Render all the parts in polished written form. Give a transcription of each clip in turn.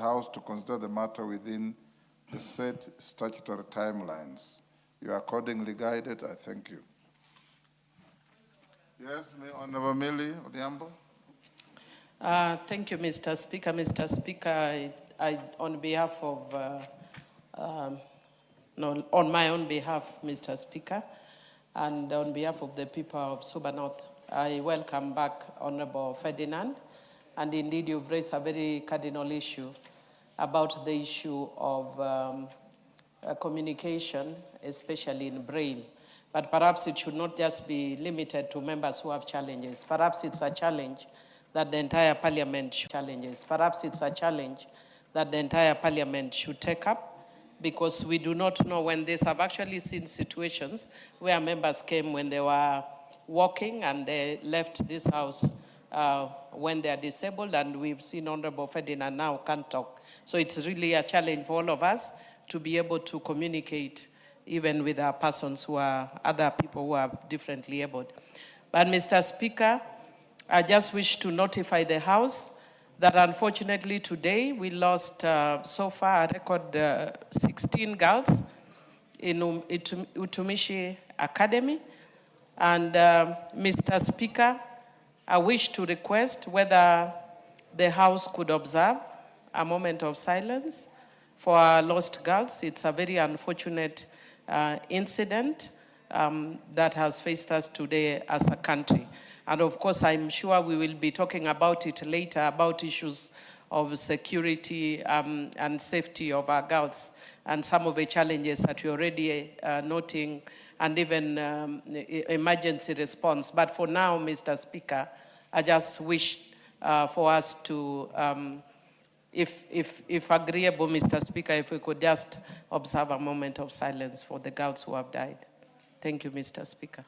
House to consider the matter within the set statutory timelines. You are accordingly guided. I thank you. Yes, Honorable Millie Odhiambo. Thank you, Mr. Speaker. Mr. Speaker, I on behalf of, on my own behalf, Mr. Speaker, and on behalf of the people of Suba North, I welcome back Honorable Ferdinand. And indeed, you've raised a very cardinal issue about the issue of communication, especially in Braille. But perhaps it should not just be limited to members who have challenges. Perhaps it's a challenge that the entire parliament should Perhaps it's a challenge that the entire parliament should take up, because we do not know when this. I've actually seen situations where members came when they were walking and they left this house when they are disabled, and we've seen Honorable Ferdinand now can't talk. So it's really a challenge for all of us to be able to communicate even with our persons who are, other people who are differently abled. But Mr. Speaker, I just wish to notify the House that unfortunately today we lost so far a record 16 girls in Utumishi Academy. And Mr. Speaker, I wish to request whether the House could observe a moment of silence for our lost girls. It's a very unfortunate incident that has faced us today as a country. And of course, I'm sure we will be talking about it later, about issues of security and safety of our girls, and some of the challenges that we're already noting, and even emergency response. But for now, Mr. Speaker, I just wish for us to, if agreeable, Mr. Speaker, if we could just observe a moment of silence for the girls who have died. Thank you, Mr. Speaker.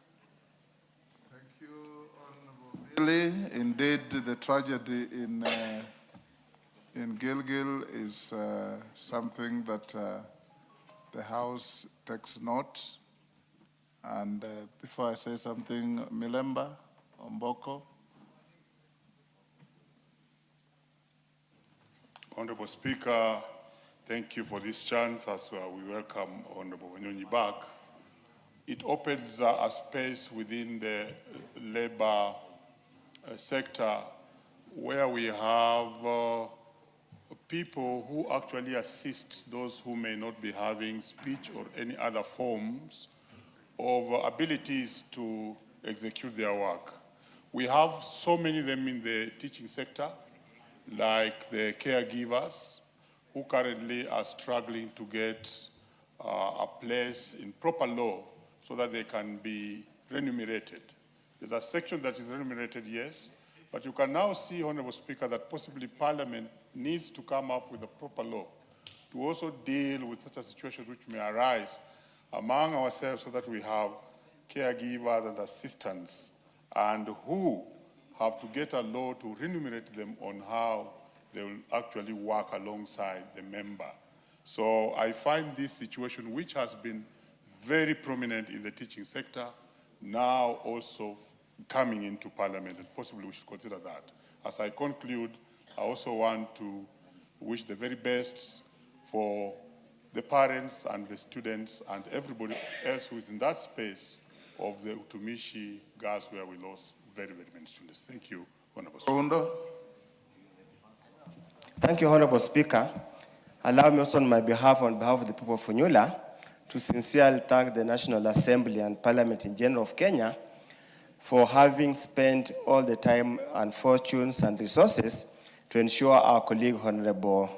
Thank you, Honorable Millie. Indeed, the tragedy in Gilgil is something that the House takes note. And before I say something, Milemba Omboko. Honorable Speaker, thank you for this chance as we welcome Honorable Wanyonyi back. It opens a space within the labor sector where we have people who actually assist those who may not be having speech or any other forms of abilities to execute their work. We have so many of them in the teaching sector, like the caregivers, who currently are struggling to get a place in proper law so that they can be remunerated. There's a section that is remunerated, yes, but you can now see, Honorable Speaker, that possibly Parliament needs to come up with a proper law to also deal with such a situation which may arise among ourselves, so that we have caregivers and assistants, and who have to get a law to remunerate them on how they will actually work alongside the member. So I find this situation, which has been very prominent in the teaching sector, now also coming into Parliament, and possibly we should consider that. As I conclude, I also want to wish the very best for the parents and the students and everybody else who is in that space of the Utumishi girls where we lost very, very many students. Thank you, Honorable Speaker. Thank you, Honorable Speaker. Allow me also on behalf of the people of Funyula to sincerely thank the National Assembly and Parliament in general of Kenya for having spent all the time and fortunes and resources to ensure our colleague Honorable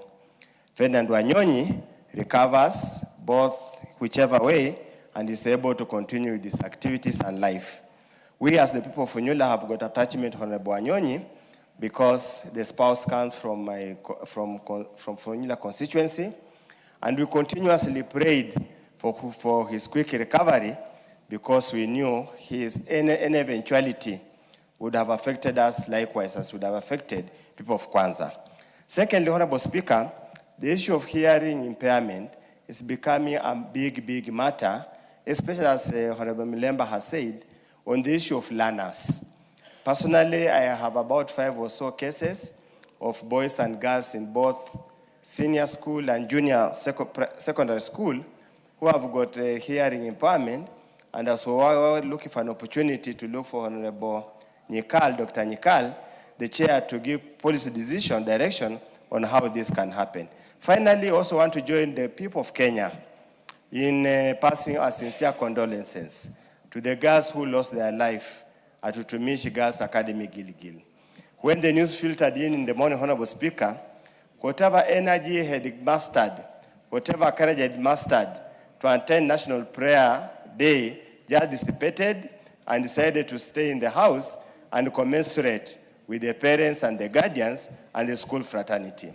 Ferdinand Wanyonyi recovers both whichever way and is able to continue with his activities and life. We as the people of Funyula have got attachment to Honorable Wanyonyi because the spouse comes from Funyula constituency, and we continuously prayed for his quick recovery, because we knew any eventuality would have affected us likewise as would have affected people of Kwanza. Secondly, Honorable Speaker, the issue of hearing impairment is becoming a big matter, especially as Honorable Milemba has said, on the issue of learners. Personally, I have about 5 or so cases of boys and girls in both senior school and junior secondary school who have got hearing impairment, and also we're looking for an opportunity to look for Honorable Nyikal, Dr. Nyikal, the chair, to give policy decision direction on how this can happen. Finally, also want to join the people of Kenya in passing our sincere condolences to the girls who lost their life at Utumishi Girls Academy, Gilgil. When the news filtered in the morning, Honorable Speaker, whatever energy had mustered, whatever courage had mustered to attend National Prayer Day just dissipated and decided to stay in the house and commensurate with the parents and the guardians and the school fraternity.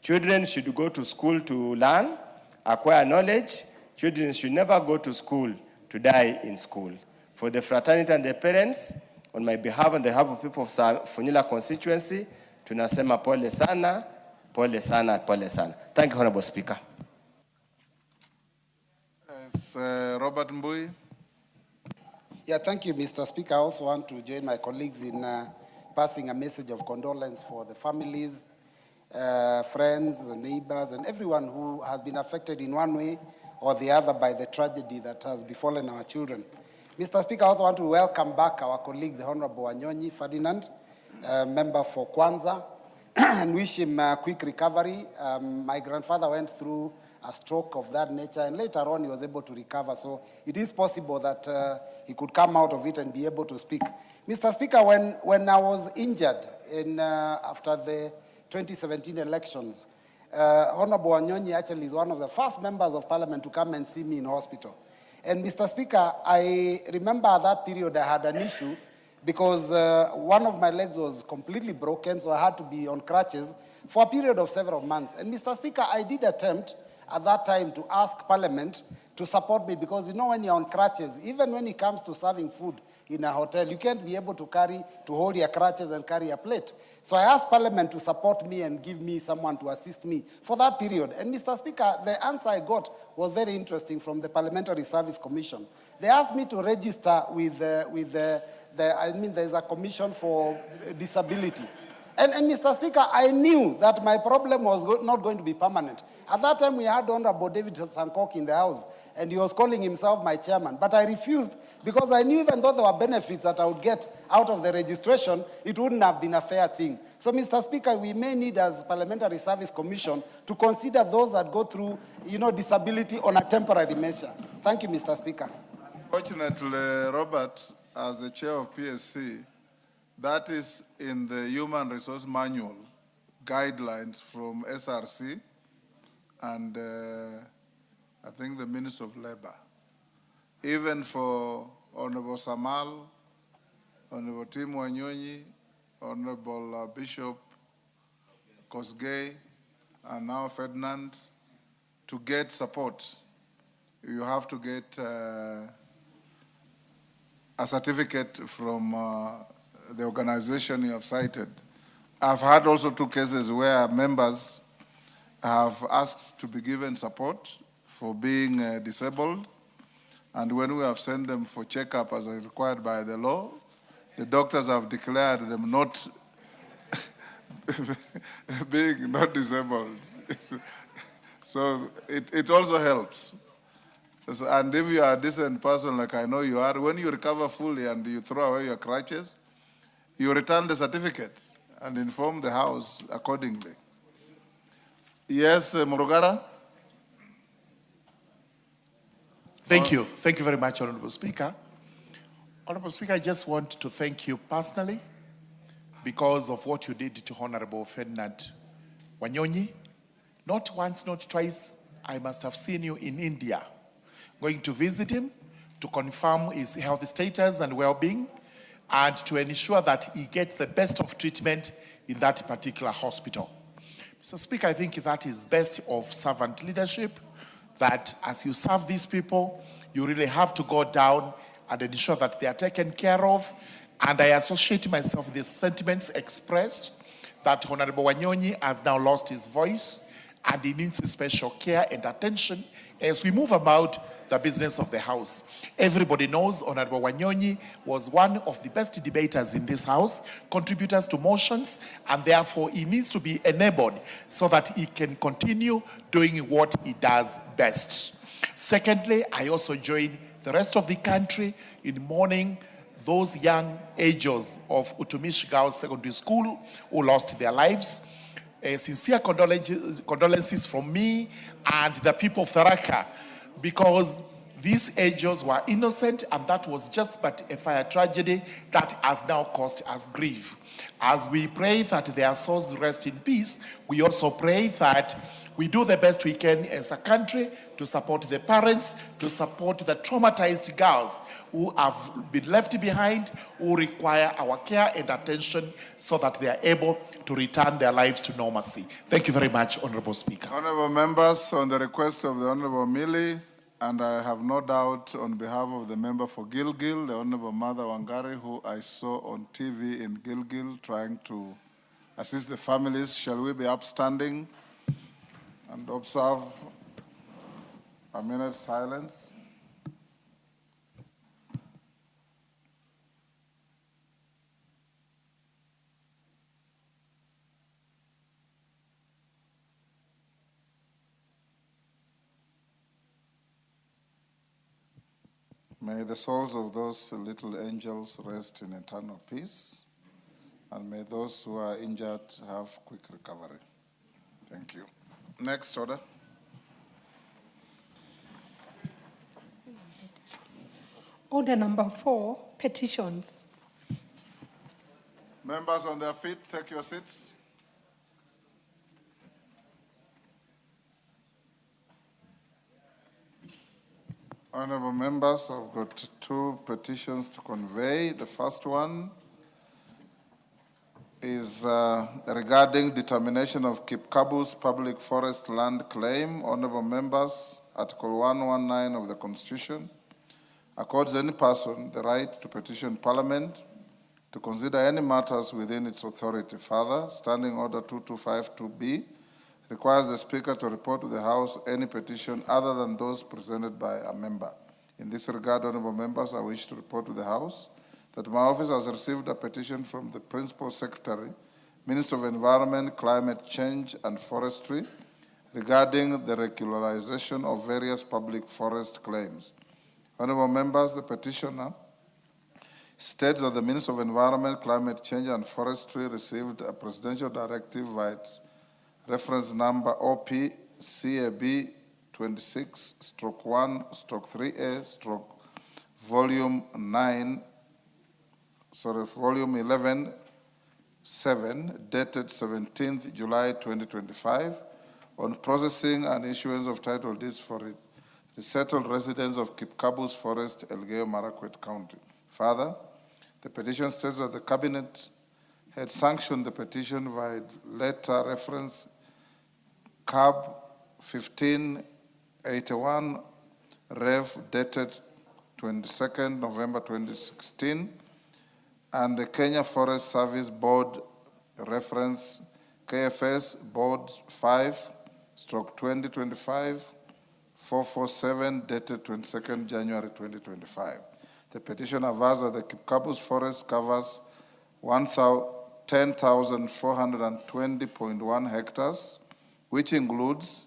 Children should go to school to learn, acquire knowledge. Children should never go to school to die in school. For the fraternity and the parents, on my behalf and the behalf of people of Funyula constituency, tunasema pole sana, pole sana, pole sana. Thank you, Honorable Speaker. Yes, Robert Mbui. Yeah, thank you, Mr. Speaker. I also want to join my colleagues in passing a message of condolence for the families, friends, neighbors, and everyone who has been affected in one way or the other by the tragedy that has befallen our children. Mr. Speaker, I also want to welcome back our colleague, the Honorable Wanyonyi Ferdinand, member for Kwanza, and wish him a quick recovery. My grandfather went through a stroke of that nature, and later on he was able to recover. So it is possible that he could come out of it and be able to speak. Mr. Speaker, when I was injured after the 2017 elections, Honorable Wanyonyi actually is one of the first members of parliament to come and see me in hospital. And Mr. Speaker, I remember at that period I had an issue because one of my legs was completely broken, so I had to be on crutches for a period of several months. And Mr. Speaker, I did attempt at that time to ask Parliament to support me because, you know, when you're on crutches, even when it comes to serving food in a hotel, you can't be able to hold your crutches and carry a plate. So I asked Parliament to support me and give me someone to assist me for that period. And Mr. Speaker, the answer I got was very interesting from the Parliamentary Service Commission. They asked me to register with there's a commission for disability. And Mr. Speaker, I knew that my problem was not going to be permanent. At that time, we had Honorable David Sankok in the house, and he was calling himself my chairman. But I refused because I knew even though there were benefits that I would get out of the registration, it wouldn't have been a fair thing. So, Mr. Speaker, we may need, as Parliamentary Service Commission, to consider those that go through, disability on a temporary measure. Thank you, Mr. Speaker. Unfortunately, Robert, as the chair of PSC, that is in the Human Resource Manual guidelines from SRC and I think the Minister of Labor. Even for Honorable Samal, Honorable Tim Wanyonyi, Honorable Bishop Kosgei, and now Ferdinand, to get support, you have to get a certificate from the organization you have cited. I've had also 2 cases where members have asked to be given support for being disabled, and when we have sent them for checkup as required by the law, the doctors have declared them not being not disabled. So it also helps. And if you are a decent person like I know you are, when you recover fully and you throw away your crutches, you return the certificate and inform the House accordingly. Yes, Murugara? Thank you. Thank you very much, Honorable Speaker. Honorable Speaker, I just want to thank you personally because of what you did to Honorable Ferdinand Wanyonyi. Not once, not twice, I must have seen you in India, going to visit him to confirm his health status and well-being, and to ensure that he gets the best of treatment in that particular hospital. Mr. Speaker, I think that is best of servant leadership, that as you serve these people, you really have to go down and ensure that they are taken care of. And I associate myself with the sentiments expressed that Honorable Wanyonyi has now lost his voice, and he needs special care and attention as we move about the business of the house. Everybody knows Honorable Wanyonyi was one of the best debaters in this house, contributors to motions, and therefore he needs to be enabled so that he can continue doing what he does best. Secondly, I also join the rest of the country in mourning those young angels of Utumishi Girls Secondary School who lost their lives. Sincere condolences from me and the people of Tharaka, because these angels were innocent and that was just but a fire tragedy that has now caused us grief. As we pray that their souls rest in peace, we also pray that we do the best we can as a country to support the parents, to support the traumatized girls who have been left behind, who require our care and attention so that they are able to return their lives to normalcy. Thank you very much, Honorable Speaker. Honorable members, on the request of the Honorable Millie, and I have no doubt on behalf of the member for Gilgil, the Honorable Mother Wangari, who I saw on TV in Gilgil trying to assist the families, shall we be upstanding and observe a minute's silence? May the souls of those little angels rest in eternal peace, and may those who are injured have quick recovery. Thank you. Next order. Order number 4, petitions. Members on their feet, take your seats. Honorable members, I've got 2 petitions to convey. The first one is regarding determination of Kipkabu's public forest land claim. Honorable members, Article 119 of the Constitution accords any person the right to petition Parliament to consider any matters within its authority. Further, Standing Order 2252B requires the Speaker to report to the House any petition other than those presented by a member. In this regard, honorable members, I wish to report to the House that my office has received a petition from the Principal Secretary, Minister of Environment, Climate Change and Forestry regarding the regularization of various public forest claims. Honorable members, the petitioner states that the Minister of Environment, Climate Change and Forestry received a presidential directive via reference number OP-CAB 26/1/3A/volume 11/7, dated 17th July 2025, on processing and issuance of title deeds for it, the settled residents of Kipkabu's Forest, Elgeyo Marakwet County. Further, the petition states that the Cabinet had sanctioned the petition via letter reference CAB 1581 Rev dated 22nd November 2016, and the Kenya Forest Service Board reference KFS Board 5/2025 447 dated 22nd January 2025. The petition avers that the Kipkabu's forest covers 10,420.1 hectares, which includes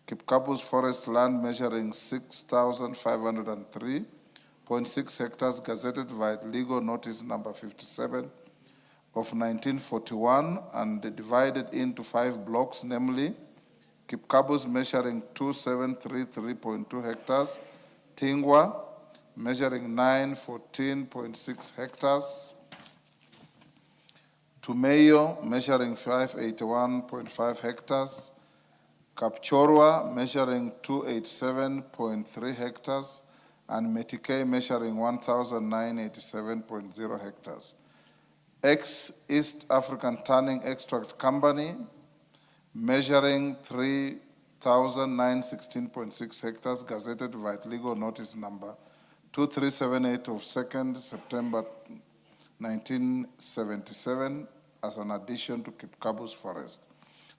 Kipkabu's forest land measuring 6,503.6 hectares gazetted via legal notice number 57 of 1941 and divided into 5 blocks, namely Kipkabu's measuring 2,733.2 hectares, Tingwa measuring 914.6 hectares, Tumeyo measuring 581.5 hectares, Kapchorwa measuring 287.3 hectares, and Metikei measuring 1,987.0 hectares. East African Tanning Extract Company measuring 3,916.6 hectares, gazetted via legal notice number 2378 of 2nd September 1977 as an addition to Kipkabu's forest.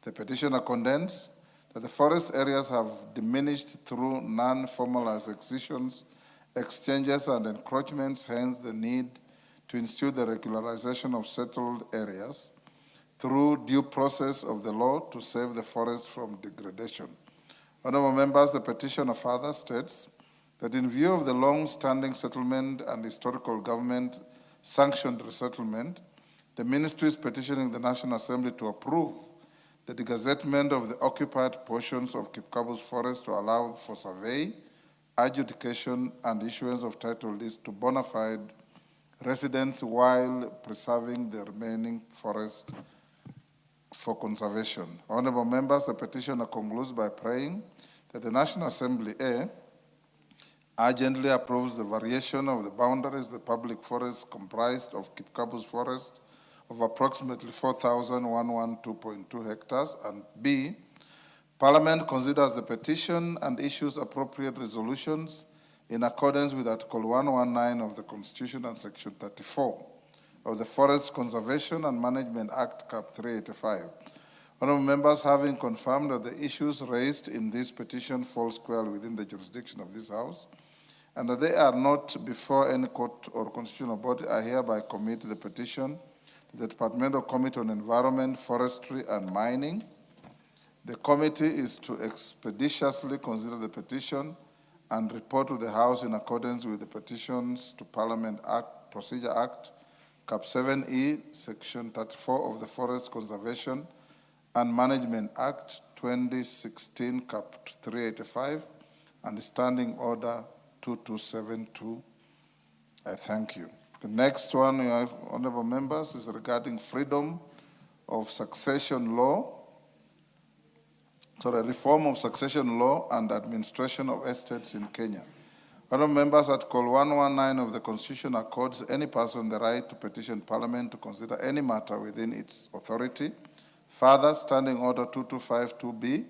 The petitioner contends that the forest areas have diminished through non-formalized acquisitions, exchanges, and encroachments, hence the need to institute the regularization of settled areas through due process of the law to save the forest from degradation. Honorable members, the petitioner further states that in view of the long-standing settlement and historical government-sanctioned resettlement, the ministry is petitioning the National Assembly to approve the degazettement of the occupied portions of Kipkabu's forest to allow for survey, adjudication, and issuance of title deeds to bona fide residents while preserving the remaining forest for conservation. Honorable members, the petitioner concludes by praying that the National Assembly A urgently approves the variation of the boundaries of the public forest comprised of Kipkabu's forest of approximately 4,112.2 hectares, and B, Parliament considers the petition and issues appropriate resolutions in accordance with Article 119 of the Constitution and Section 34 of the Forest Conservation and Management Act, Cap 385. Honorable members, having confirmed that the issues raised in this petition fall squarely within the jurisdiction of this House, and that they are not before any court or constitutional body, I hereby commit the petition to the Departmental Committee on Environment, Forestry, and Mining. The committee is to expeditiously consider the petition and report to the House in accordance with the Petitions to Parliament Act, Procedure Act, Cap 7E, Section 34 of the Forest Conservation and Management Act 2016, Cap 385, and Standing Order 2272. I thank you. The next one, honorable members, is regarding freedom of succession law. Reform of succession law and administration of estates in Kenya. Honorable members, Article 119 of the Constitution accords any person the right to petition Parliament to consider any matter within its authority. Further, Standing Order 2252B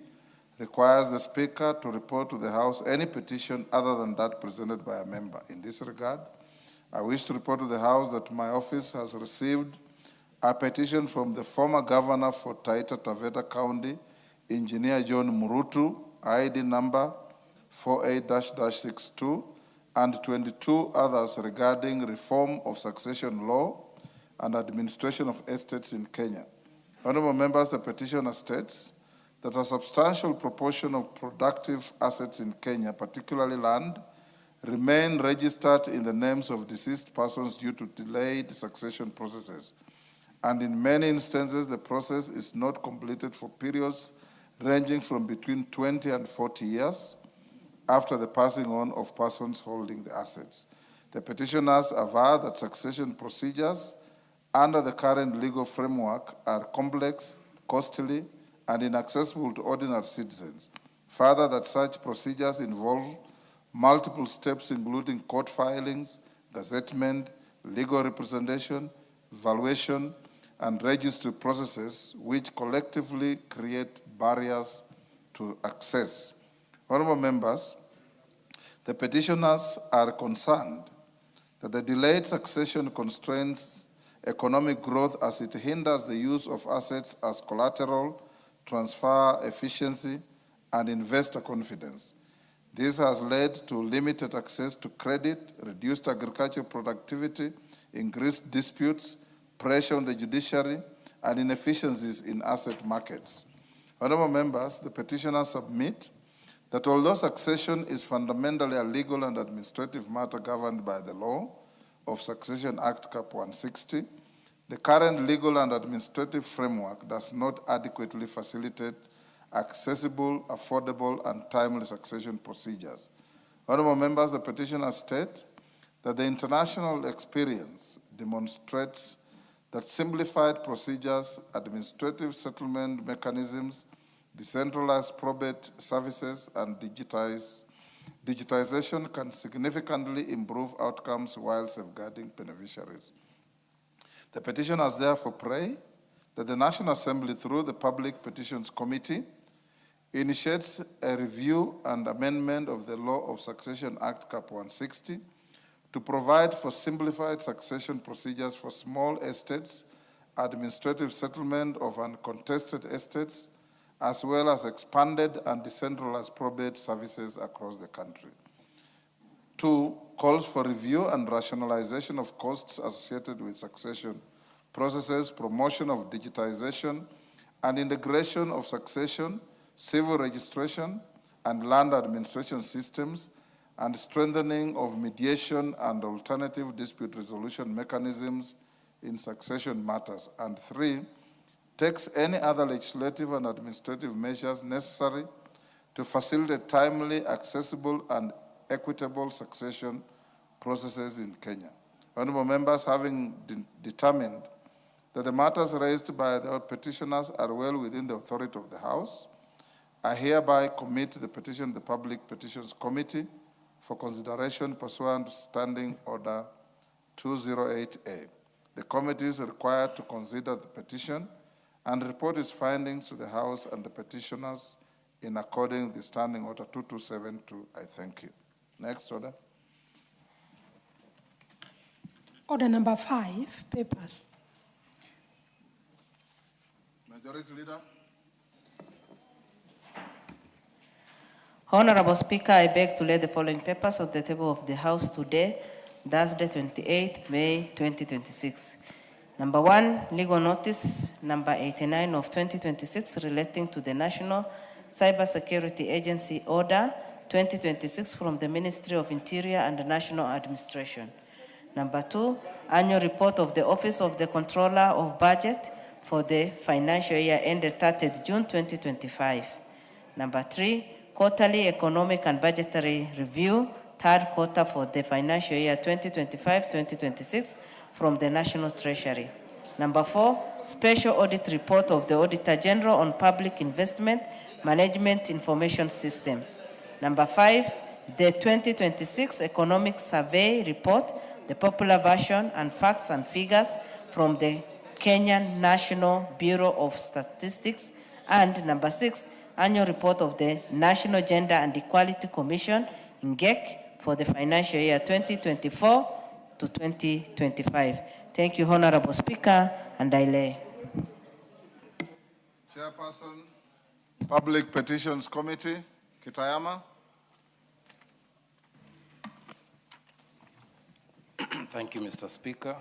requires the Speaker to report to the House any petition other than that presented by a member. In this regard, I wish to report to the House that my office has received a petition from the former governor for Taita Taveta County, Engineer John Murutu, ID number 48-62, and 22 others regarding reform of succession law and administration of estates in Kenya. Honorable members, the petitioner states that a substantial proportion of productive assets in Kenya, particularly land, remain registered in the names of deceased persons due to delayed succession processes. And in many instances, the process is not completed for periods ranging from between 20 and 40 years after the passing on of persons holding the assets. The petitioners aver that succession procedures under the current legal framework are complex, costly, and inaccessible to ordinary citizens. Further, that such procedures involve multiple steps including court filings, gazettement, legal representation, valuation, and registry processes, which collectively create barriers to access. Honorable members, the petitioners are concerned that the delayed succession constrains economic growth as it hinders the use of assets as collateral, transfer efficiency, and investor confidence. This has led to limited access to credit, reduced agricultural productivity, increased disputes, pressure on the judiciary, and inefficiencies in asset markets. Honorable members, the petitioners submit that although succession is fundamentally a legal and administrative matter governed by the law of Succession Act Cap 160, the current legal and administrative framework does not adequately facilitate accessible, affordable, and timely succession procedures. Honorable members, the petitioners state that the international experience demonstrates that simplified procedures, administrative settlement mechanisms, decentralized probate services, and digitization can significantly improve outcomes while safeguarding beneficiaries. The petitioners therefore pray that the National Assembly, through the Public Petitions Committee, initiates a review and amendment of the Law of Succession Act Cap 160 to provide for simplified succession procedures for small estates, administrative settlement of uncontested estates, as well as expanded and decentralized probate services across the country. 2, calls for review and rationalization of costs associated with succession processes, promotion of digitization, and integration of succession, civil registration, and land administration systems, and strengthening of mediation and alternative dispute resolution mechanisms in succession matters. And 3, takes any other legislative and administrative measures necessary to facilitate timely, accessible, and equitable succession processes in Kenya. Honorable members, having determined that the matters raised by the petitioners are well within the authority of the House, I hereby commit the petition to the Public Petitions Committee for consideration pursuant to Standing Order 208A. The committee is required to consider the petition and report its findings to the House and the petitioners in accordance with the Standing Order 2272. I thank you. Next order. Order number 5, papers. Majority Leader. Honorable Speaker, I beg to lay the following papers on the table of the House today, Thursday, 28 May 2026. Number 1, legal notice number 89 of 2026 relating to the National Cybersecurity Agency Order 2026 from the Ministry of Interior and National Administration. Number 2, annual report of the Office of the Controller of Budget for the financial year ended 30th June 2025. Number 3, quarterly economic and budgetary review, third quarter for the financial year 2025-2026 from the National Treasury. Number 4, special audit report of the Auditor General on Public Investment Management Information Systems. Number 5, the 2026 Economic Survey Report, the popular version and facts and figures from the Kenyan National Bureau of Statistics. And number 6, annual report of the National Gender and Equality Commission, NGEC, for the financial year 2024 to 2025. Thank you, Honorable Speaker, and I lay. Chairperson, Public Petitions Committee, Kitayama. Thank you, Mr. Speaker.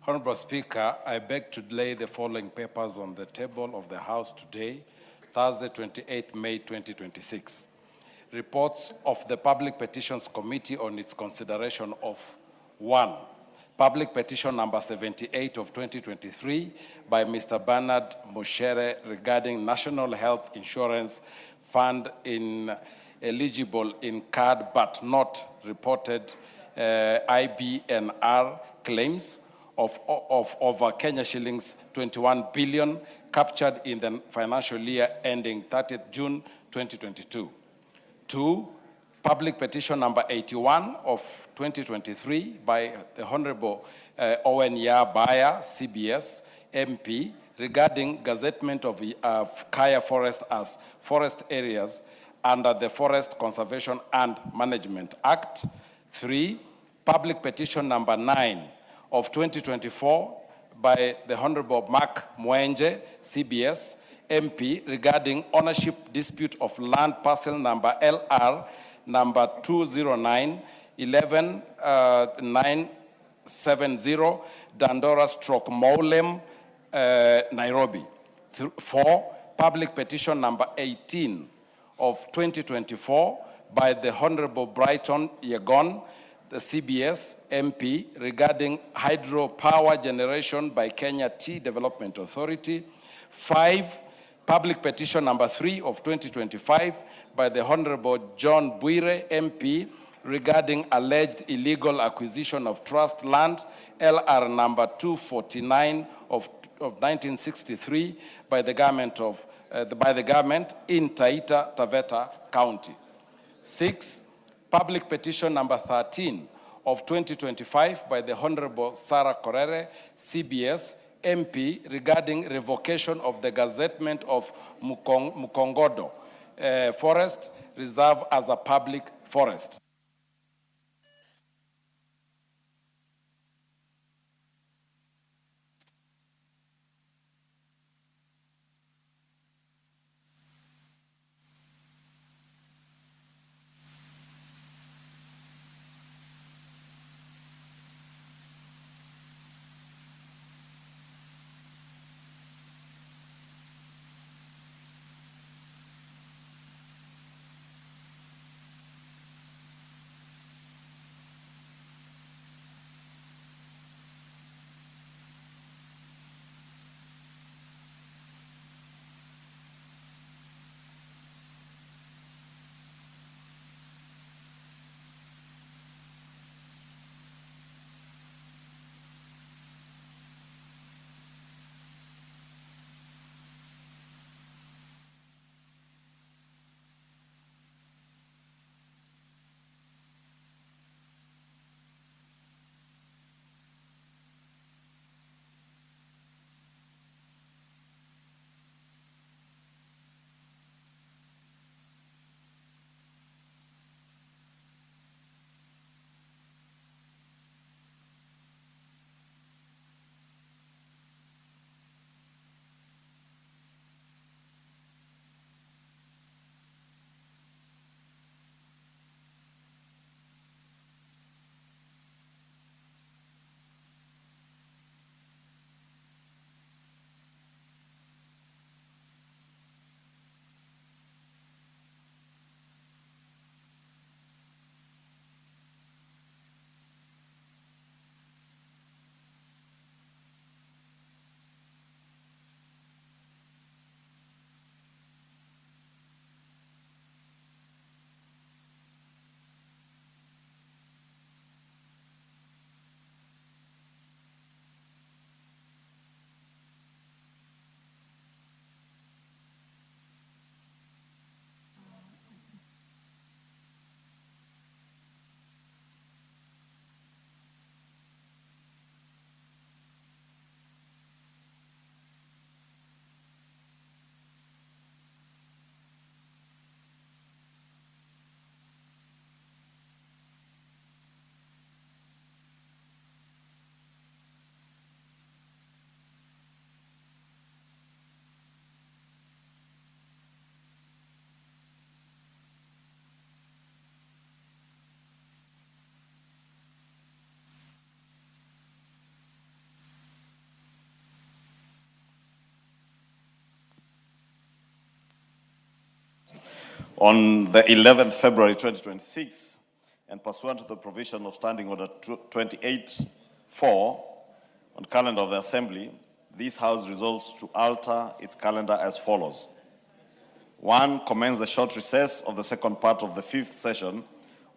Honorable Speaker, I beg to lay the following papers on the table of the House today, Thursday, 28 May 2026. Reports of the Public Petitions Committee on its consideration of 1, Public Petition number 78 of 2023 by Mr. Bernard Moshere regarding National Health Insurance Fund eligible in card but not reported IBNR claims of over Kenya shillings 21 billion captured in the financial year ending 30th June 2022. 2, Public Petition number 81 of 2023 by the Honorable Owen Yabaya, CBS, MP, regarding gazettement of Kaya Forest as forest areas under the Forest Conservation and Management Act. 3, Public Petition number 9 of 2024 by the Honorable Mark Mwenje, CBS, MP, regarding ownership dispute of land parcel number LR number 209-11-970 Dandora/Moulem, Nairobi. 4, Public Petition number 18 of 2024 by the Honorable Brighton Yegon, the CBS MP, regarding hydropower generation by Kenya Tea Development Authority. 5, Public Petition number 3 of 2025 by the Honorable John Bwire MP, regarding alleged illegal acquisition of trust land, LR number 249 of 1963 by the government in Taita Taveta County. 6, Public Petition number 13 of 2025 by the Honorable Sarah Korere, CBS, MP, regarding revocation of the gazettement of Mukongodo Forest Reserve as a public forest. On the 11th February 2026, and pursuant to the provision of Standing Order 28-4 on calendar of the Assembly, this House resolves to alter its calendar as follows. 1. Commence the short recess of the second part of the fifth session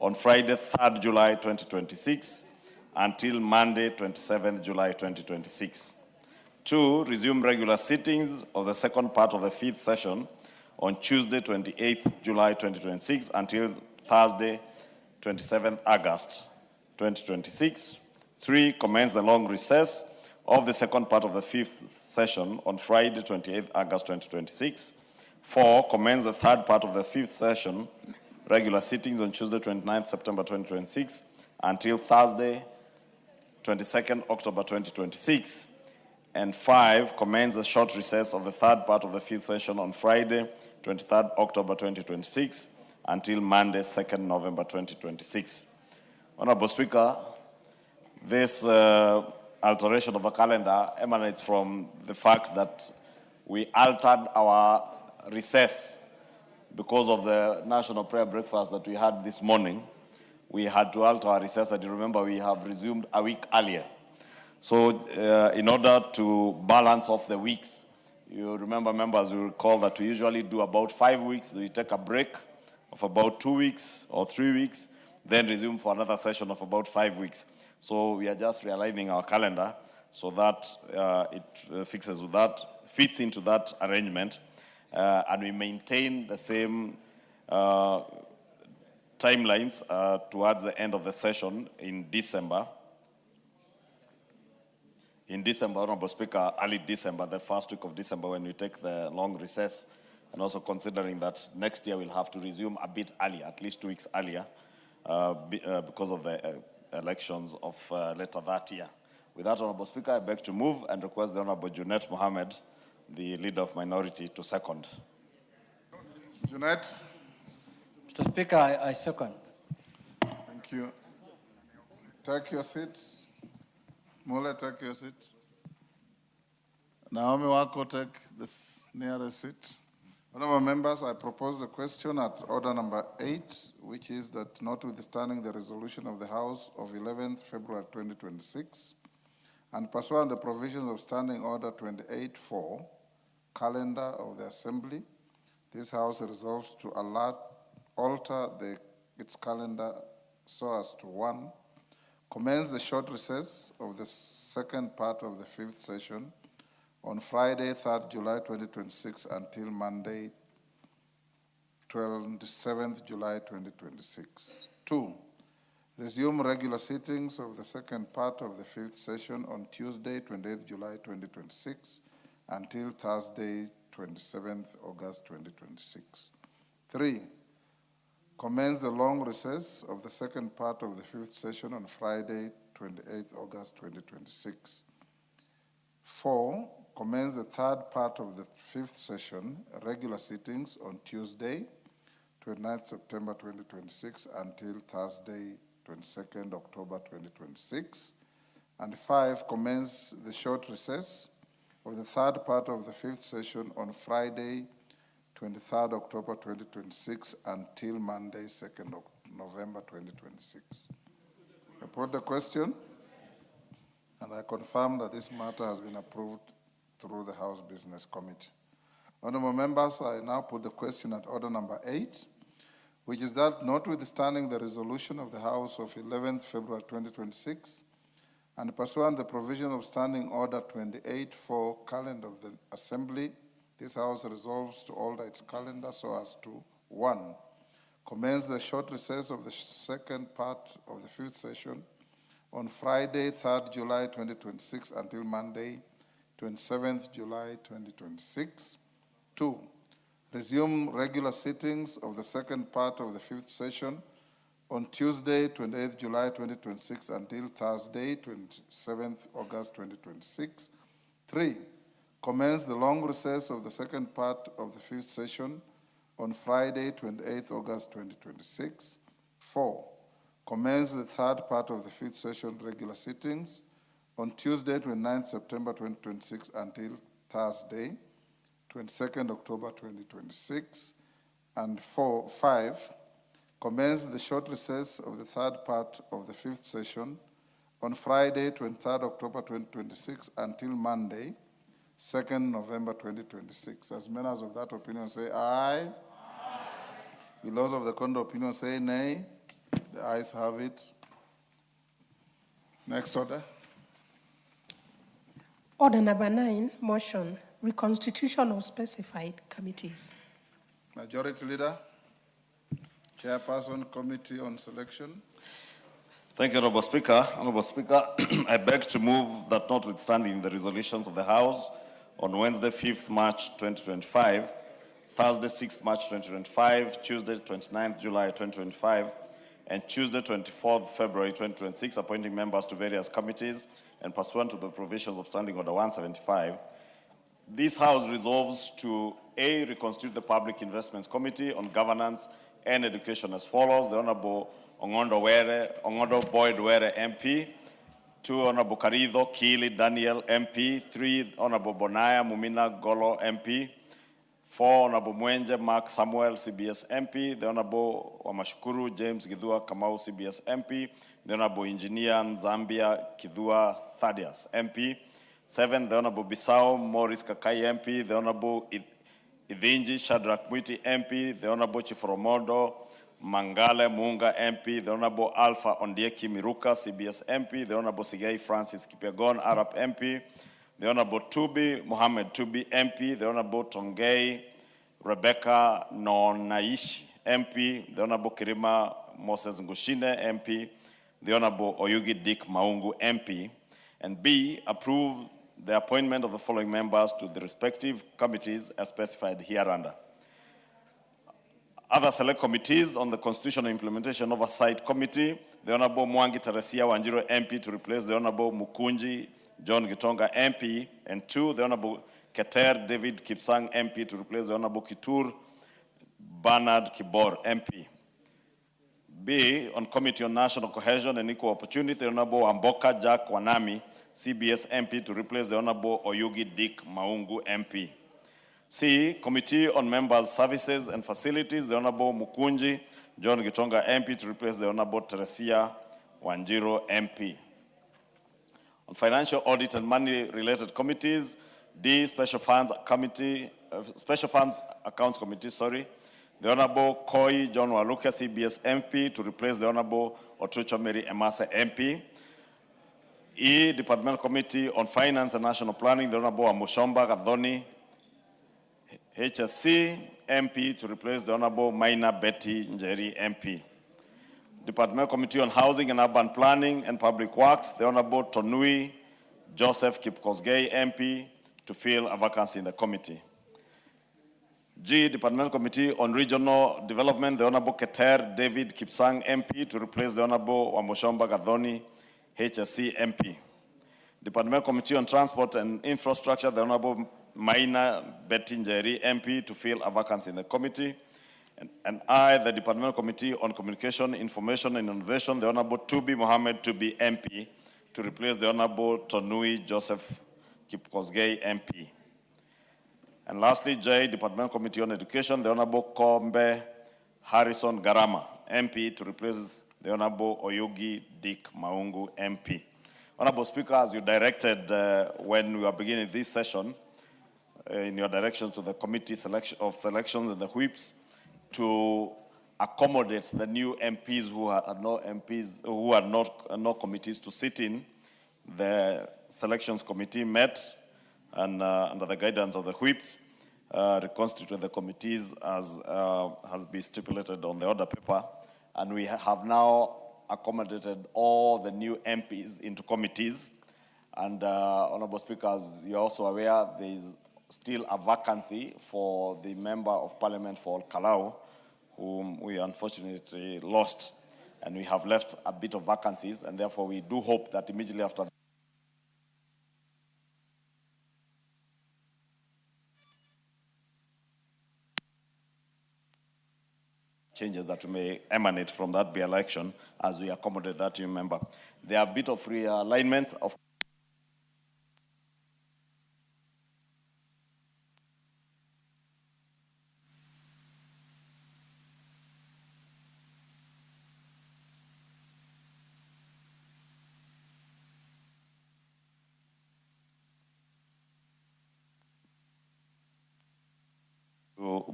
on Friday, 3rd July 2026 until Monday, 27th July 2026. 2. Resume regular sittings of the second part of the fifth session on Tuesday, 28th July 2026 until Thursday, 27th August 2026. 3. Commence the long recess of the second part of the fifth session on Friday, 28th August 2026. 4. Commence the third part of the fifth session, regular sittings on Tuesday, 29th September 2026 until Thursday, 22nd October 2026. And 5. Commence the short recess of the third part of the fifth session on Friday, 23rd October 2026 until Monday, 2nd November 2026. Honorable Speaker, this alteration of the calendar emanates from the fact that we altered our recess because of the national prayer breakfast that we had this morning. We had to alter our recess, and you remember we have resumed a week earlier. So in order to balance off the weeks, you remember, members, will recall that we usually do about 5 weeks. We take a break of about 2 weeks or 3 weeks, then resume for another session of about 5 weeks. So we are just realigning our calendar so that it fits into that arrangement, and we maintain the same timelines towards the end of the session in December. In December, Honorable Speaker, early December, the first week of December, when we take the long recess, and also considering that next year we'll have to resume a bit earlier, at least 2 weeks earlier, because of the elections of later that year. With that, Honorable Speaker, I beg to move and request the Honorable Junet Mohammed, the Leader of Minority, to second. Junet? Mr. Speaker, I second. Thank you. Take your seat. Mule, take your seat. Naomi Wako, take this nearest seat. Honorable members, I propose the question at order number 8, which is that notwithstanding the resolution of the House of 11th February 2026, and pursuant the provisions of Standing Order 28-4, calendar of the Assembly, this House resolves to alter its calendar so as to 1. Commence the short recess of the second part of the fifth session on Friday, 3rd July 2026 until Monday, 27th July 2026. 2. Resume regular sittings of the second part of the fifth session on Tuesday, 28th July 2026 until Thursday, 27th August 2026. 3. Commence the long recess of the second part of the fifth session on Friday, 28th August 2026. 4. Commence the third part of the fifth session, regular sittings on Tuesday, 29th September 2026 until Thursday, 22nd October 2026. And 5. Commence the short recess of the third part of the fifth session on Friday, 23rd October 2026 until Monday, 2nd November 2026. I put the question, and I confirm that this matter has been approved through the House Business Committee. Honorable members, I now put the question at order number 8, which is that notwithstanding the resolution of the House of 11th February 2026, and pursuant the provision of Standing Order 28-4, calendar of the Assembly, this House resolves to alter its calendar so as to 1. Commence the short recess of the second part of the fifth session on Friday, 3rd July 2026 until Monday, 27th July 2026. 2. Resume regular sittings of the second part of the fifth session on Tuesday, 28th July 2026 until Thursday, 27th August 2026. 3. Commence the long recess of the second part of the fifth session on Friday, 28th August 2026. 4. Commence the third part of the fifth session regular sittings on Tuesday, 29th September 2026 until Thursday, 22nd October 2026. And 5, commence the short recess of the third part of the fifth session on Friday, 23rd October 2026 until Monday, 2nd November 2026. As members of that opinion say aye. Aye. Will those of the contrary opinion say nay? The ayes have it. Next order. Order number 9, motion, reconstitution of specified committees. Majority Leader, Chairperson, Committee on Selection. Thank you, Honorable Speaker. Honorable Speaker, I beg to move that notwithstanding the resolutions of the House on Wednesday, 5th March 2025, Thursday, 6th March 2025, Tuesday, 29th July 2025, and Tuesday, 24th February 2026, appointing members to various committees and pursuant to the provisions of Standing Order 175, this House resolves to A, reconstitute the Public Investments Committee on Governance and Education as follows: the Honorable Ongondo Boyd Were MP, 2 Honorable Karido Kili Daniel MP, 3 Honorable Bonaya Mumina Golo MP, 4 Honorable Mwenje Mark Samuel CBS MP, the Honorable Wamashukuru James Gidua Kamau CBS MP, the Honorable Engineer Zambia Kidua Thaddeus MP, 7 the Honorable Bisao Morris Kakai MP, the Honorable Idhinji Shadrack Mwiti MP, the Honorable Chiforomodo Mangale Munga MP, the Honorable Alpha Ondieki Miruka CBS MP, the Honorable Sigei Francis Kipyagon Arab MP, the Honorable Tubi Mohammed Tubi MP, the Honorable Tongei Rebecca Nonaishi MP, the Honorable Kirima Moses Ngushine MP, the Honorable Oyugi Dick Maungu MP, and B, approve the appointment of the following members to the respective committees as specified hereunder. Other select committees on the Constitutional Implementation Oversight Committee, the Honorable Mwangi Teresia Wanjiro MP to replace the Honorable Mukunji John Gitonga MP, and 2, the Honorable Keter David Kipsang MP to replace the Honorable Kitur Bernard Kibor MP. B, on Committee on National Cohesion and Equal Opportunity, the Honorable Amboka Jack Wanami, CBS MP to replace the Honorable Oyugi Dick Maungu MP. C, Committee on Members' Services and Facilities, the Honorable Mukunji John Gitonga MP to replace the Honorable Teresia Wanjiro MP. On Financial Audit and Money-Related Committees, D, Special Funds Accounts Committee, the Honorable Koi John Waluka, CBS MP, to replace the Honorable Otucho Mary Emase MP. E, Departmental Committee on Finance and National Planning, the Honorable Amushomba Gadoni, HSC MP, to replace the Honorable Maina Betty Njeri MP. Departmental Committee on Housing and Urban Planning and Public Works, the Honorable Tonui Joseph Kipkosgei MP, to fill a vacancy in the committee. G, Departmental Committee on Regional Development, the Honorable Keter David Kipsang MP, to replace the Honorable Wamoshomba Gadoni, HSC MP. Departmental Committee on Transport and Infrastructure, the Honorable Maina Betinjeri MP, to fill a vacancy in the committee. And I, the Departmental Committee on Communication, Information and Innovation, the Honorable Tubi Mohammed Tubi MP, to replace the Honorable Tonui Joseph Kipkosgei MP. And lastly, J, Departmental Committee on Education, the Honorable Kombe Harrison Garama MP, to replace the Honorable Oyugi Dick Maungu MP. Honorable Speaker, as you directed when we were beginning this session, in your directions to the Committee of Selections and the whips, to accommodate the new MPs who are no MPs, who are not no committees to sit in, the Selections Committee met and under the guidance of the whips, reconstituted the committees as has been stipulated on the order paper, and we have now accommodated all the new MPs into committees. And Honorable Speaker, as you're also aware, there is still a vacancy for the Member of Parliament for Kalau, whom we unfortunately lost. And we have left a bit of vacancies, and therefore we do hope that immediately after changes that may emanate from that by-election as we accommodate that new member. There are a bit of realignments of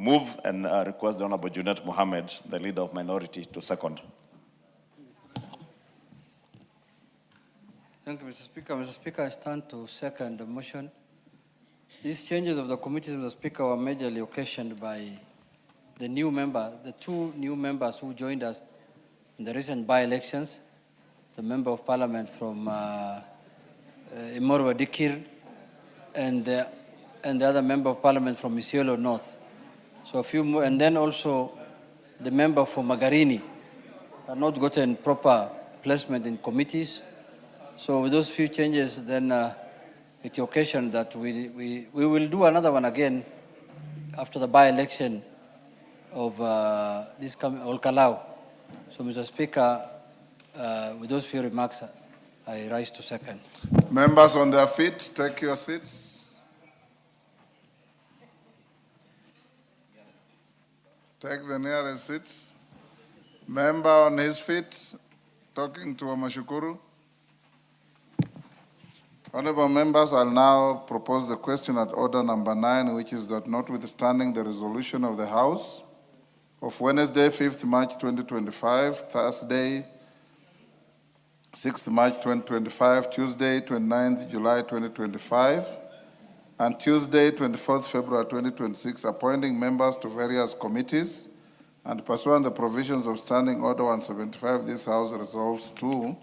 move and request the Honorable Junet Mohammed, the leader of minority, to second. Thank you, Mr. Speaker. Mr. Speaker, I stand to second the motion. These changes of the committees, Mr. Speaker, were majorly occasioned by the two new members who joined us in the recent by-elections, the Member of Parliament from Imorwa Dikir and the other Member of Parliament from Isiolo North. So a few more, and then also the member for Magarini have not gotten proper placement in committees. So with those few changes, then it's occasion that we will do another one again after the by-election of this coming Olkalau. So, Mr. Speaker, with those few remarks, I rise to second. Members on their feet, take your seats. Take the nearest seat. Member on his feet, talking to Amashukuru. Honorable members, I'll now propose the question at order number 9, which is that notwithstanding the resolution of the House of Wednesday, 5th March 2025, Thursday, 6th March 2025, Tuesday, 29th July 2025, and Tuesday, 24th February 2026, appointing members to various committees, and pursuant to the provisions of Standing Order 175, this House resolves to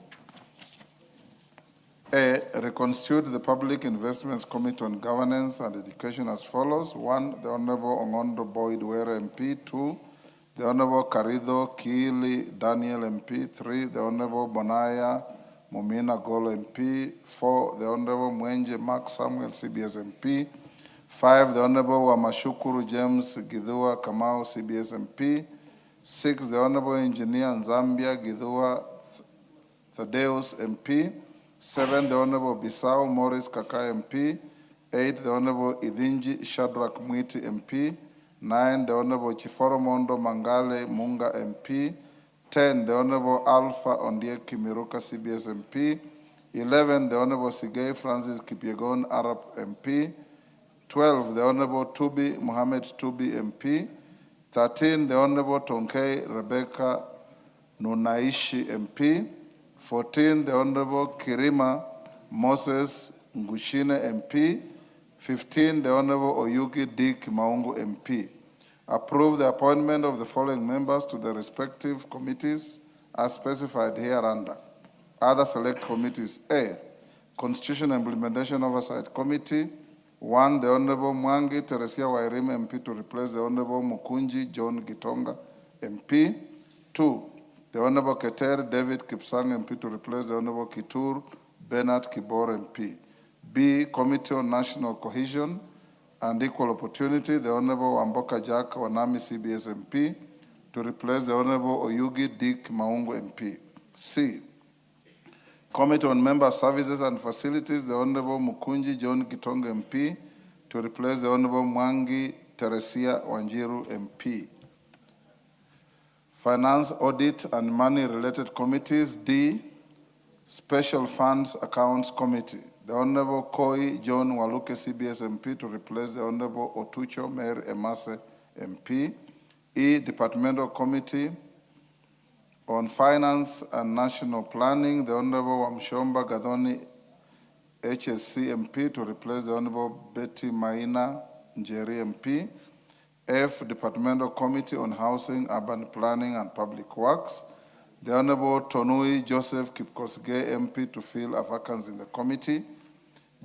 A, reconstitute the Public Investments Committee on Governance and Education as follows. 1, the Honorable Ongondo Boyd Were MP. 2, the Honorable Karido Kili Daniel MP. 3, the Honorable Bonaya Momina Golo MP. 4, the Honorable Mwenje Mark Samuel CBS MP. 5, the Honorable Wamashukuru James Gidua Kamau CBS MP. 6, the Honorable Engineer Nzambia Gidua Thaddeus MP. 7, the Honorable Bisau Morris Kaka MP. 8, the Honorable Idinji Shadrach Mwiti MP. 9, the Honorable Chiforo Mondo Mangale Munga MP. 10, the Honorable Alpha Ondieki Miruka CBS MP. 11, the Honorable Sigei Francis Kipyegon Arab MP. 12, the Honorable Tubi Mohammed Tubi MP. 13, the Honorable Tonkei Rebecca Nunaishi MP. 14, the Honorable Kirima Moses Ngushine MP. 15, the Honorable Oyugi Dick Maungu MP. Approve the appointment of the following members to the respective committees as specified hereunder. Other select committees. A, Constitution Implementation Oversight Committee. 1, the Honorable Mwangi Teresia Wairime MP to replace the Honorable Mukunji John Gitonga MP. 2, the Honorable Keter David Kipsang MP to replace the Honorable Kitur Bernard Kibor MP. B, Committee on National Cohesion and Equal Opportunity, the Honorable Amboka Jack Wanami CBS MP to replace the Honorable Oyugi Dick Maungu MP. C, Committee on Member Services and Facilities, the Honorable Mukunji John Gitonga MP to replace the Honorable Mwangi Teresia Wanjiru MP. Finance, Audit, and Money-Related Committees. D, Special Funds Accounts Committee, the Honorable Koi John Waluke CBS MP to replace the Honorable Otucho Mer Emase MP. E, Departmental Committee on Finance and National Planning, the Honorable Wamshomba Gadoni HSC MP to replace the Honorable Betty Maina Njeri MP. F, Departmental Committee on Housing, Urban Planning, and Public Works, the Honorable Tonui Joseph Kipkosgei MP to fill a vacancy in the committee.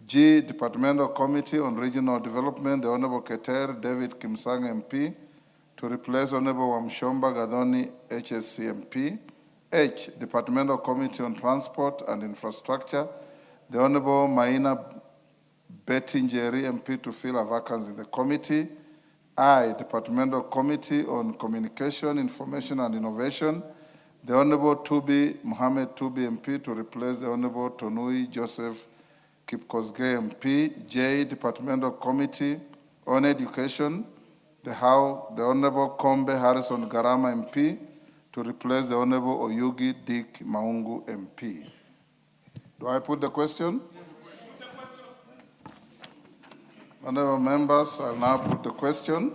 G, Departmental Committee on Regional Development, the Honorable Keter David Kimsang MP to replace Honorable Wamshomba Gadoni HSC MP. H, Departmental Committee on Transport and Infrastructure, the Honorable Maina Betty Njeri MP to fill a vacancy in the committee. I, Departmental Committee on Communication, Information, and Innovation, the Honorable Tubi Mohammed Tubi MP to replace the Honorable Tonui Joseph Kipkosgei MP. J, Departmental Committee on Education, the Honorable Kombe Harrison Garama MP to replace the Honorable Oyugi Dick Maungu MP. Do I put the question? Honorable members, I'll now put the question.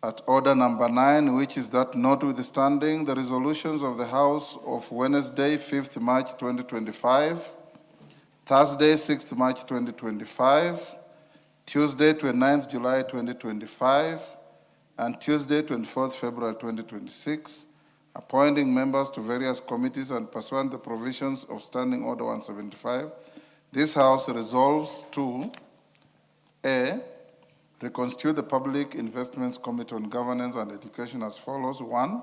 At order number 9, which is that notwithstanding the resolutions of the House of Wednesday, 5th March 2025, Thursday, 6th March 2025, Tuesday, 29th July 2025, and Tuesday, 24th February 2026, appointing members to various committees and pursuant the provisions of Standing Order 175, this House resolves to A, reconstitute the Public Investments Committee on Governance and Education as follows. 1,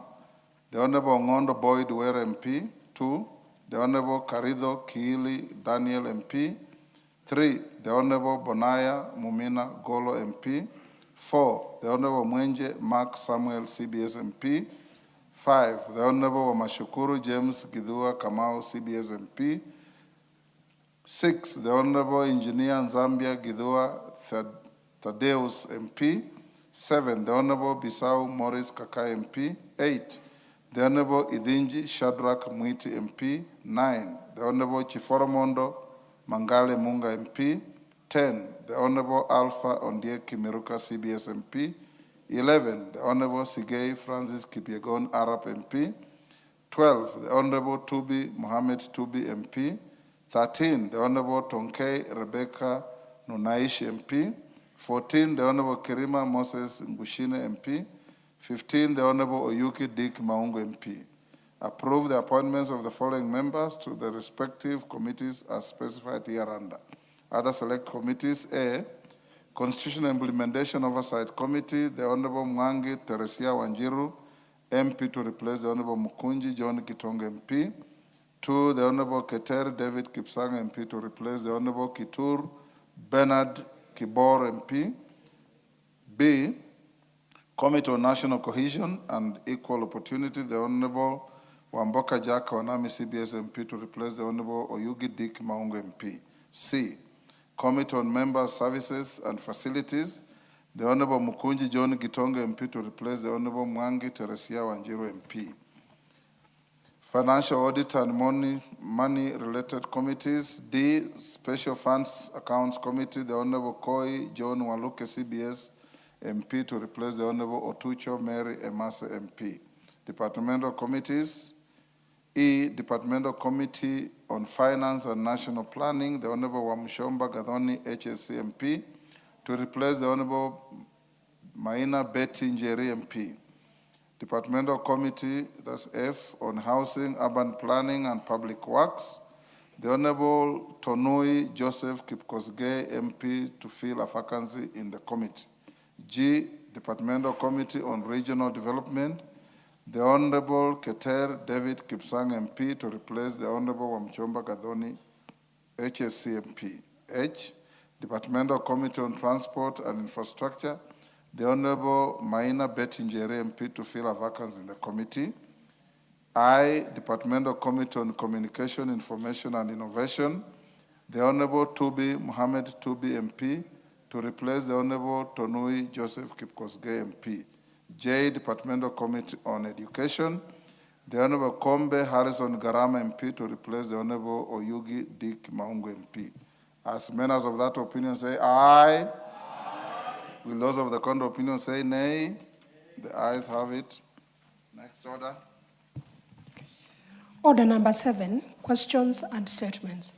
the Honorable Ngondo Boyd Were MP. 2, the Honorable Karido Kiili Daniel MP. 3, the Honorable Bonaya Mumina Golo MP. 4, the Honorable Mwenje Mark Samuel CBS MP. 5, the Honorable Wamashukuru James Gidua Kamau CBS MP. 6, the Honorable Engineer Nzambia Gidua Thaddeus MP. 7, the Honorable Bisau Morris Kakai MP. 8, the Honorable Idinji Shadrach Mwiti MP. 9, the Honorable Chiforomondo Mangale Munga MP. 10, the Honorable Alpha Ondie Kimiruka CBS MP. 11, the Honorable Sigei Francis Kipyegon Arab MP. 12, the Honorable Tubi Mohammed Tubi MP. 13, the Honorable Tonkei Rebecca Nunaishi MP. 14, the Honorable Kirima Moses Ngushine MP. 15, the Honorable Oyuki Dick Maungo MP. Approve the appointments of the following members to the respective committees as specified hereunder. Other select committees: A, Constitutional Implementation Oversight Committee, the Honorable Mwangi Teresia Wanjiru, MP, to replace the Honorable Mukunji John Kitonga MP. 2, the Honorable Keter David Kipsang MP, to replace the Honorable Kitur Bernard Kibor MP. B, Committee on National Cohesion and Equal Opportunity, the Honorable Wamboka Jack Wanami CBS MP, to replace the Honorable Oyugi Dick Maungo MP. C, Committee on Member Services and Facilities, the Honorable Mukunji John Gitonga MP, to replace the Honorable Mwangi Teresia Wanjiru MP. Financial Audit and Money-Related Committees. D, Special Funds Accounts Committee, the Honorable Koi John Waluke CBS MP, to replace the Honorable Otucho Mary Emase MP. Departmental Committees. E, Departmental Committee on Finance and National Planning, the Honorable Wamshomba Gadhoni HSC MP, to replace the Honorable Maina Betty Njeri MP. Departmental Committee, that's F, on Housing, Urban Planning and Public Works, the Honorable Tonui Joseph Kipkosgei MP, to fill a vacancy in the committee. G, Departmental Committee on Regional Development, the Honorable Keter David Kipsang MP, to replace the Honorable Wamchomba Gadhoni HSC MP. H, Departmental Committee on Transport and Infrastructure, the Honorable Maina Bettingere MP, to fill a vacancy in the committee. I, Departmental Committee on Communication, Information and Innovation, the Honorable Tubi Mohammed Tubi MP, to replace the Honorable Tonui Joseph Kipkosgei MP. J, Departmental Committee on Education, the Honorable Kombe Harrison Garama MP, to replace the Honorable Oyugi Dick Maungo MP. As members of that opinion say aye. Aye. Will those of the contrary opinion say nay? The ayes have it. Next order. Order number 7, questions and statements.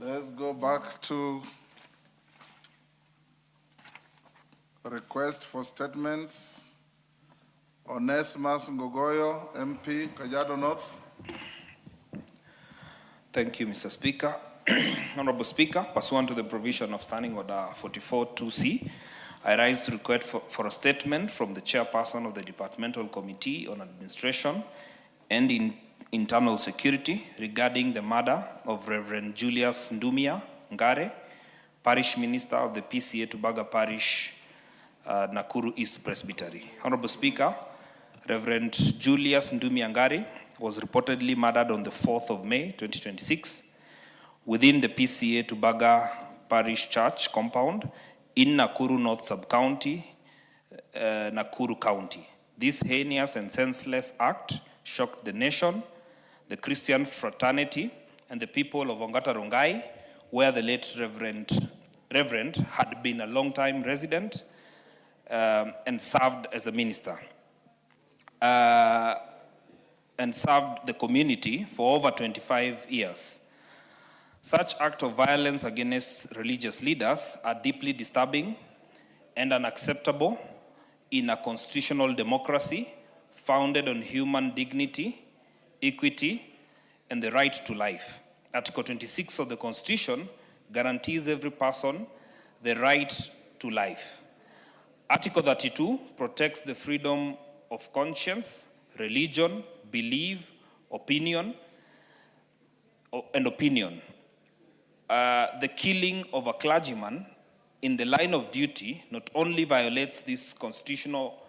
Let's go back to request for statements. Onesmus Ngogoyo, MP, Kajiado North. Thank you, Mr. Speaker. Honorable Speaker, pursuant to the provision of Standing Order 44-2C, I rise to request for a statement from the Chairperson of the Departmental Committee on Administration and Internal Security regarding the murder of Reverend Julius Ndumia Ngare, Parish Minister of the PCA Tubaga Parish, Nakuru East Presbytery. Honorable Speaker, Reverend Julius Ndumia Ngare was reportedly murdered on the 4th of May, 2026, within the PCA Tubaga Parish Church compound in Nakuru North Sub-County, Nakuru County. This heinous and senseless act shocked the nation, the Christian fraternity, and the people of Ongata Rongai, where the late Reverend had been a long-time resident and served as a minister. And served the community for over 25 years. Such acts of violence against religious leaders are deeply disturbing and unacceptable in a constitutional democracy founded on human dignity, equity, and the right to life. Article 26 of the Constitution guarantees every person the right to life. Article 32 protects the freedom of conscience, religion, belief, opinion, and opinion. The killing of a clergyman in the line of duty not only violates these constitutional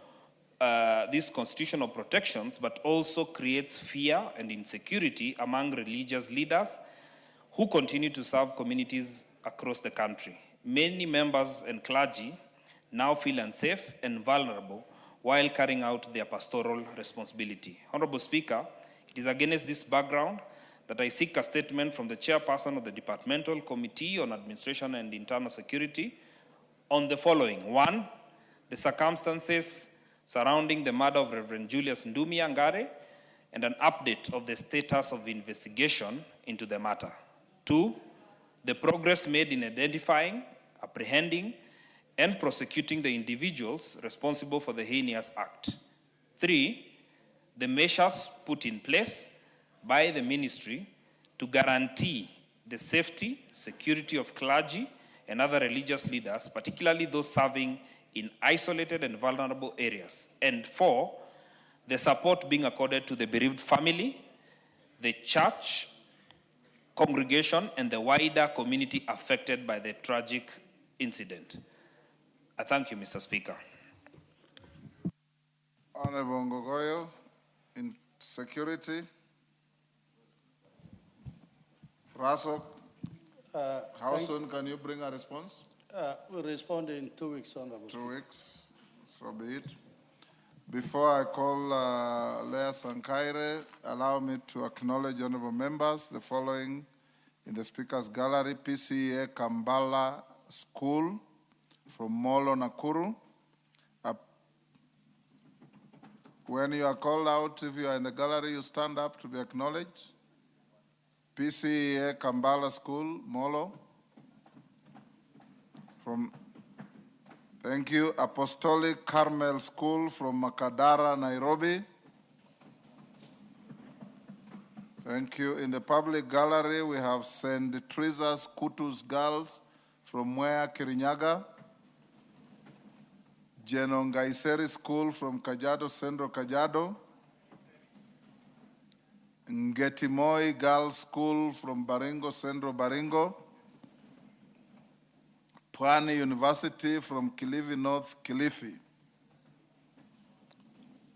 protections, but also creates fear and insecurity among religious leaders who continue to serve communities across the country. Many members and clergy now feel unsafe and vulnerable while carrying out their pastoral responsibility. Honorable Speaker, it is against this background that I seek a statement from the chairperson of the Departmental Committee on Administration and Internal Security on the following. One, the circumstances surrounding the murder of Reverend Julius Ndumi Angare and an update of the status of the investigation into the matter. Two, the progress made in identifying, apprehending, and prosecuting the individuals responsible for the heinous act. Three, the measures put in place by the ministry to guarantee the safety, security of clergy and other religious leaders, particularly those serving in isolated and vulnerable areas. And four, the support being accorded to the bereaved family, the church, congregation, and the wider community affected by the tragic incident. I thank you, Mr. Speaker. Honorable Ngogoyo, in security. Rasok, how soon can you bring a response? We'll respond in 2 weeks, Honorable. 2 weeks, so be it. Before I call Leah Sankaire, allow me to acknowledge honorable members. The following in the Speaker's Gallery: PCA Kambala School from Molo, Nakuru. When you are called out, if you are in the gallery, you stand up to be acknowledged. PCA Kambala School, Molo. Thank you. Apostolic Carmel School from Makadara, Nairobi. Thank you. In the public gallery, we have St. Teresa's Kutus Girls from Mwea, Kirinyaga. Jenongaiseri School from Kajiado, Central Kajiado. Ngetimoi Girls School from Baringo, Central Baringo. Pwani University from Kilifi North, Kilifi.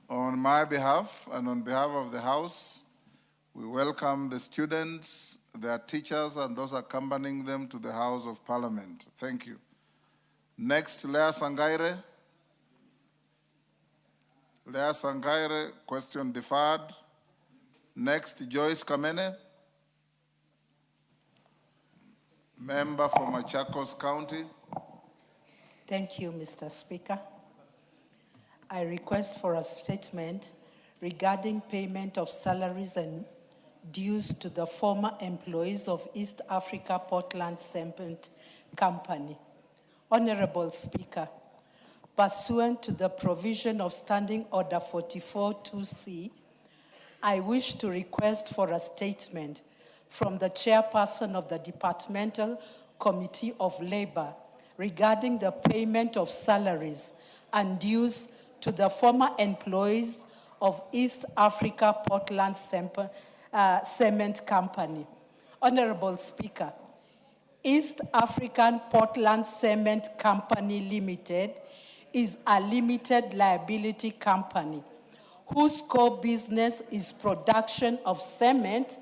On my behalf and on behalf of the House, we welcome the students, their teachers, and those accompanying them to the House of Parliament. Thank you. Next, Leah Sankaire. Leah Sankaire, question deferred. Next, Joyce Kamene, member for Machakos County. Thank you, Mr. Speaker. I request for a statement regarding payment of salaries and dues to the former employees of East Africa Portland Cement Company. Honorable Speaker, pursuant to the provision of Standing Order 44-2C, I wish to request for a statement from the chairperson of the Departmental Committee of Labor regarding the payment of salaries and dues to the former employees of East Africa Portland Cement Company. Honorable Speaker, East African Portland Cement Company Limited is a limited liability company whose core business is production of cement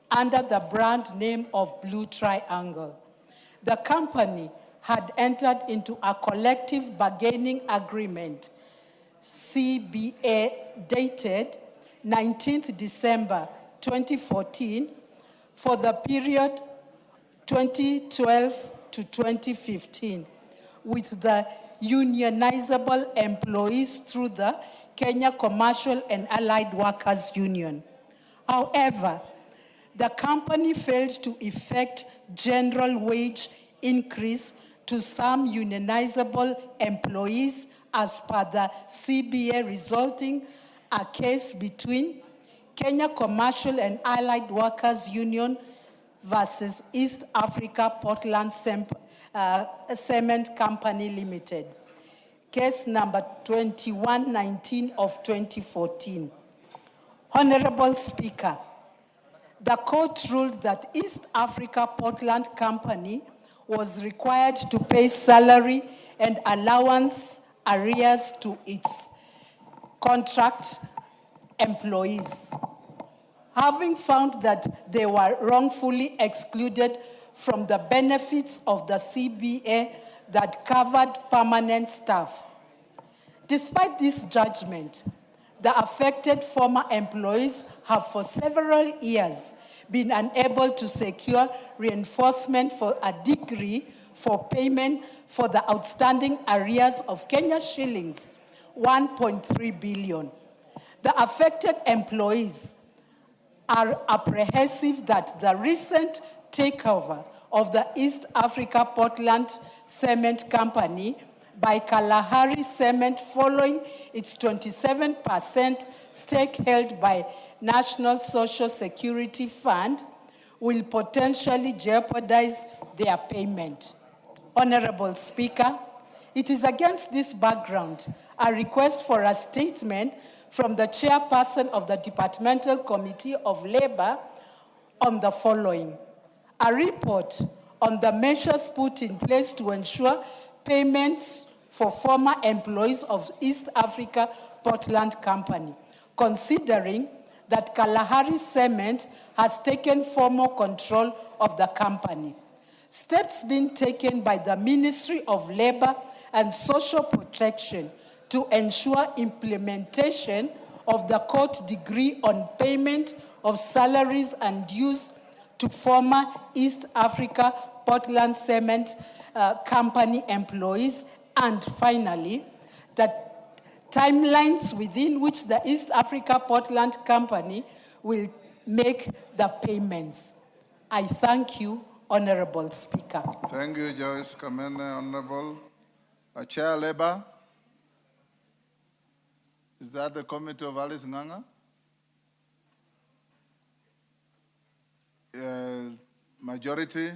under the brand name of Blue Triangle. The company had entered into a collective bargaining agreement, CBA, dated 19th December 2014 for the period 2012 to 2015 with the unionizable employees through the Kenya Commercial and Allied Workers Union. However, the company failed to effect general wage increase to some unionizable employees as per the CBA, resulting a case between Kenya Commercial and Allied Workers Union versus East Africa Portland Cement Company Limited. Case number 2119 of 2014. Honorable Speaker, the court ruled that East Africa Portland Company was required to pay salary and allowance arrears to its contract employees. Having found that they were wrongfully excluded from the benefits of the CBA that covered permanent staff. Despite this judgment, the affected former employees have for several years been unable to secure reinforcement for a degree for payment for the outstanding arrears of Kenya shillings 1.3 billion. The affected employees are apprehensive that the recent takeover of the East Africa Portland Cement Company by Kalahari Cement following its 27% stake held by National Social Security Fund will potentially jeopardize their payment. Honorable Speaker, it is against this background a request for a statement from the chairperson of the Departmental Committee of Labor on the following. A report on the measures put in place to ensure payments for former employees of East Africa Portland Company, considering that Kalahari Cement has taken formal control of the company. Steps being taken by the Ministry of Labor and Social Protection to ensure implementation of the court decree on payment of salaries and dues to former East Africa Portland Cement Company employees, and finally, that timelines within which the East Africa Portland Company will make the payments. I thank you, Honorable Speaker. Thank you, Joyce Kamene, Honorable. Chair Labor. Is that the committee of Alice Nganga? Majority,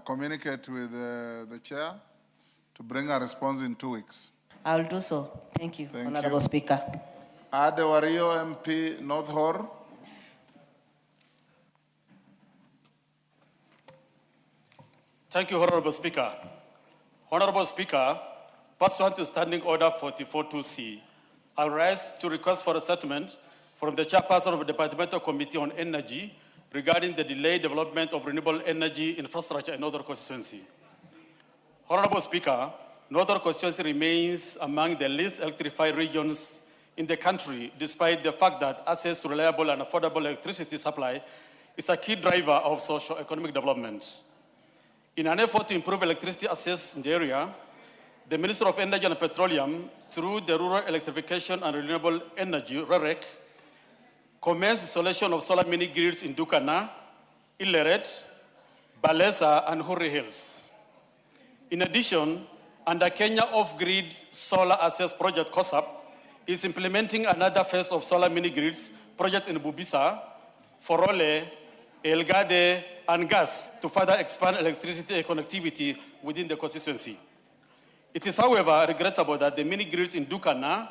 communicate with the chair to bring a response in 2 weeks. I'll do so. Thank you, Thank Honorable you. Speaker. Adewario MP, North Hor. Thank you, Honorable Speaker. Honorable Speaker, pursuant to Standing Order 44.2c, I rise to request for a statement from the chairperson of the Departmental Committee on Energy regarding the delayed development of renewable energy infrastructure in Northern Constituency. Honorable Speaker, Northern Constituency remains among the least electrified regions in the country, despite the fact that access to reliable and affordable electricity supply is a key driver of socio-economic development. In an effort to improve electricity access in the area, the Minister of Energy and Petroleum, through the Rural Electrification and Renewable Energy, REREC, commenced installation of solar mini grids in Dukana, Ileret, Balesa, and Hurry Hills. In addition, under Kenya Off-Grid Solar Access Project COSAP is implementing another phase of solar mini grids projects in Bubisa, Forole, Elgade, and Gas to further expand electricity connectivity within the constituency. It is, however, regrettable that the mini grids in Dukana,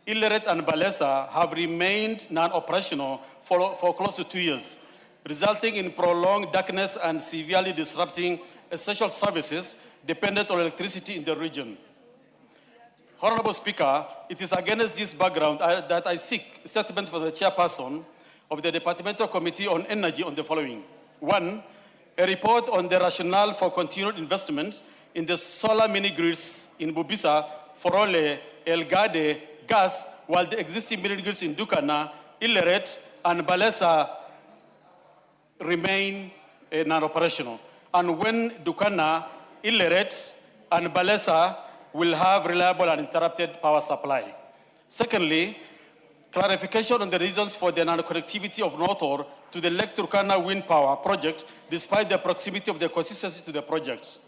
Ileret, and Balesa have remained non-operational for close to 2 years, resulting in prolonged darkness and severely disrupting essential services dependent on electricity in the region. Honorable Speaker, it is against this background that I seek a statement from the chairperson of the Departmental Committee on Energy on the following. 1, a report on the rationale for continued investment in the solar mini grids in Bubisa, Forole, Elgade, Gas, while the existing mini grids in Dukana, Ileret, and Balesa remain non-operational. And when Dukana, Ileret, and Balesa will have reliable and uninterrupted power supply. Secondly, clarification on the reasons for the non-connectivity of Northor to the Lake Turkana wind power project, despite the proximity of the constituency to the project.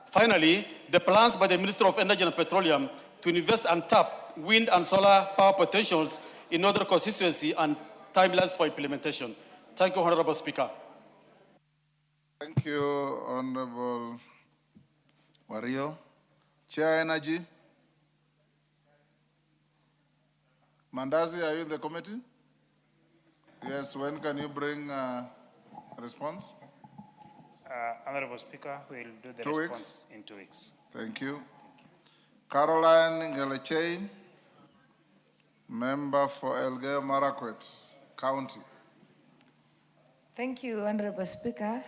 Finally, the plans by the Minister of Energy and Petroleum to invest and tap wind and solar power potentials in other constituency and timelines for implementation. Thank you, Honorable Speaker. Thank you, Honorable Wario. Chair Energy. Mandazi, are you in the committee? Yes, when can you bring a response? Honorable Speaker, we'll do the 2 response weeks? in 2 weeks. Thank you. Caroline Ngelechei, member for Elgeyo Marakwet County. Thank you, Honorable Speaker.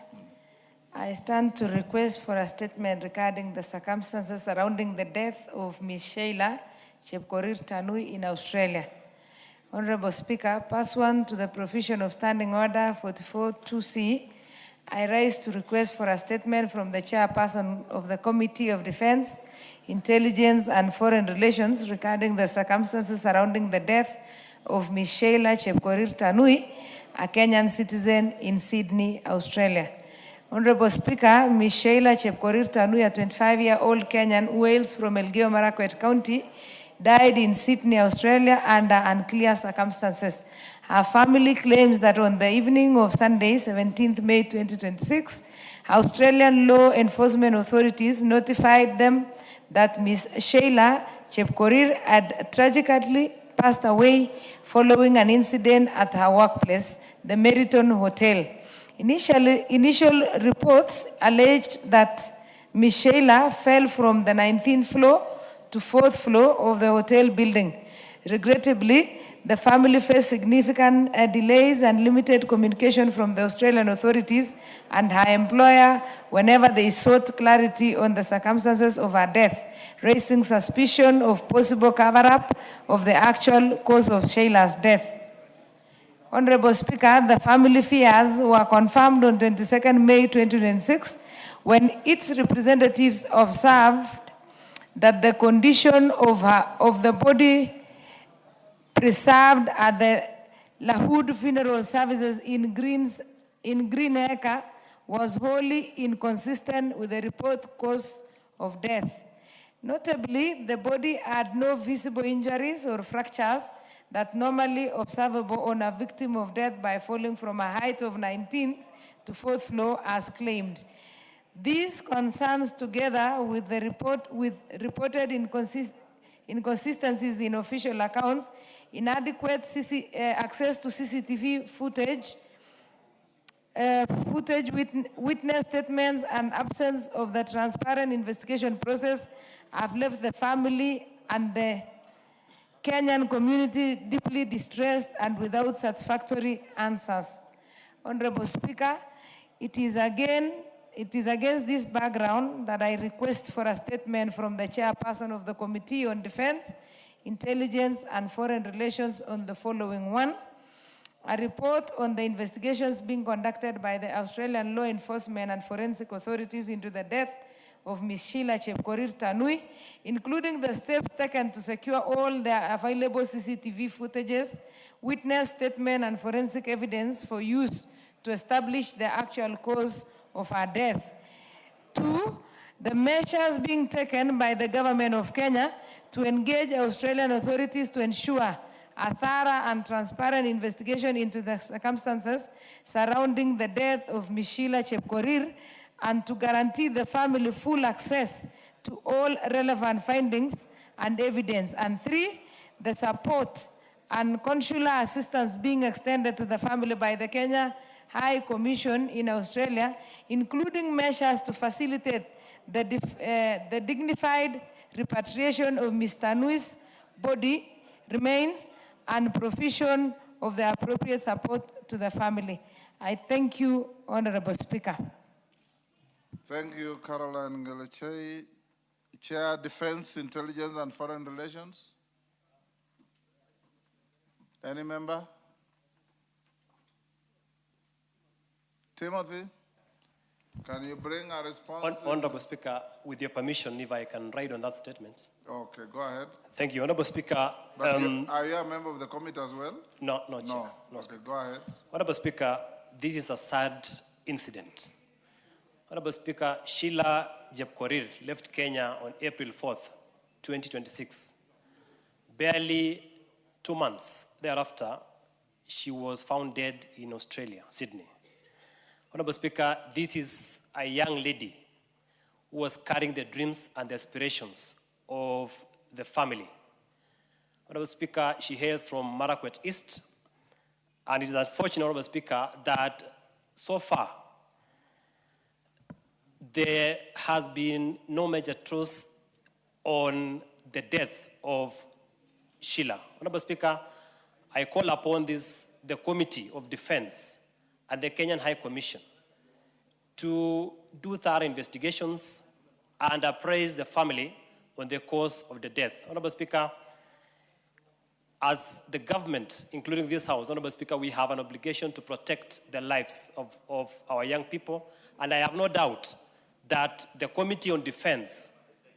I stand to request for a statement regarding the circumstances surrounding the death of Ms. Sheila Chepkorir Tanui in Australia. Honorable Speaker, pursuant to the provision of Standing Order 44-2C, I rise to request for a statement from the chairperson of the Committee of Defense, Intelligence and Foreign Relations regarding the circumstances surrounding the death of Ms. Sheila Chepkorir Tanui, a Kenyan citizen in Sydney, Australia. Honorable Speaker, Ms. Sheila Chepkorir Tanui, a 25-year-old Kenyan who hails from Elgeyo Marakwet County, died in Sydney, Australia under unclear circumstances. Her family claims that on the evening of Sunday, 17th May 2026, Australian law enforcement authorities notified them that Ms. Sheila Chepkorir had tragically passed away following an incident at her workplace, the Meriton Hotel. Initial reports alleged that Ms. Sheila fell from the 19th floor to 4th floor of the hotel building. Regrettably, the family faced significant delays and limited communication from the Australian authorities and her employer whenever they sought clarity on the circumstances of her death, raising suspicion of possible cover-up of the actual cause of Sheila's death. Honorable Speaker, the family fears were confirmed on 22nd May 2026 when its representatives observed that the condition of the body preserved at the Lahoud Funeral Services in Greenacre was wholly inconsistent with the report cause of death. Notably, the body had no visible injuries or fractures that normally observable on a victim of death by falling from a height of 19th to 4th floor as claimed. These concerns, together with the reported inconsistencies in official accounts, inadequate access to CCTV footage, witness statements, and absence of the transparent investigation process have left the family and the Kenyan community deeply distressed and without satisfactory answers. Honorable Speaker, it is against this background that I request for a statement from the chairperson of the Committee on Defense, Intelligence and Foreign Relations on the following one. A report on the investigations being conducted by the Australian law enforcement and forensic authorities into the death of Ms. Sheila Chepkorir Tanui, including the steps taken to secure all the available CCTV footages, witness statement, and forensic evidence for use to establish the actual cause of her death. 2, the measures being taken by the government of Kenya to engage Australian authorities to ensure a thorough and transparent investigation into the circumstances surrounding the death of Ms. Sheila Chepkorir and to guarantee the family full access to all relevant findings and evidence. And 3, the support and consular assistance being extended to the family by the Kenya High Commission in Australia, including measures to facilitate the dignified repatriation of Ms. Tanui's body, remains, and provision of the appropriate support to the family. I thank you, Honorable Speaker. Thank you, Caroline Ngelechei. Chair, Defense, Intelligence and Foreign Relations. Any member? Timothy? Can you bring a response? Honorable Speaker, with your permission, if I can write on that statement. Okay, go ahead. Thank you, Honorable Speaker. But are you a member of the committee as well? No, no, Chair. No. No, Okay, go ahead. Honorable Speaker, this is a sad incident. Honorable Speaker, Sheila Jepkorir left Kenya on April 4th, 2026. Barely 2 months thereafter, she was found dead in Australia, Sydney. Honorable Speaker, this is a young lady who was carrying the dreams and the aspirations of the family. Honorable Speaker, she hails from Marakwet East, and it is unfortunate, Honorable Speaker, that so far there has been no major truth on the death of Sheila. Honorable Speaker, I call upon the Committee of Defense and the Kenyan High Commission to do thorough investigations and appraise the family on the cause of the death. Honorable Speaker, as the government, including this House, Honorable Speaker, we have an obligation to protect the lives of our young people, and I have no doubt that the Committee on Defense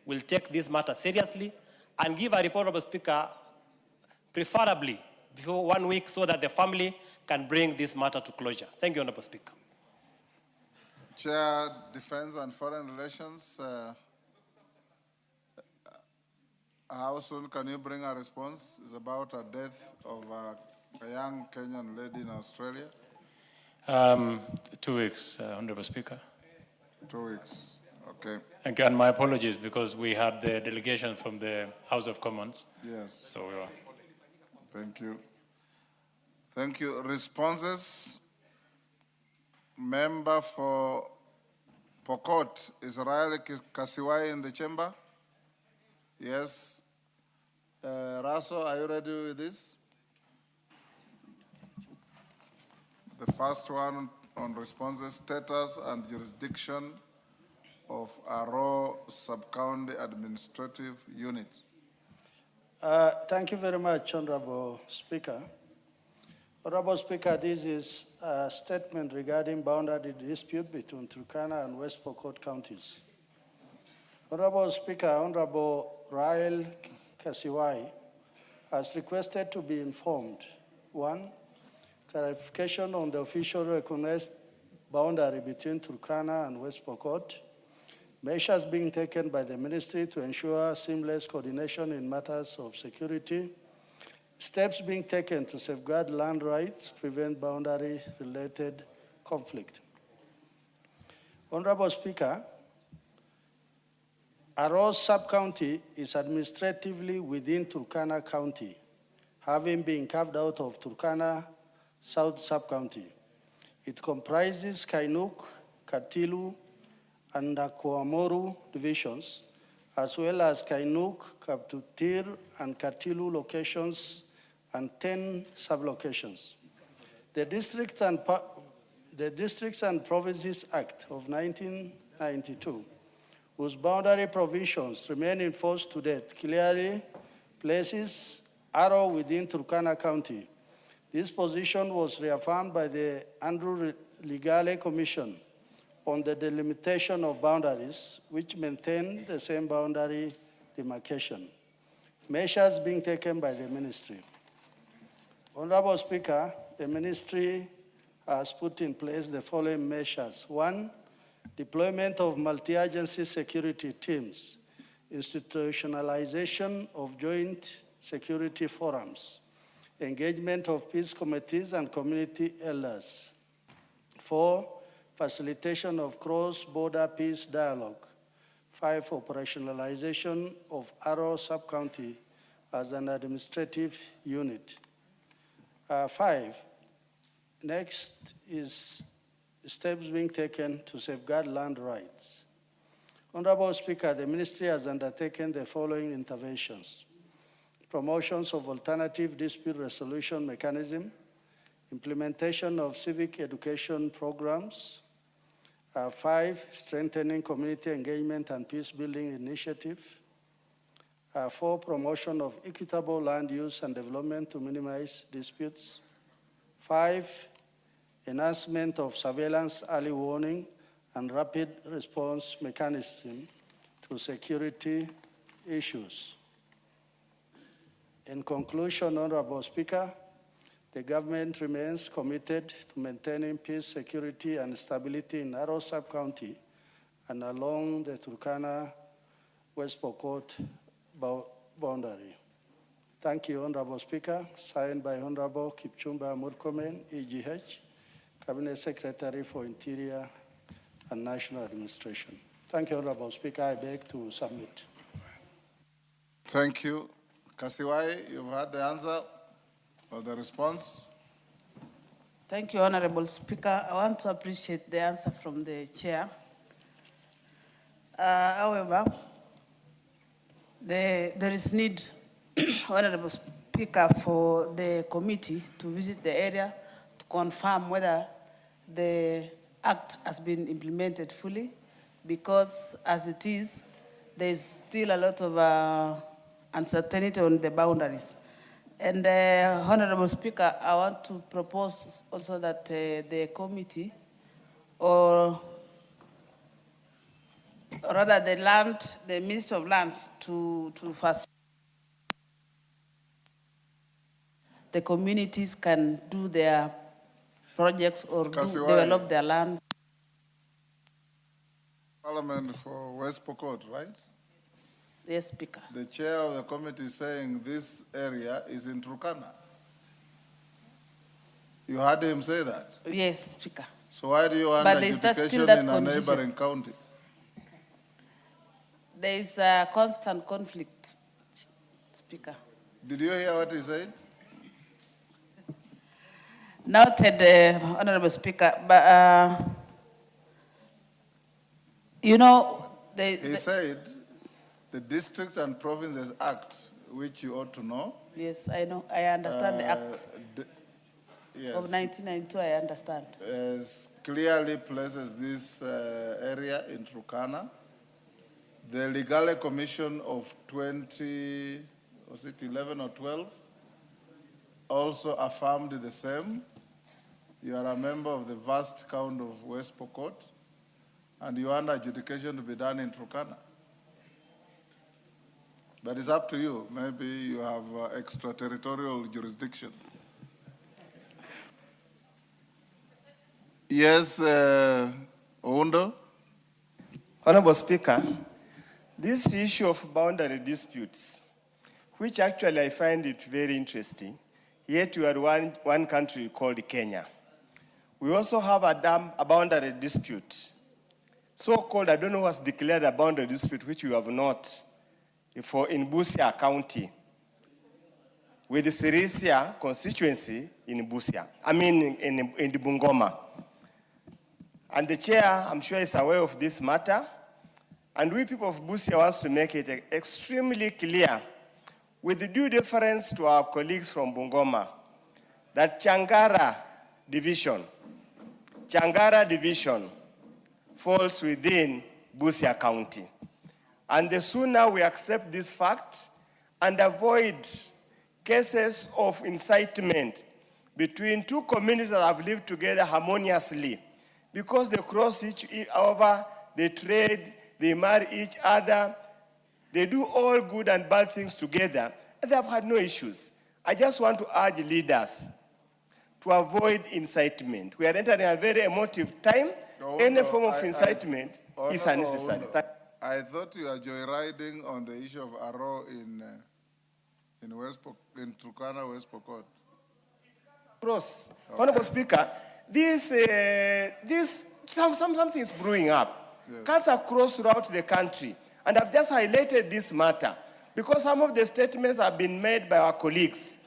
will take this matter seriously and give a report, Honorable Speaker, preferably before 1 week, so that the family can bring this matter to closure. Thank you, Honorable Speaker. Chair, Defense and Foreign Relations, how soon can you bring a response? It's about a death of a young Kenyan lady in Australia. 2 weeks, Honorable Speaker. 2 weeks, okay. Again, my apologies because we had the delegation from the House of Commons. Yes. So we were. Thank you. Thank you. Responses? Member for Pokot, Israel Kasiwai in the chamber? Yes. Raso, are you ready with this? The first one on responses, status and jurisdiction of Aro Sub-County Administrative Unit. Thank you very much, Honorable Speaker. Honorable Speaker, this is a statement regarding boundary dispute between Turkana and West Pokot counties. Honorable Speaker, Honorable Rael Kasiwai has requested to be informed. 1, clarification on the official recognized boundary between Turkana and West Pokot. Measures being taken by the ministry to ensure seamless coordination in matters of security. Steps being taken to safeguard land rights, prevent boundary-related conflict. Honorable Speaker, Aro Sub-County is administratively within Turkana County, having been carved out of Turkana South Sub-County. It comprises Kainuk, Katilu, and Nakwamoru divisions, as well as Kainuk, Kaptutir, and Katilu locations, and 10 sub-locations. The Districts and Provinces Act of 1992, whose boundary provisions remain in force to date, clearly places Aro within Turkana County. This position was reaffirmed by the Andrew Legale Commission on the delimitation of boundaries, which maintain the same boundary demarcation. Measures being taken by the ministry. Honorable Speaker, the ministry has put in place the following measures. 1, deployment of multi-agency security teams, institutionalization of joint security forums, engagement of peace committees and community elders. 4, facilitation of cross-border peace dialogue. 5, operationalization of Aro Sub-County as an administrative unit. 5, next is steps being taken to safeguard land rights. Honorable Speaker, the ministry has undertaken the following interventions: promotions of alternative dispute resolution mechanism, implementation of civic education programs, 5, strengthening community engagement and peace building initiative, 4, promotion of equitable land use and development to minimize disputes, 5, enhancement of surveillance, early warning, and rapid response mechanism to security issues. In conclusion, Honorable Speaker, the government remains committed to maintaining peace, security, and stability in Narrow Sub-County and along the Turkana-West Pokot boundary. Thank you, Honorable Speaker. Signed by Honorable Kipchumba Murkomen, EGH, Cabinet Secretary for Interior and National Administration. Thank you, Honorable Speaker. I beg to submit. Thank you. Kasiwai, you've heard the answer or the response. Thank you, Honorable Speaker. I want to appreciate the answer from the chair. However, there is need, Honorable Speaker, for the committee to visit the area to confirm whether the act has been implemented fully, because as it is, there's still a lot of uncertainty on the boundaries. And Honorable Speaker, I want to propose also that the committee, or rather the Minister of Lands, to first the communities can do their projects or develop their land. Parliament for West Pokot, right? Yes, Speaker. The chair of the committee is saying this area is in Turkana. You heard him say that? Yes, Speaker. So why do you want adjudication in a neighboring county? There is a constant conflict, Speaker. Did you hear what he said? Noted, Honorable Speaker, but you know, he said the Districts and Provinces Act, which you ought to know. Yes, I know. I understand the act yes, of 1992. I understand. Clearly places this area in Turkana. The Legal Commission of 2011 or 12 also affirmed the same. You are a member of the vast count of West Pokot, and you want adjudication to be done in Turkana. But it's up to you. Maybe you have extraterritorial jurisdiction. Yes, Oundo? Honorable Speaker, this issue of boundary disputes, which actually I find it very interesting, yet we are one country called Kenya. We also have a boundary dispute, so-called, I don't know what's declared a boundary dispute, which we have not, in Busia County, with the Sirisia constituency in Busia, in the Bungoma. And the chair, I'm sure, is aware of this matter. And we people of Busia want to make it extremely clear, with the due deference to our colleagues from Bungoma, that Changara division falls within Busia County. And the sooner we accept this fact and avoid cases of incitement between two communities that have lived together harmoniously, because they cross each over, they trade, they marry each other, they do all good and bad things together, and they have had no issues. I just want to urge leaders to avoid incitement. We are entering a very emotive time. Any form of incitement is unnecessary. I thought you were joyriding on the issue of Aro in Turkana, West Pokot. Cross. Okay. Honorable Speaker, something is brewing up. Yes. Cuts across throughout the country. And I've just highlighted this matter because some of the statements have been made by our colleagues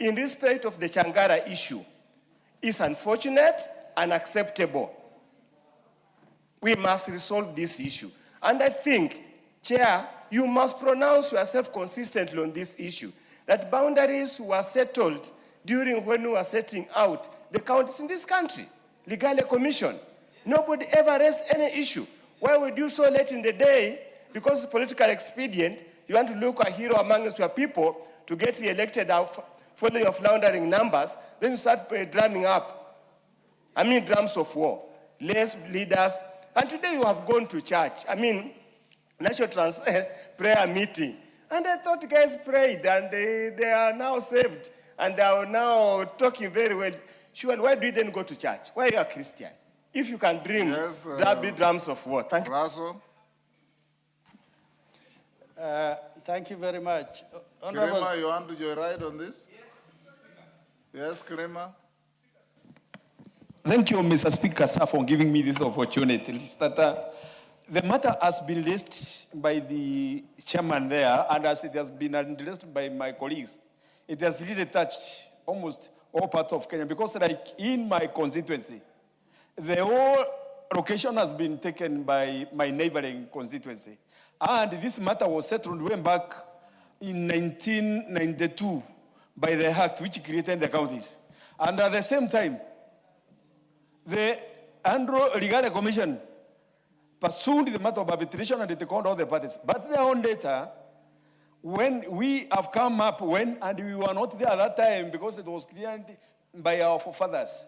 in respect of the Changara issue is unfortunate and unacceptable. We must resolve this issue. And I think, Chair, you must pronounce yourself consistently on this issue, that boundaries were settled during when we were setting out the counties in this country. Legal Commission. Nobody ever raised any issue. Why would you so late in the day? Because it's political expedient, you want to look a hero amongst your people to get re-elected following your floundering numbers, then you start drumming up. Drums of war. Let's leaders And today you have gone to church. I mean, national prayer meeting. And I thought guys prayed and they are now saved and they are now talking very well. Sure, why do you then go to church? Why are you a Christian? If you can dream, Yes, beat drums of war. Thank you. Russell? Thank you very much. Kirima, you want to joyride on this? Yes, Kirima? Thank you, Mr. Speaker, sir, for giving me this opportunity. The matter has been raised by the chairman there, and as it has been addressed by my colleagues, it has really touched almost all parts of Kenya, because like in my constituency, the whole location has been taken by my neighboring constituency. And this matter was settled way back in 1992 by the act which created the counties. And at the same time, the Andrew Legal Commission pursued the matter of arbitration and it called all the parties. But their own data, when we have come up, and we were not there at that time because it was cleared by our forefathers.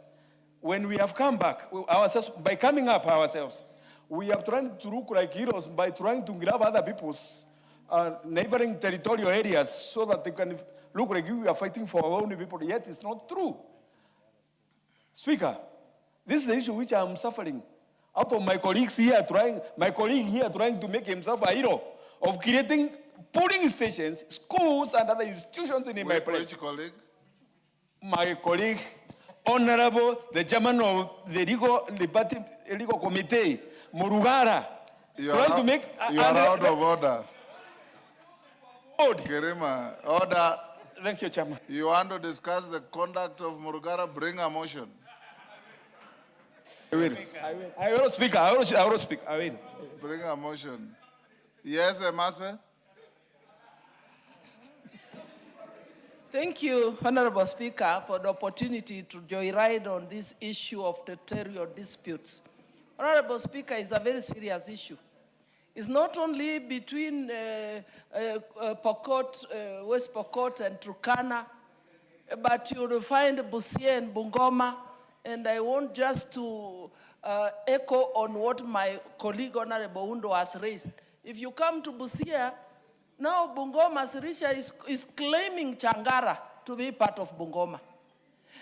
When we have come back, ourselves, by coming up ourselves, we have tried to look like heroes by trying to grab other people's neighboring territorial areas so that they can look like we are fighting for our own people, yet it's not true. Speaker, this is the issue which I'm suffering. Out of my colleagues here trying to make himself a hero of creating polling stations, schools, and other institutions in my place. Which colleague? My colleague, Honorable, the chairman of the legal committee, Murugara, trying to make... You are out of order. Kirima, order. Thank you, Chairman. You want to discuss the conduct of Murugara? Bring a motion. I will speak. I will speak. I will. Bring a motion. Yes, Emase? Thank you, Honorable Speaker, for the opportunity to joyride on this issue of territorial disputes. Honorable Speaker, it's a very serious issue. It's not only between Pokot, West Pokot and Turkana, but you'll find Busia and Bungoma. And I want just to echo on what my colleague Honorable Undo has raised. If you come to Busia, now Bungoma Sirisha is claiming Changara to be part of Bungoma.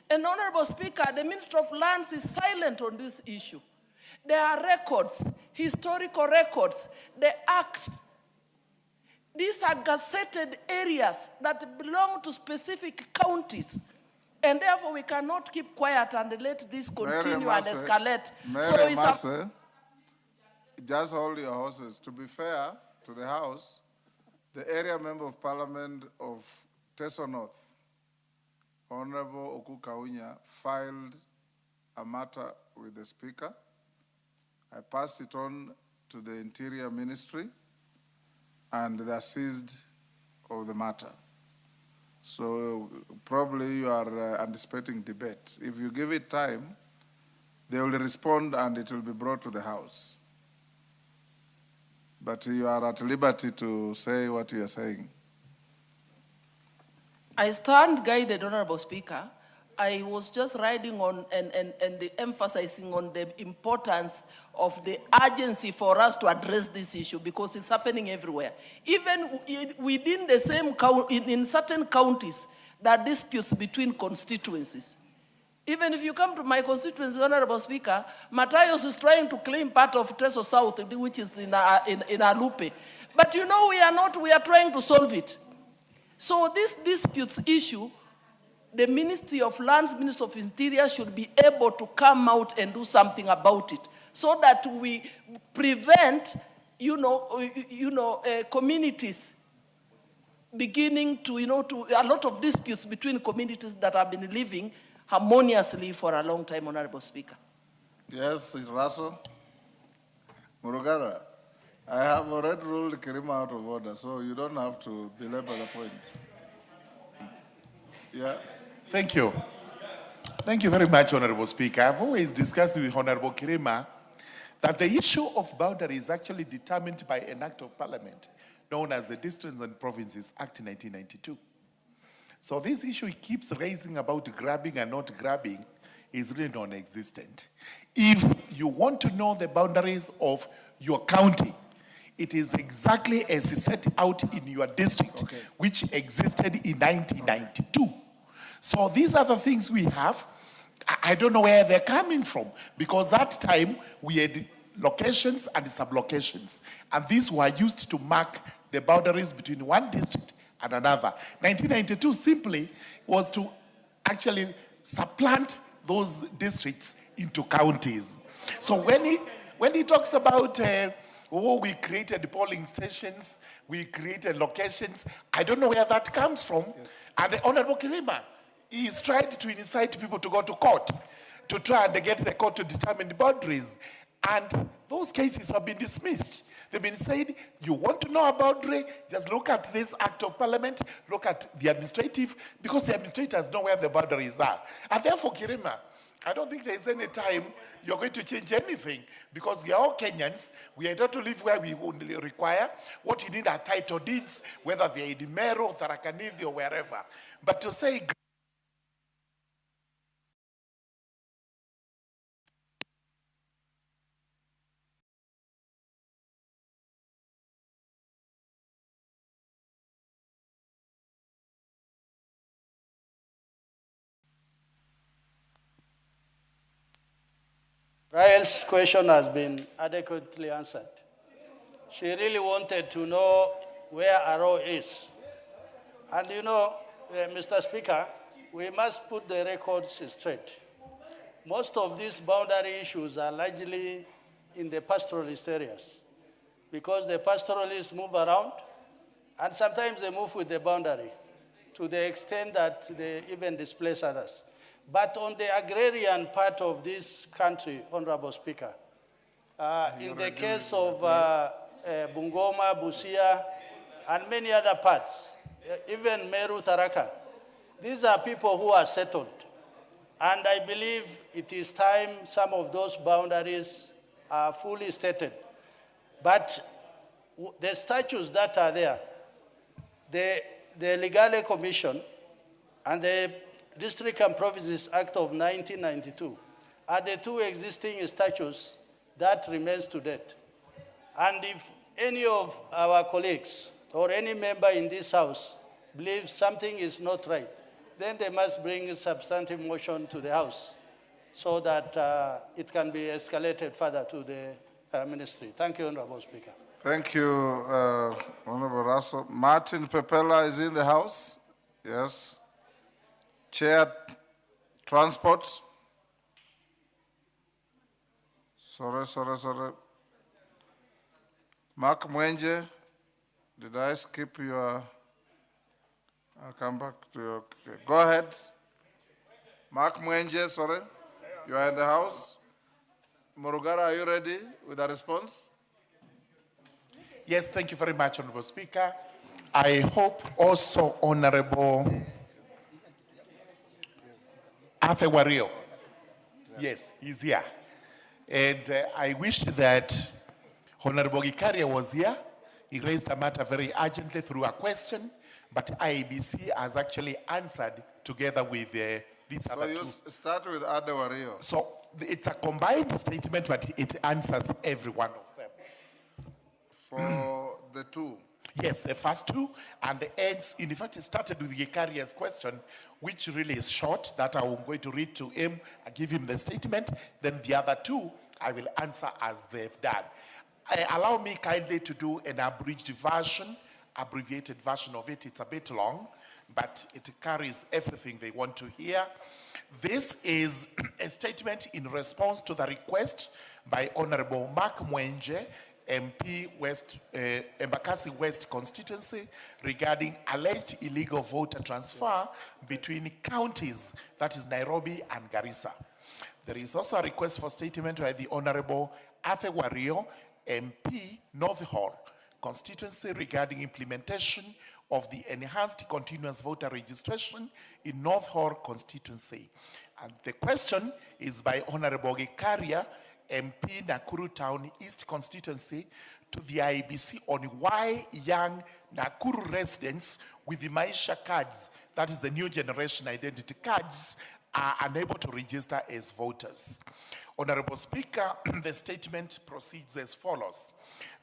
And Honorable Speaker, the Minister of Lands is silent on this issue. There are records, historical records, the acts. These are gazetted areas that belong to specific counties. And therefore, we cannot keep quiet and let this continue and escalate. Just hold your horses. To be fair to the House, the area member of Parliament of Teso North, Honorable Oku Kaunya, filed a matter with the Speaker. I passed it on to the Interior Ministry, and they are seized of the matter. So probably you are anticipating debate. If you give it time, they will respond and it will be brought to the House. But you are at liberty to say what you are saying. I stand guided, Honorable Speaker. I was just riding on and emphasizing on the importance of the urgency for us to address this issue because it's happening everywhere. Even within the same in certain counties, there are disputes between constituencies. Even if you come to my constituency, Honorable Speaker, Matayos is trying to claim part of Teso South, which is in Alupe. But you know, we are trying to solve it. So this disputes issue, the Ministry of Lands, Ministry of Interior should be able to come out and do something about it so that we prevent, communities beginning to, a lot of disputes between communities that have been living harmoniously for a long time, Honorable Speaker. Yes, Russell. Murugara, I have already ruled Kirima out of order, so you don't have to belabor the point. Yeah. Thank you. Thank you very much, Honorable Speaker. I've always discussed with Honorable Kirima that the issue of boundary is actually determined by an act of parliament known as the Districts and Provinces Act 1992. So this issue keeps raising about grabbing and not grabbing is really non-existent. If you want to know the boundaries of your county, it is exactly as set out in your district, which existed in 1992. So these are the things we have. I don't know where they're coming from, because that time we had locations and sublocations, and these were used to mark the boundaries between one district and another. 1992 simply was to actually supplant those districts into counties. So when he talks about we created polling stations, we created locations, I don't know where that comes from. And the Honorable Kirima, he's tried to incite people to go to court to try and get the court to determine the boundaries. And those cases have been dismissed. They've been said, you want to know about boundary, just look at this act of parliament, look at the administrative, because the administrators know where the boundaries are. And therefore, Kirima, I don't think there's any time you're going to change anything, because we are all Kenyans. We are entitled to live where we would require. What you need are title deeds, whether they're in Meru, Tharaka Nithi, or wherever. But to say Rael's question has been adequately answered. She really wanted to know where Aro is. And you know, Mr. Speaker, we must put the records straight. Most of these boundary issues are largely in the pastoralist areas, because the pastoralists move around, and sometimes they move with the boundary to the extent that they even displace others. But on the agrarian part of this country, Honorable Speaker, in the case of Bungoma, Busia, and many other parts, even Meru, Tharaka, these are people who are settled. And I believe it is time some of those boundaries are fully stated. But the statutes that are there, the Legale Commission and the District and Provinces Act of 1992 are the two existing statutes that remains to date. And if any of our colleagues or any member in this House believes something is not right, then they must bring a substantive motion to the House so that it can be escalated further to the Ministry. Thank you, Honorable Speaker. Thank you, Honorable Russell. Martin Pepela is in the House. Yes. Chair, Transport. Sorry. Mark Mwenje, did I skip your? I'll come back to you. Okay. Go ahead. Mark Mwenje, sorry. You are in the House. Murugara, are you ready with a response? Yes, thank you very much, Honorable Speaker. I hope also Honorable Afe Wario. Yes, he's here. And I wish that Honorable Gikaria was here. He raised a matter very urgently through a question, but IEBC has actually answered together with these other two. So you start with Adewario. So it's a combined statement, but it answers every one of them. For the two? Yes, the first two, and the ends, in fact, it started with Gikaria's question, which really is short, that I'm going to read to him, I give him the statement, then the other two, I will answer as they've done. Allow me kindly to do an abridged version, abbreviated version of it. It's a bit long, but it carries everything they want to hear. This is a statement in response to the request by Honorable Mark Mwenje, MP West, Embakasi West constituency, regarding alleged illegal voter transfer between counties, that is Nairobi and Garissa. There is also a request for statement by the Honorable Afe Wario, MP North Hall constituency, regarding implementation of the enhanced continuous voter registration in North Hall constituency. And the question is by Honorable Gikaria, MP Nakuru Town East constituency, to the IEBC on why young Nakuru residents with the Maisha cards, that is the new generation identity cards, are unable to register as voters. Honorable Speaker, the statement proceeds as follows.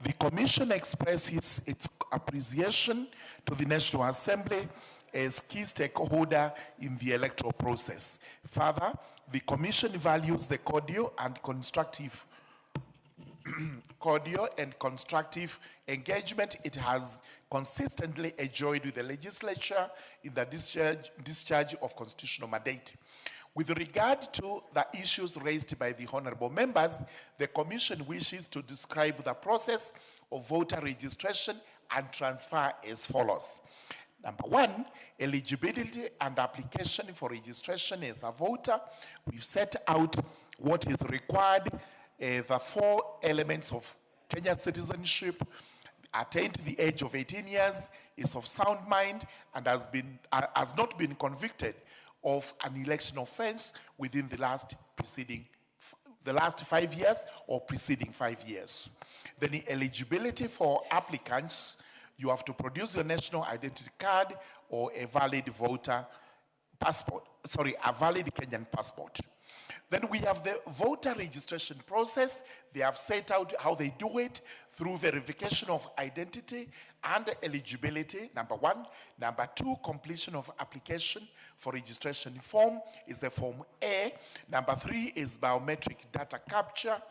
The Commission expresses its appreciation to the National Assembly as key stakeholder in the electoral process. Further, the Commission values the cordial and constructive engagement it has consistently enjoyed with the legislature in the discharge of constitutional mandate. With regard to the issues raised by the honorable members, the Commission wishes to describe the process of voter registration and transfer as follows. Number one, eligibility and application for registration as a voter. We've set out what is required, the 4 elements of Kenya citizenship: attained the age of 18 years, is of sound mind, and has not been convicted of an election offense within the last 5 years or preceding 5 years. Then the eligibility for applicants, you have to produce your national identity card or a valid voter passport, a valid Kenyan passport. Then we have the voter registration process. They have set out how they do it through verification of identity and eligibility, number one. Number two, completion of application for registration form is the Form A. Number three is biometric data capture.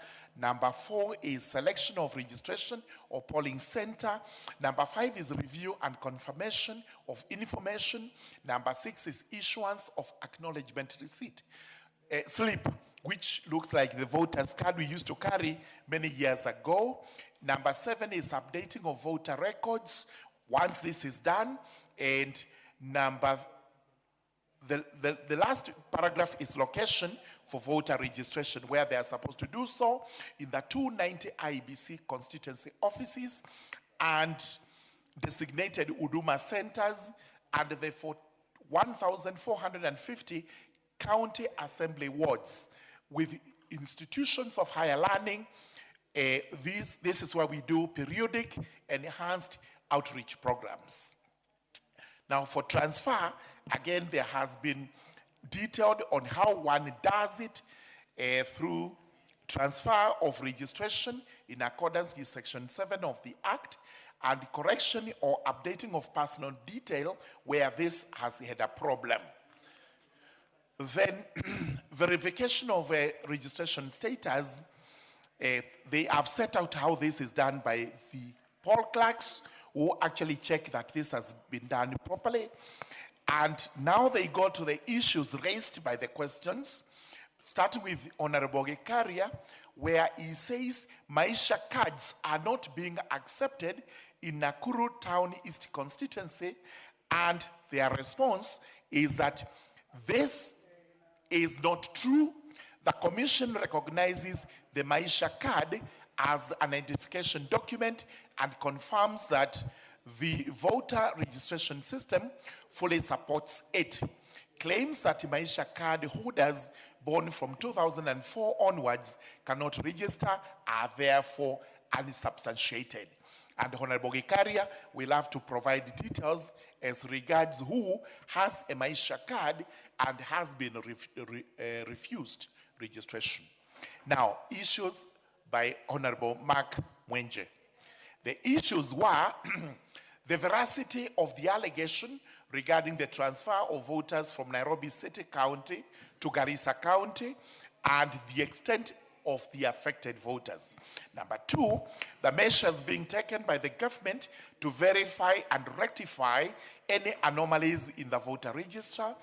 Number four is selection of registration or polling center. Number five is review and confirmation of information. Number six is issuance of acknowledgement receipt. Slip, which looks like the voter's card we used to carry many years ago. Number seven is updating of voter records once this is done. And the last paragraph is location for voter registration, where they are supposed to do so in the 290 IBC constituency offices and designated Huduma centers and the 1,450 county assembly wards with institutions of higher learning. This is where we do periodic enhanced outreach programs. Now for transfer, again, there has been detailed on how one does it through transfer of registration in accordance with Section 7 of the Act, and correction or updating of personal detail where this has had a problem. Then verification of registration status, they have set out how this is done by the poll clerks who actually check that this has been done properly. And now they go to the issues raised by the questions, starting with Honorable Gekaria, where he says Maisha cards are not being accepted in Nakuru Town East constituency, and their response is that this is not true. The Commission recognizes the Maisha card as an identification document and confirms that the voter registration system fully supports it. Claims that Maisha card holders born from 2004 onwards cannot register are therefore unsubstantiated. And Honorable Gekaria will have to provide details as regards who has a Maisha card and has been refused registration. Now, issues by Honorable Mark Mwenje. The issues were the veracity of the allegation regarding the transfer of voters from Nairobi City County to Garissa County and the extent of the affected voters. Number two, the measures being taken by the government to verify and rectify any anomalies in the voter register.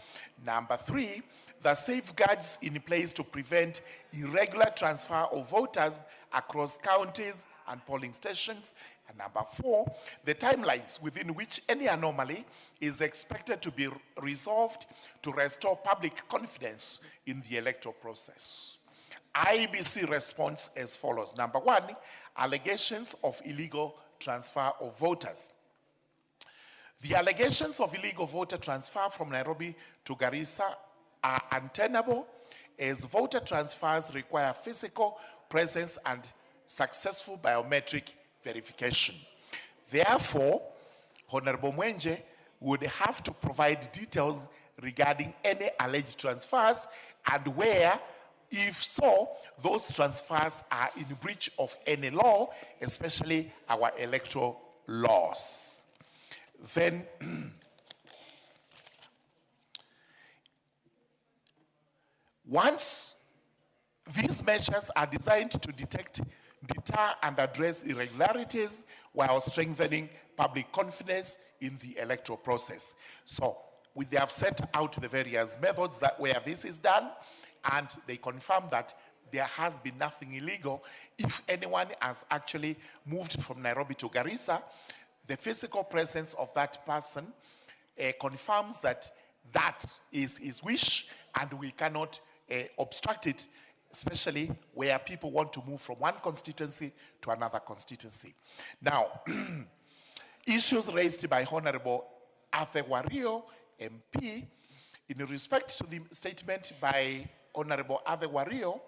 Number three, the safeguards in place to prevent irregular transfer of voters across counties and polling stations. And number four, the timelines within which any anomaly is expected to be resolved to restore public confidence in the electoral process. IBC response as follows. Number one, allegations of illegal transfer of voters. The allegations of illegal voter transfer from Nairobi to Garissa are untenable, as voter transfers require physical presence and successful biometric verification. Therefore, Honorable Mwenje would have to provide details regarding any alleged transfers and where If so, those transfers are in breach of any law, especially our electoral laws. Then, once these measures are designed to detect, deter, and address irregularities while strengthening public confidence in the electoral process. So, they have set out the various methods that where this is done, and they confirm that there has been nothing illegal. If anyone has actually moved from Nairobi to Garissa, the physical presence of that person confirms that that is his wish, and we cannot obstruct it, especially where people want to move from one constituency to another constituency. Now, issues raised by Honorable Arthur Wario, MP, in respect to the statement by Honorable Arthur Wario,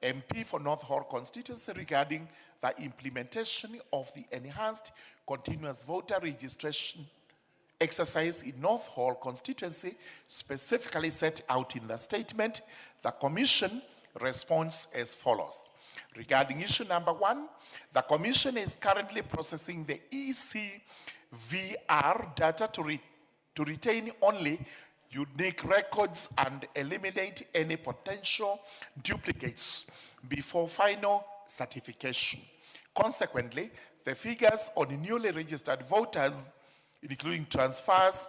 MP for North Hall constituency, regarding the implementation of the enhanced continuous voter registration exercise in North Hall constituency, specifically set out in the statement, the Commission responds as follows. Regarding issue number 1, the Commission is currently processing the ECVR data to retain only unique records and eliminate any potential duplicates before final certification. Consequently, the figures on newly registered voters, including transfers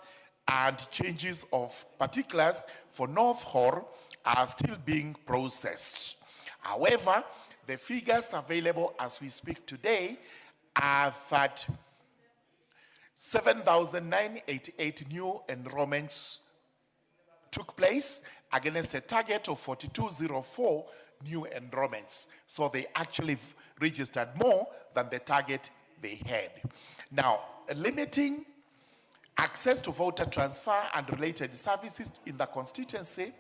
and changes of particulars for North Hall, are still being processed. However, the figures available as we speak today are that 7,988 new enrollments took place against a target of 4,204 new enrollments. So they actually registered more than the target they had. Now, limiting access to voter transfer and related services in the constituency,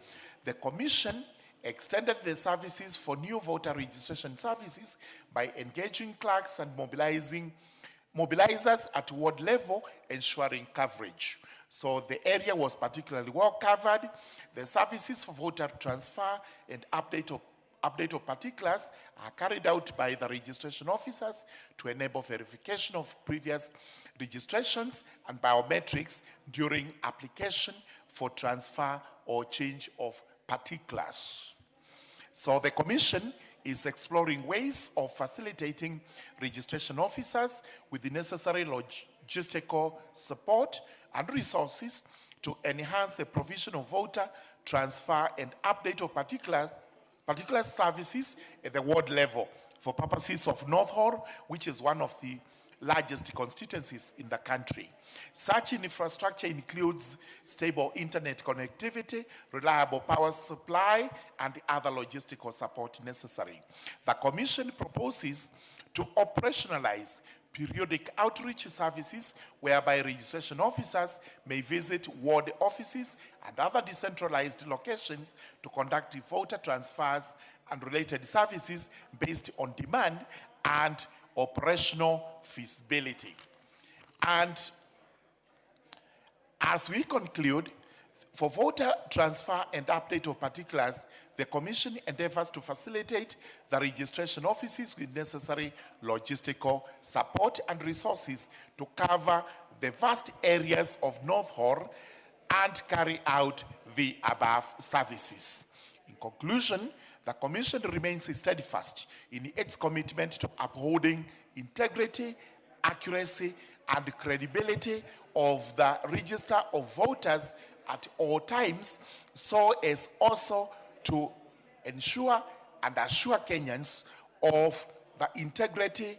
the Commission extended the services for new voter registration services by engaging clerks and mobilizers at ward level, ensuring coverage. So the area was particularly well covered. The services for voter transfer and update of particulars are carried out by the registration officers to enable verification of previous registrations and biometrics during application for transfer or change of particulars. So the Commission is exploring ways of facilitating registration officers with the necessary logistical support and resources to enhance the provision of voter transfer and update of particular services at the ward level for purposes of North Hall, which is one of the largest constituencies in the country. Such infrastructure includes stable internet connectivity, reliable power supply, and other logistical support necessary. The Commission proposes to operationalize periodic outreach services whereby registration officers may visit ward offices and other decentralized locations to conduct voter transfers and related services based on demand and operational feasibility. And as we conclude, for voter transfer and update of particulars, the Commission endeavors to facilitate the registration offices with necessary logistical support and resources to cover the vast areas of North Hall and carry out the above services. In conclusion, the Commission remains steadfast in its commitment to upholding integrity, accuracy, and credibility of the register of voters at all times, so as also to ensure and assure Kenyans of the integrity,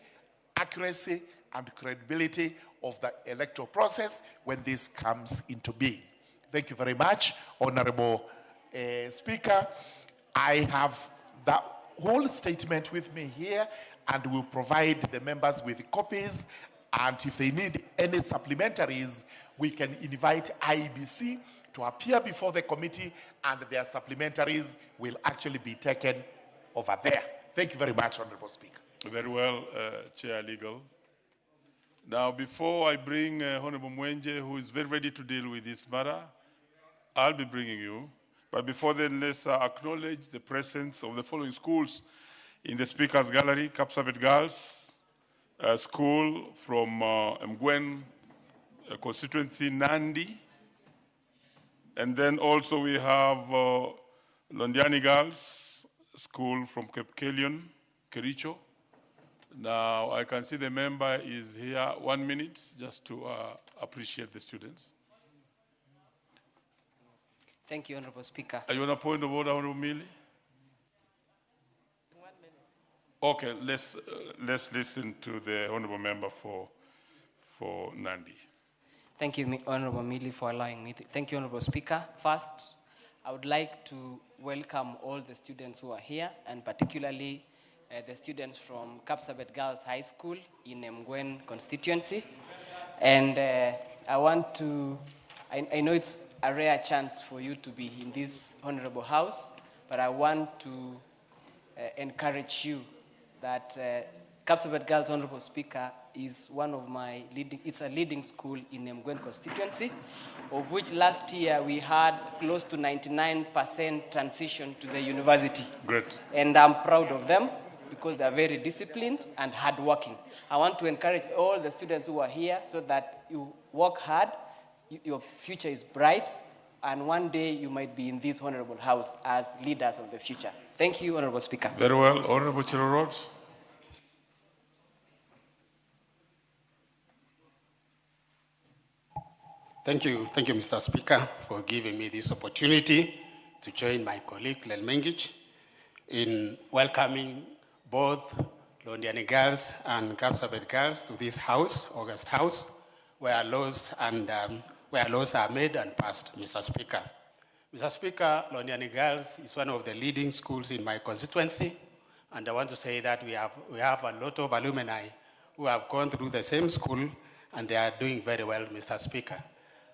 accuracy, and credibility of the electoral process when this comes into being. Thank you very much, Honorable Speaker. I have the whole statement with me here and will provide the members with copies, and if they need any supplementaries, we can invite IEBC to appear before the committee, and their supplementaries will actually be taken over there. Thank you very much, Honorable Speaker. Very well, Chair Legal. Now, before I bring Honorable Mwenje, who is very ready to deal with this matter, I'll be bringing you. But before then, let's acknowledge the presence of the following schools in the Speaker's Gallery: Kapsabet Girls School from Mgwen constituency, Nandi. And then also we have Londiani Girls School from Cape Kelion, Kericho. Now I can see the member is here. 1 minute just to appreciate the students. Thank you, Honorable Speaker. Are you on a point of order, Honorable Mili? 1 minute. Okay, let's listen to the honorable member for Nandi. Thank you, Honorable Mili, for allowing me. Thank you, Honorable Speaker. First, I would like to welcome all the students who are here, and particularly the students from Kapsabet Girls High School in Mgwen constituency. And I want to, I know it's a rare chance for you to be in this honorable house, but I want to encourage you that Kapsabet Girls, Honorable Speaker, is one of my it's a leading school in Mgwen constituency, of which last year we had close to 99% transition to the university. Great. And I'm proud of them because they're very disciplined and hardworking. I want to encourage all the students who are here so that you work hard, your future is bright, and one day you might be in this honorable house as leaders of the future. Thank you, Honorable Speaker. Very well. Honorable Chirorot. Thank you, Mr. Speaker, for giving me this opportunity to join my colleague, Lel Mengich, in welcoming both Londiani Girls and Kapsabet Girls to this house, August House, where laws are made and passed, Mr. Speaker. Mr. Speaker, Londiani Girls is one of the leading schools in my constituency, and I want to say that we have a lot of alumni who have gone through the same school, and they are doing very well, Mr. Speaker.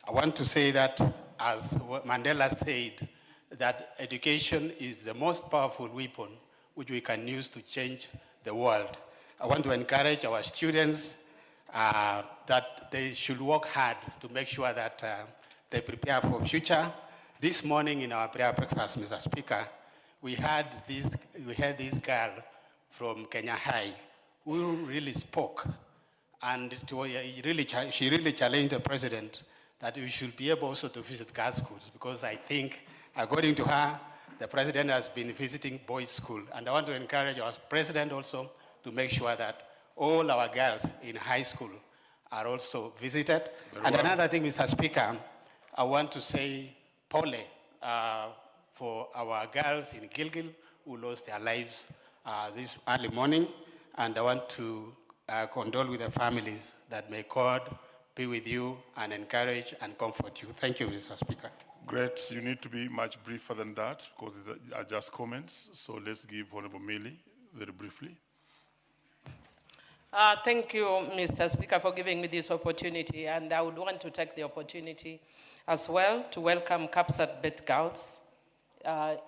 I want to say that, as Mandela said, that education is the most powerful weapon which we can use to change the world. I want to encourage our students that they should work hard to make sure that they prepare for future. This morning in our prayer breakfast, Mr. Speaker, we had this girl from Kenya High who really spoke, and she really challenged the president that we should be able also to visit girls' schools, because I think, according to her, the president has been visiting boys' school. And I want to encourage our president also to make sure that all our girls in high school are also visited. And another thing, Mr. Speaker, I want to say pole for our girls in Gilgil who lost their lives this early morning. And I want to condole with the families, that may God be with you and encourage and comfort you. Thank you, Mr. Speaker. Great. You need to be much briefer than that, because these are just comments. So let's give Honorable Mili very briefly. Thank you, Mr. Speaker, for giving me this opportunity. And I would want to take the opportunity as well to welcome Kapsabet Girls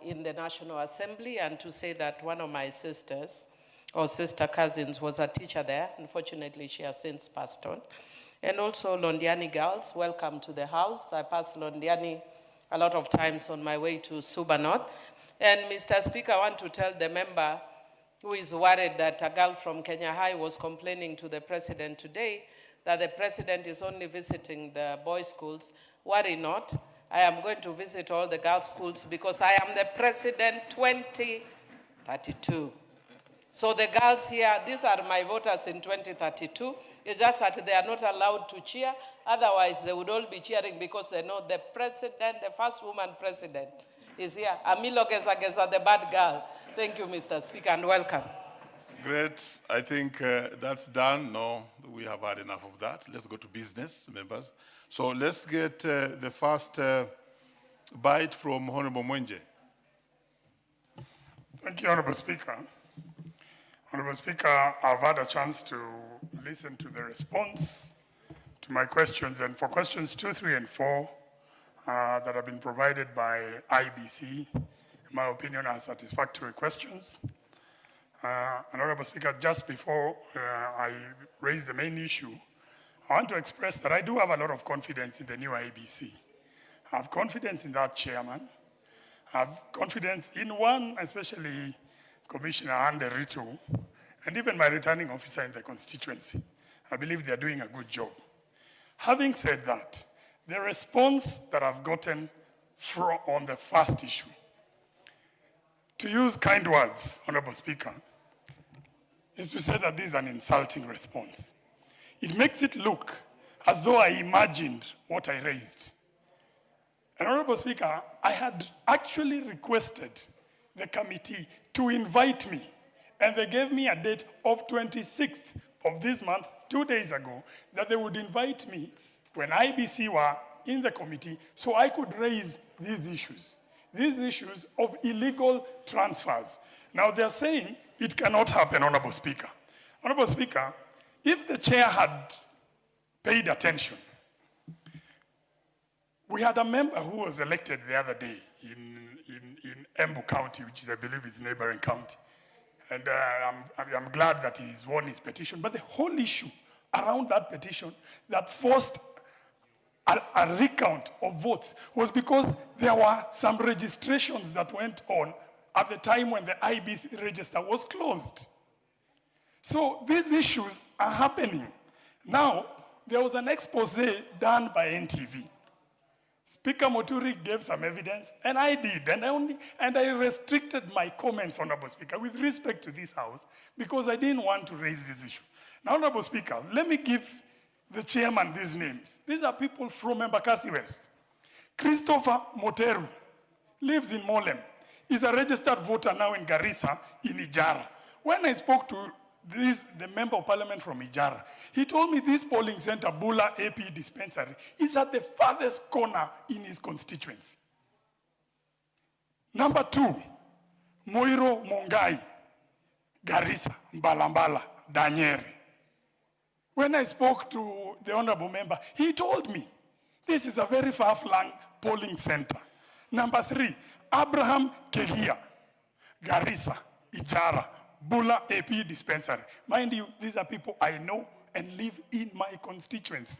in the National Assembly, and to say that one of my sisters, or sister cousins, was a teacher there. Unfortunately, she has since passed on. And also Londiani Girls, welcome to the house. I pass Londiani a lot of times on my way to Suba North. And Mr. Speaker, I want to tell the member who is worried that a girl from Kenya High was complaining to the president today that the president is only visiting the boys' schools. Worry not. I am going to visit all the girls' schools, because I am the president 2032. So the girls here, these are my voters in 2032. It's just that they are not allowed to cheer. Otherwise, they would all be cheering, because they know the president, the first woman president, is here. Amilo Geza, the bad girl. Thank you, Mr. Speaker, and welcome. Great. I think that's done. No, we have had enough of that. Let's go to business, members. So let's get the first bite from Honorable Mwenje. Thank you, Honorable Speaker. Honorable Speaker, I've had a chance to listen to the response to my questions, and for questions 2, 3, and 4 that have been provided by IBC, in my opinion, are satisfactory questions. Honorable Speaker, just before I raise the main issue, I want to express that I do have a lot of confidence in the new IBC. I have confidence in that chairman. have confidence in one, especially Commissioner Ande Ritu, and even my returning officer in the constituency. I believe they're doing a good job. Having said that, the response that I've gotten on the first issue, to use kind words, Honorable Speaker, is to say that this is an insulting response. It makes it look as though I imagined what I raised. And Honorable Speaker, I had actually requested the committee to invite me, and they gave me a date of 26th of this month, 2 days ago, that they would invite me when IBC were in the committee so I could raise these issues of illegal transfers. Now they're saying it cannot happen, Honorable Speaker. Honorable Speaker, if the chair had paid attention, we had a member who was elected the other day in Embu County, which is, I believe, is neighboring county. And I'm glad that he's won his petition. But the whole issue around that petition that forced a recount of votes was because there were some registrations that went on at the time when the IBC register was closed. So these issues are happening. Now, there was an expose done by NTV. Speaker Moturi gave some evidence, and I did, and I restricted my comments, Honorable Speaker, with respect to this House, because I didn't want to raise this issue. Now, Honorable Speaker, let me give the chairman these names. These are people from Embakasi West. Christopher Moteru lives in Molem. He's a registered voter now in Garissa, in Ijara. When I spoke to the member of parliament from Ijara, he told me this polling center, Bula AP dispensary, is at the farthest corner in his constituency. Number 2, Moiro Mongai, Garissa, Mbalambala, Danyere. When I spoke to the honorable member, he told me this is a very far-flung polling center. Number 3, Abraham Kehia, Garissa, Ijara, Bula AP dispensary. Mind you, these are people I know and live in my constituency.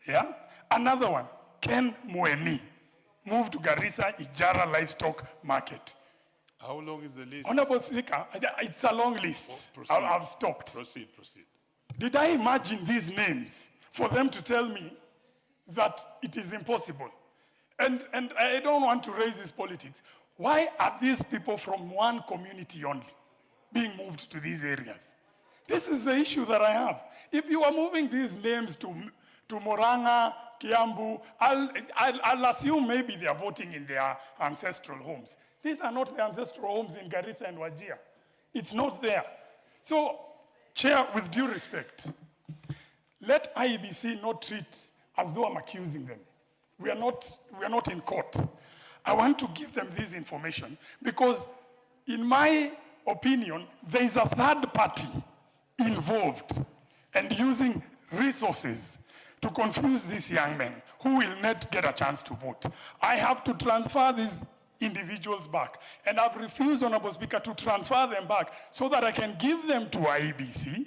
Yeah? Another one, Ken Mueni, moved to Garissa, Ijara Livestock Market. How long is the list? Honorable Speaker, it's a long list. I've stopped. Proceed. Did I imagine these names for them to tell me that it is impossible? And I don't want to raise this politics. Why are these people from one community only being moved to these areas? This is the issue that I have. If you are moving these names to Moranga, Kiambu, I'll assume maybe they are voting in their ancestral homes. These are not the ancestral homes in Garissa and Wajir. It's not there. So, Chair, with due respect, let IEBC not treat as though I'm accusing them. We are not in court. I want to give them this information because, in my opinion, there is a third party involved and using resources to confuse these young men who will not get a chance to vote. I have to transfer these individuals back, and I've refused, Honorable Speaker, to transfer them back so that I can give them to IEBC.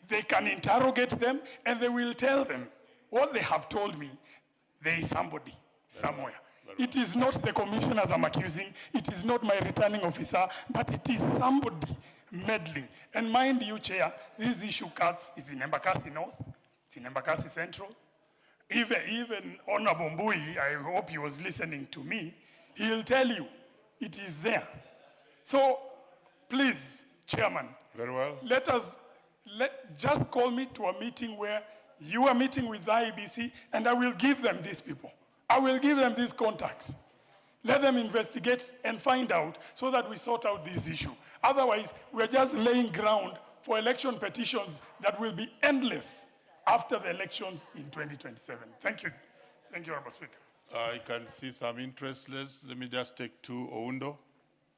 They can interrogate them, and they will tell them what they have told me. There is somebody somewhere. It is not the commissioners I'm accusing. It is not my returning officer, but it is somebody meddling. And mind you, Chair, this issue cuts is in Embakasi North, it's in Embakasi Central. Even Honorable Mbui, I hope he was listening to me, he'll tell you it is there. So, please, Chairman, very well. Just call me to a meeting where you are meeting with the IEBC, and I will give them these people. I will give them these contacts. Let them investigate and find out so that we sort out this issue. Otherwise, we're just laying ground for election petitions that will be endless after the elections in 2027. Thank you. Thank you, Honorable Speaker. I can see some interest. Let me just take 2 Oundo.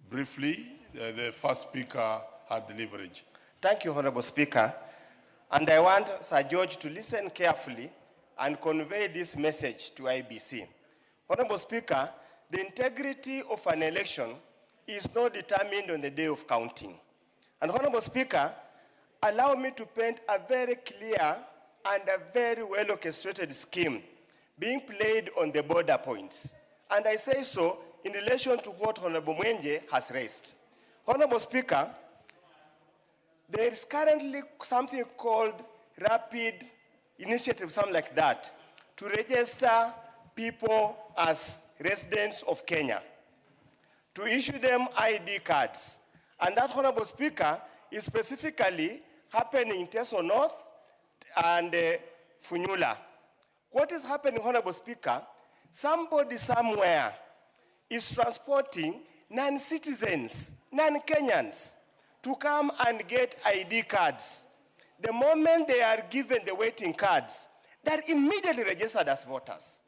Briefly, the first speaker had the leverage. Thank you, Honorable Speaker. And I want Sir George to listen carefully and convey this message to IBC. Honorable Speaker, the integrity of an election is not determined on the day of counting. And Honorable Speaker, allow me to paint a very clear and a very well-orchestrated scheme being played on the border points. And I say so in relation to what Honorable Mwenje has raised. Honorable Speaker, there is currently something called rapid initiative, something like that, to register people as residents of Kenya, to issue them ID cards. And that, Honorable Speaker, is specifically happening in Teso North and Funyula. What is happening, Honorable Speaker? Somebody somewhere is transporting non-citizens, non-Kenyans, to come and get ID cards. The moment they are given the waiting cards, they're immediately registered as voters,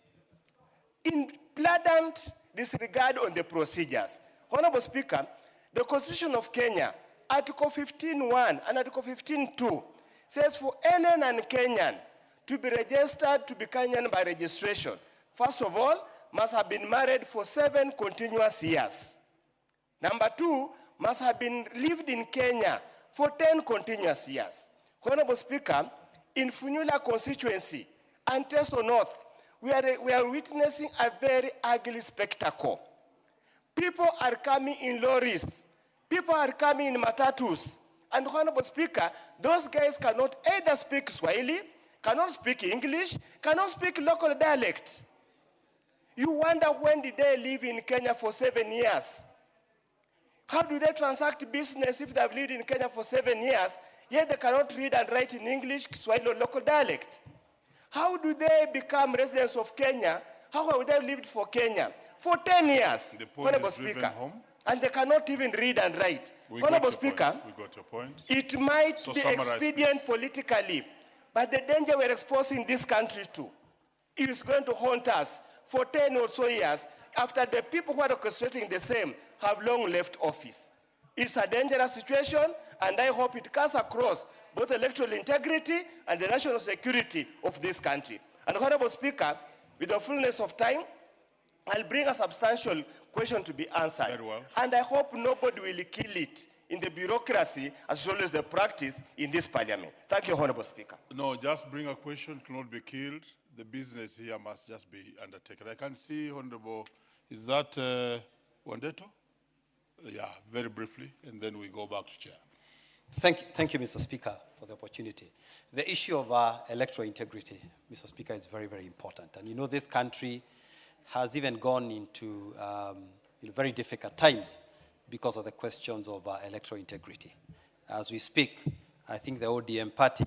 in blatant disregard on the procedures. Honorable Speaker, the Constitution of Kenya, Article 15.1 and Article 15.2 says for any non-Kenyan to be registered to be Kenyan by registration, first of all, must have been married for 7 continuous years. Number 2, must have been lived in Kenya for 10 continuous years. Honorable Speaker, in Funyula constituency and Teso North, we are witnessing a very ugly spectacle. People are coming in lorries. People are coming in matatus. And Honorable Speaker, those guys cannot either speak Swahili, cannot speak English, cannot speak local dialect. You wonder, when did they live in Kenya for 7 years? How do they transact business if they have lived in Kenya for 7 years, yet they cannot read and write in English, Swahili, or local dialect? How do they become residents of Kenya? How have they lived for Kenya? For 10 years, Honorable Speaker. And they cannot even read and write. Honorable Speaker, we got your point. It might be summarize, expedient politically, but the danger we're exposing this country to is going to haunt us for 10 or so years after the people who are orchestrating the same have long left office. It's a dangerous situation, and I hope it cuts across both electoral integrity and the national security of this country. And Honorable Speaker, with the fullness of time, I'll bring a substantial question to be answered. Very well. And I hope nobody will kill it in the bureaucracy as well as the practice in this parliament. Thank you, Honorable Speaker. No, just bring a question, it cannot be killed. The business here must just be undertaken. I can see, Honorable, is that Wandeto? Yeah, very briefly, and then we go back to Chair. Thank you, Mr. Speaker, for the opportunity. The issue of electoral integrity, Mr. Speaker, is very, very important. And you know, this country has even gone into very difficult times because of the questions of electoral integrity. As we speak, I think the ODM party,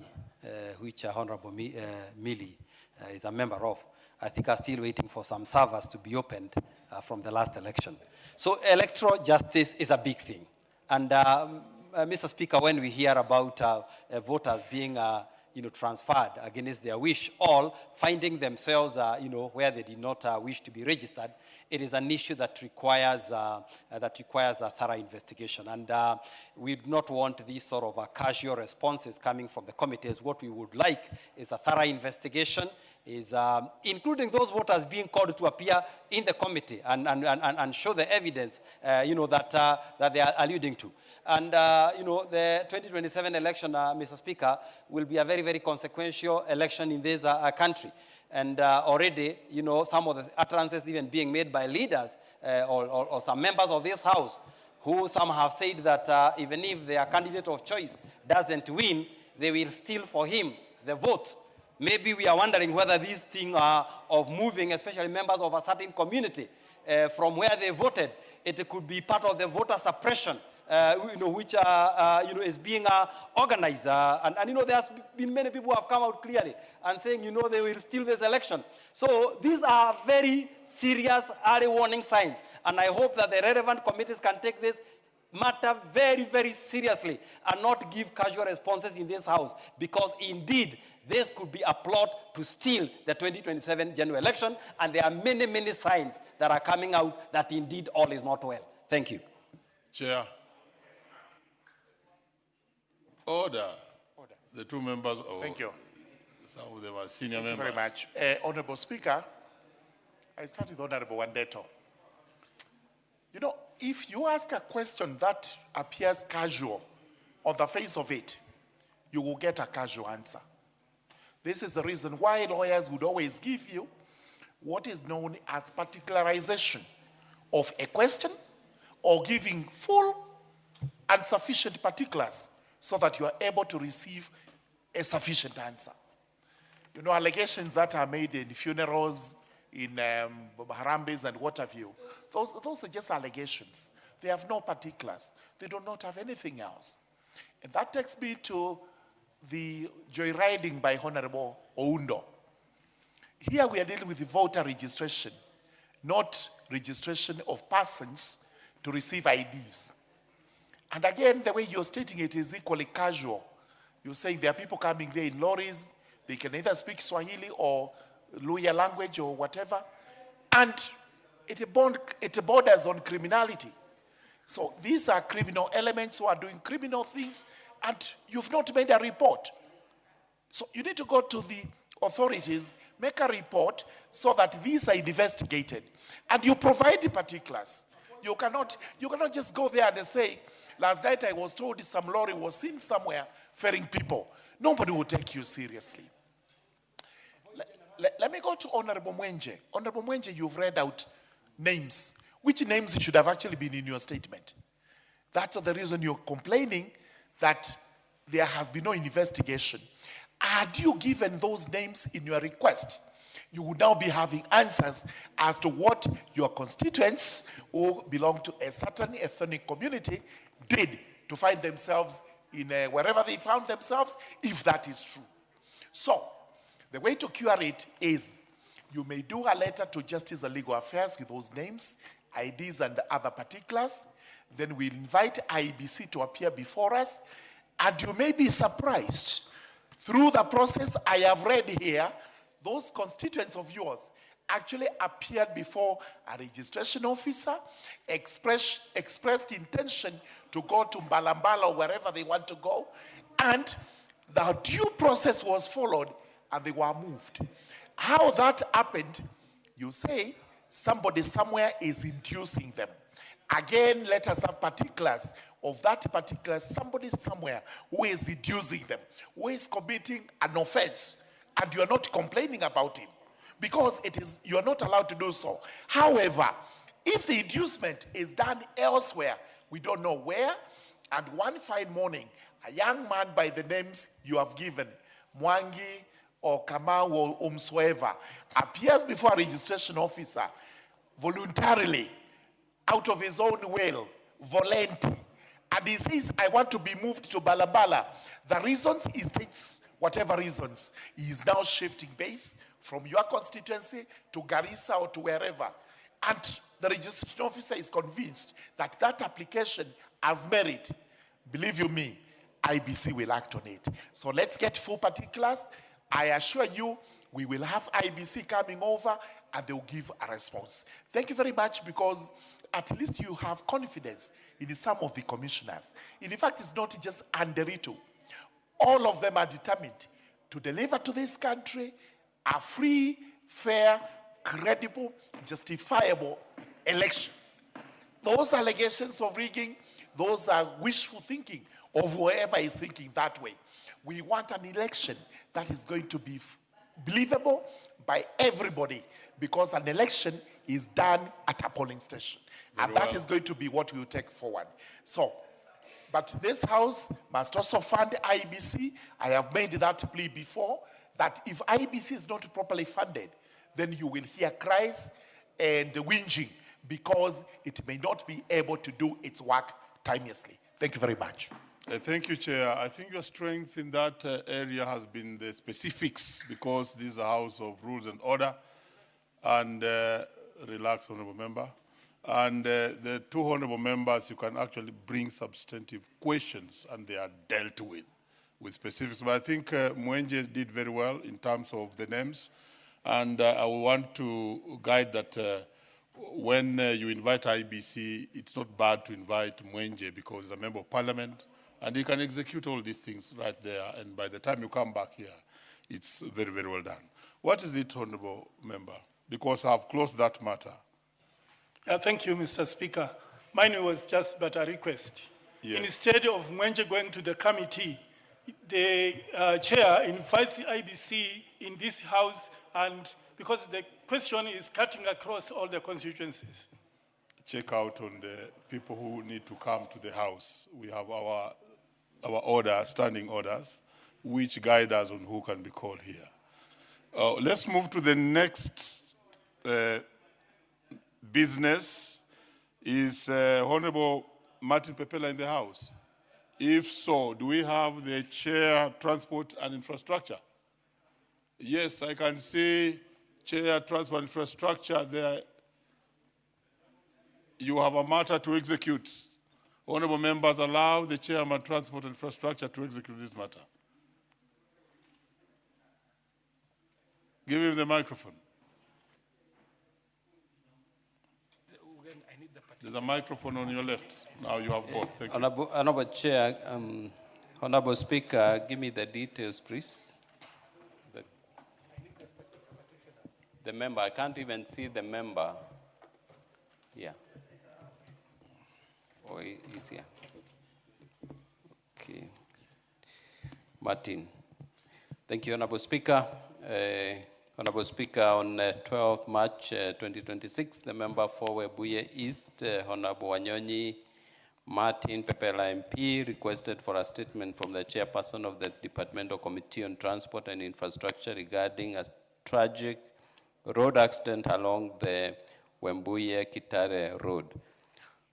which Honorable Millie is a member of, I think are still waiting for some servers to be opened from the last election. So electoral justice is a big thing. And Mr. Speaker, when we hear about voters being transferred against their wish, all finding themselves where they did not wish to be registered, it is an issue that requires a thorough investigation. And we do not want these sort of casual responses coming from the committees. What we would like is a thorough investigation, including those voters being called to appear in the committee and show the evidence that they are alluding to. And the 2027 election, Mr. Speaker, will be a very, very consequential election in this country. And already, some of the utterances even being made by leaders or some members of this House, who some have said that even if their candidate of choice doesn't win, they will steal for him the vote. Maybe we are wondering whether these things of moving, especially members of a certain community, from where they voted, it could be part of the voter suppression, which is being organized. And there has been many people who have come out clearly and saying, they will steal this election. So these are very serious early warning signs. And I hope that the relevant committees can take this matter very, very seriously and not give casual responses in this House, because indeed this could be a plot to steal the 2027 general election, and there are many, many signs that are coming out that indeed all is not well. Thank you. Chair. Order. The two members. Thank you. Some of them are senior members. Very much. Honorable Speaker, I start with Honorable Wandeto. If you ask a question that appears casual on the face of it, you will get a casual answer. This is the reason why lawyers would always give you what is known as particularization of a question or giving full and sufficient particulars so that you are able to receive a sufficient answer. You know, allegations that are made in funerals, in harambes and what have you, those are just allegations. They have no particulars. They do not have anything else. And that takes me to the joyriding by Honorable Oundo. Here we are dealing with the voter registration, not registration of persons to receive IDs. And again, the way you're stating it is equally casual. You're saying there are people coming there in lorries, they can either speak Swahili or Luya language or whatever, and it borders on criminality. So these are criminal elements who are doing criminal things, and you've not made a report. So you need to go to the authorities, make a report so that these are investigated. And you provide the particulars. You cannot just go there and say, last night I was told some lorry was seen somewhere ferrying people. Nobody will take you seriously. Let me go to Honorable Mwenje. Honorable Mwenje, you've read out names. Which names should have actually been in your statement? That's the reason you're complaining that there has been no investigation. Had you given those names in your request, you would now be having answers as to what your constituents who belong to a certain ethnic community did to find themselves in wherever they found themselves, if that is true. So, the way to cure it is you may do a letter to Justice and Legal Affairs with those names, IDs, and other particulars. Then we'll invite IBC to appear before us, and you may be surprised. Through the process I have read here, those constituents of yours actually appeared before a registration officer, expressed intention to go to Mbalambala or wherever they want to go, and the due process was followed and they were moved. How that happened, you say somebody somewhere is inducing them. Again, let us have particulars of that particular somebody somewhere who is inducing them, who is committing an offense, and you are not complaining about him because you are not allowed to do so. However, if the inducement is done elsewhere, we don't know where, and one fine morning, a young man by the names you have given, Mwangi or Kamau or whomsoever, appears before a registration officer voluntarily, out of his own will, volenti, and he says, I want to be moved to Balabala. The reasons he states, whatever reasons, he is now shifting base from your constituency to Garissa or to wherever. And the registration officer is convinced that that application has merit. Believe you me, IBC will act on it. So let's get full particulars. I assure you, we will have IBC coming over and they will give a response. Thank you very much, because at least you have confidence in some of the commissioners. In fact, it's not just Anderito. All of them are determined to deliver to this country a free, fair, credible, justifiable election. Those allegations of rigging, those are wishful thinking of whoever is thinking that way. We want an election that is going to be believable by everybody, because an election is done at a polling station. And that is going to be what we will take forward. So, but this House must also fund IBC. I have made that plea before, that if IBC is not properly funded, then you will hear cries and whinging, because it may not be able to do its work timelessly. Thank you very much. Thank you, Chair. I think your strength in that area has been the specifics, because this is a House of Rules and Order. And relax, Honourable Member. And the two Honourable Members, you can actually bring substantive questions and they are dealt with specifics. But I think Mwenje did very well in terms of the names. And I want to guide that when you invite IBC, it's not bad to invite Mwenje, because he's a member of Parliament and he can execute all these things right there. And by the time you come back here, it's very, very well done. What is it, Honourable Member? Because I've closed that matter. Thank you, Mr. Speaker. Mine was just but a request. Yes. Instead of Mwenje going to the committee, the chair invites IBC in this House, and because the question is cutting across all the constituencies. check out on the people who need to come to the house. We have our order, standing orders, which guide us on who can be called here. Let's move to the next business. Is Honorable Martin Pepela in the house? If so, do we have the Chair, Transport and Infrastructure? Yes, I can see Chair, Transport and Infrastructure there. You have a matter to execute. Honorable members, allow the Chairman, Transport and Infrastructure to execute this matter. Give him the microphone. There's a microphone on your left. Now you have both. Thank you. Honorable Chair, Honorable Speaker, give me the details, please. The member, I can't even see the member. Yeah. Oh, he's here. Okay. Martin. Thank you, Honorable Speaker. Honorable Speaker, on 12 March 2026, the member for Webuye East, Honorable Wanyonyi Martin Pepela MP, requested for a statement from the chairperson of the Departmental Committee on Transport and Infrastructure regarding a tragic road accident along the Wembuye-Kitare Road.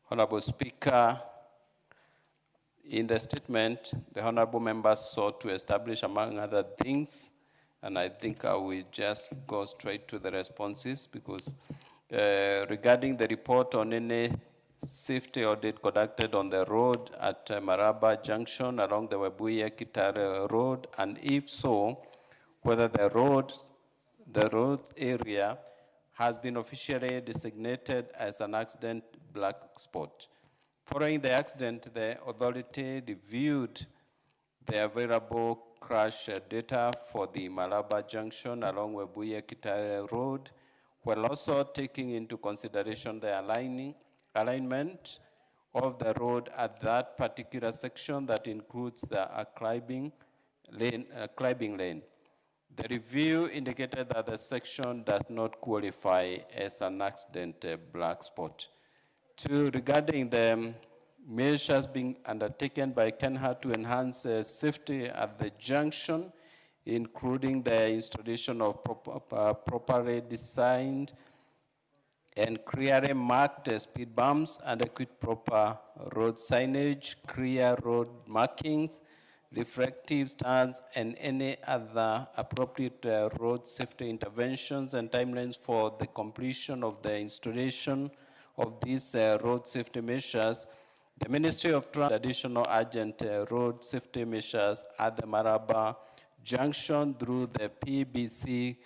Honorable Speaker, in the statement, the honorable members sought to establish, among other things, and I think I will just go straight to the responses because regarding the report on any safety audit conducted on the road at Maraba Junction along the Webuye-Kitare Road, and if so, whether the road area has been officially designated as an accident black spot. Following the accident, the authority reviewed the available crash data for the Maraba Junction along Webuye-Kitare Road, while also taking into consideration the alignment of the road at that particular section that includes the climbing lane. The review indicated that the section does not qualify as an accident black spot. Regarding the measures being undertaken by KENHA to enhance safety at the junction, including the installation of properly designed and clearly marked speed bumps and equip proper road signage, clear road markings, reflective stands, and any other appropriate road safety interventions and timelines for the completion of the installation of these road safety measures. The Ministry of Transport additional urgent road safety measures at the Maraba Junction through the PBC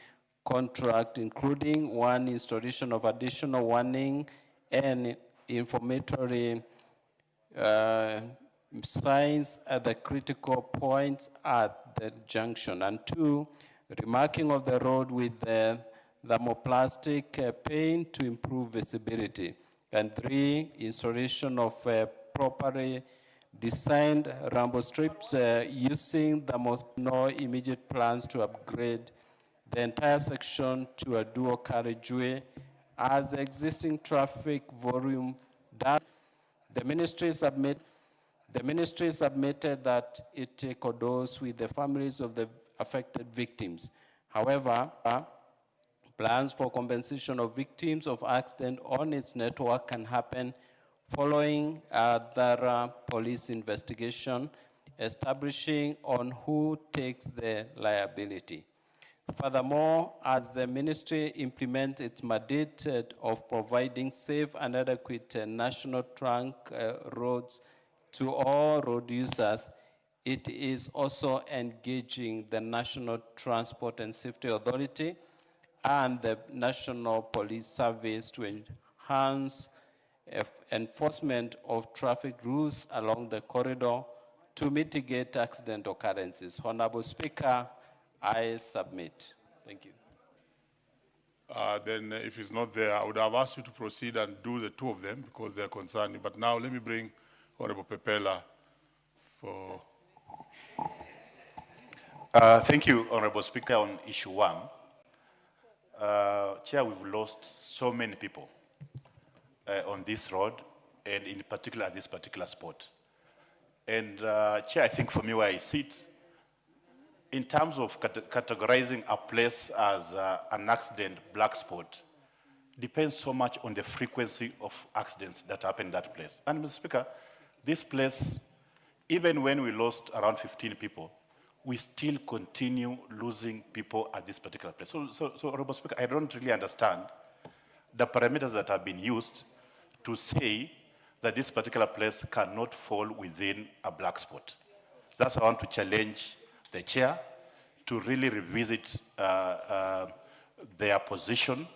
contract, including one, installation of additional warning and informatory signs at the critical points at the junction, and two, remarking of the road with the thermoplastic paint to improve visibility, and three, installation of properly designed rambo strips using the most immediate plans to upgrade the entire section to a dual carriageway as the existing traffic volume does. The ministry submitted that it condoles with the families of the affected victims. However, plans for compensation of victims of accident on its network can happen following thorough police investigation, establishing on who takes the liability. Furthermore, as the ministry implements its mandate of providing safe and adequate national trunk roads to all road users, it is also engaging the National Transport and Safety Authority and the National Police Service to enhance enforcement of traffic rules along the corridor to mitigate accident occurrences. Honorable Speaker, I submit. Thank you. Then if it's not there, I would have asked you to proceed and do the two of them because they're concerning. But now let me bring Honorable Pepela for... Thank you, Honorable Speaker. On issue one, Chair, we've lost so many people. on this road, and in particular at this particular spot. And Chair, I think for me where I sit, in terms of categorizing a place as an accident black spot, depends so much on the frequency of accidents that happen in that place. And Mr. Speaker, this place, even when we lost around 15 people, we still continue losing people at this particular place. So Honorable Speaker, I don't really understand the parameters that have been used to say that this particular place cannot fall within a black spot. That's why I want to challenge the chair to really revisit their position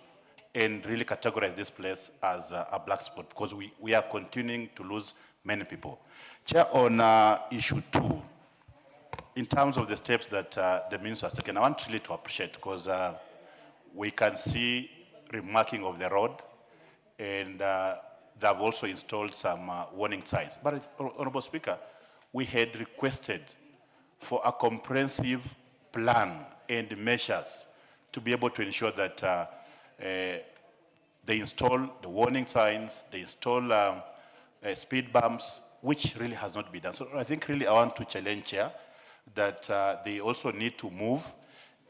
and really categorize this place as a black spot, because we are continuing to lose many people. Chair, on issue 2, in terms of the steps that the minister has taken, I want really to appreciate, because we can see remarking of the road, and they have also installed some warning signs. But, Honorable Speaker, we had requested for a comprehensive plan and measures to be able to ensure that they install the warning signs, they install speed bumps, which really has not been done. So I think really I want to challenge Chair that they also need to move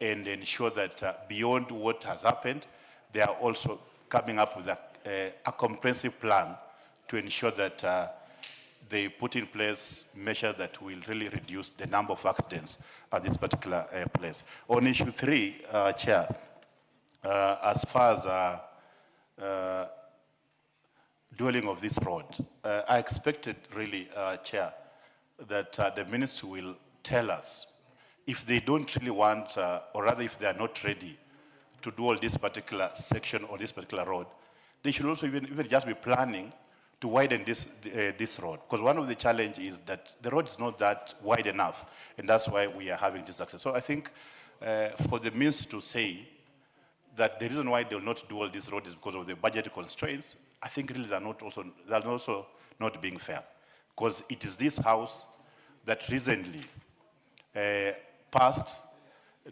and ensure that beyond what has happened, they are also coming up with a comprehensive plan to ensure that they put in place measures that will really reduce the number of accidents at this particular place. On issue 3, Chair, as far as dwelling of this road, I expected really, Chair, that the ministry will tell us if they don't really want, or rather if they are not ready to do all this particular section or this particular road, they should also even just be planning to widen this road. Because one of the challenges is that the road is not that wide enough, and that's why we are having this access. So I think for the ministry to say that the reason why they will not do all this road is because of the budget constraints, I think really they're also not being fair. Because it is this House that recently passed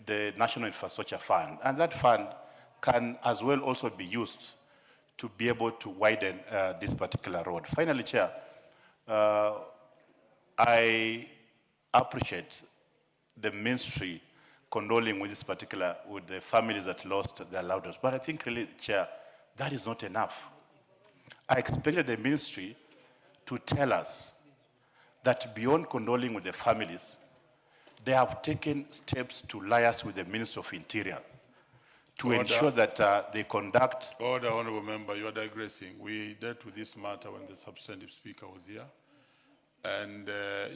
the National Infrastructure Fund, and that fund can as well also be used to be able to widen this particular road. Finally, Chair, I appreciate the ministry condoling with the families that lost their loved ones. But I think really, Chair, that is not enough. I expected the ministry to tell us that beyond condoling with the families, they have taken steps to liaise with the Ministry of Interior to ensure that they conduct... Order, Honourable Member, you are digressing. We dealt with this matter when the substantive speaker was here. And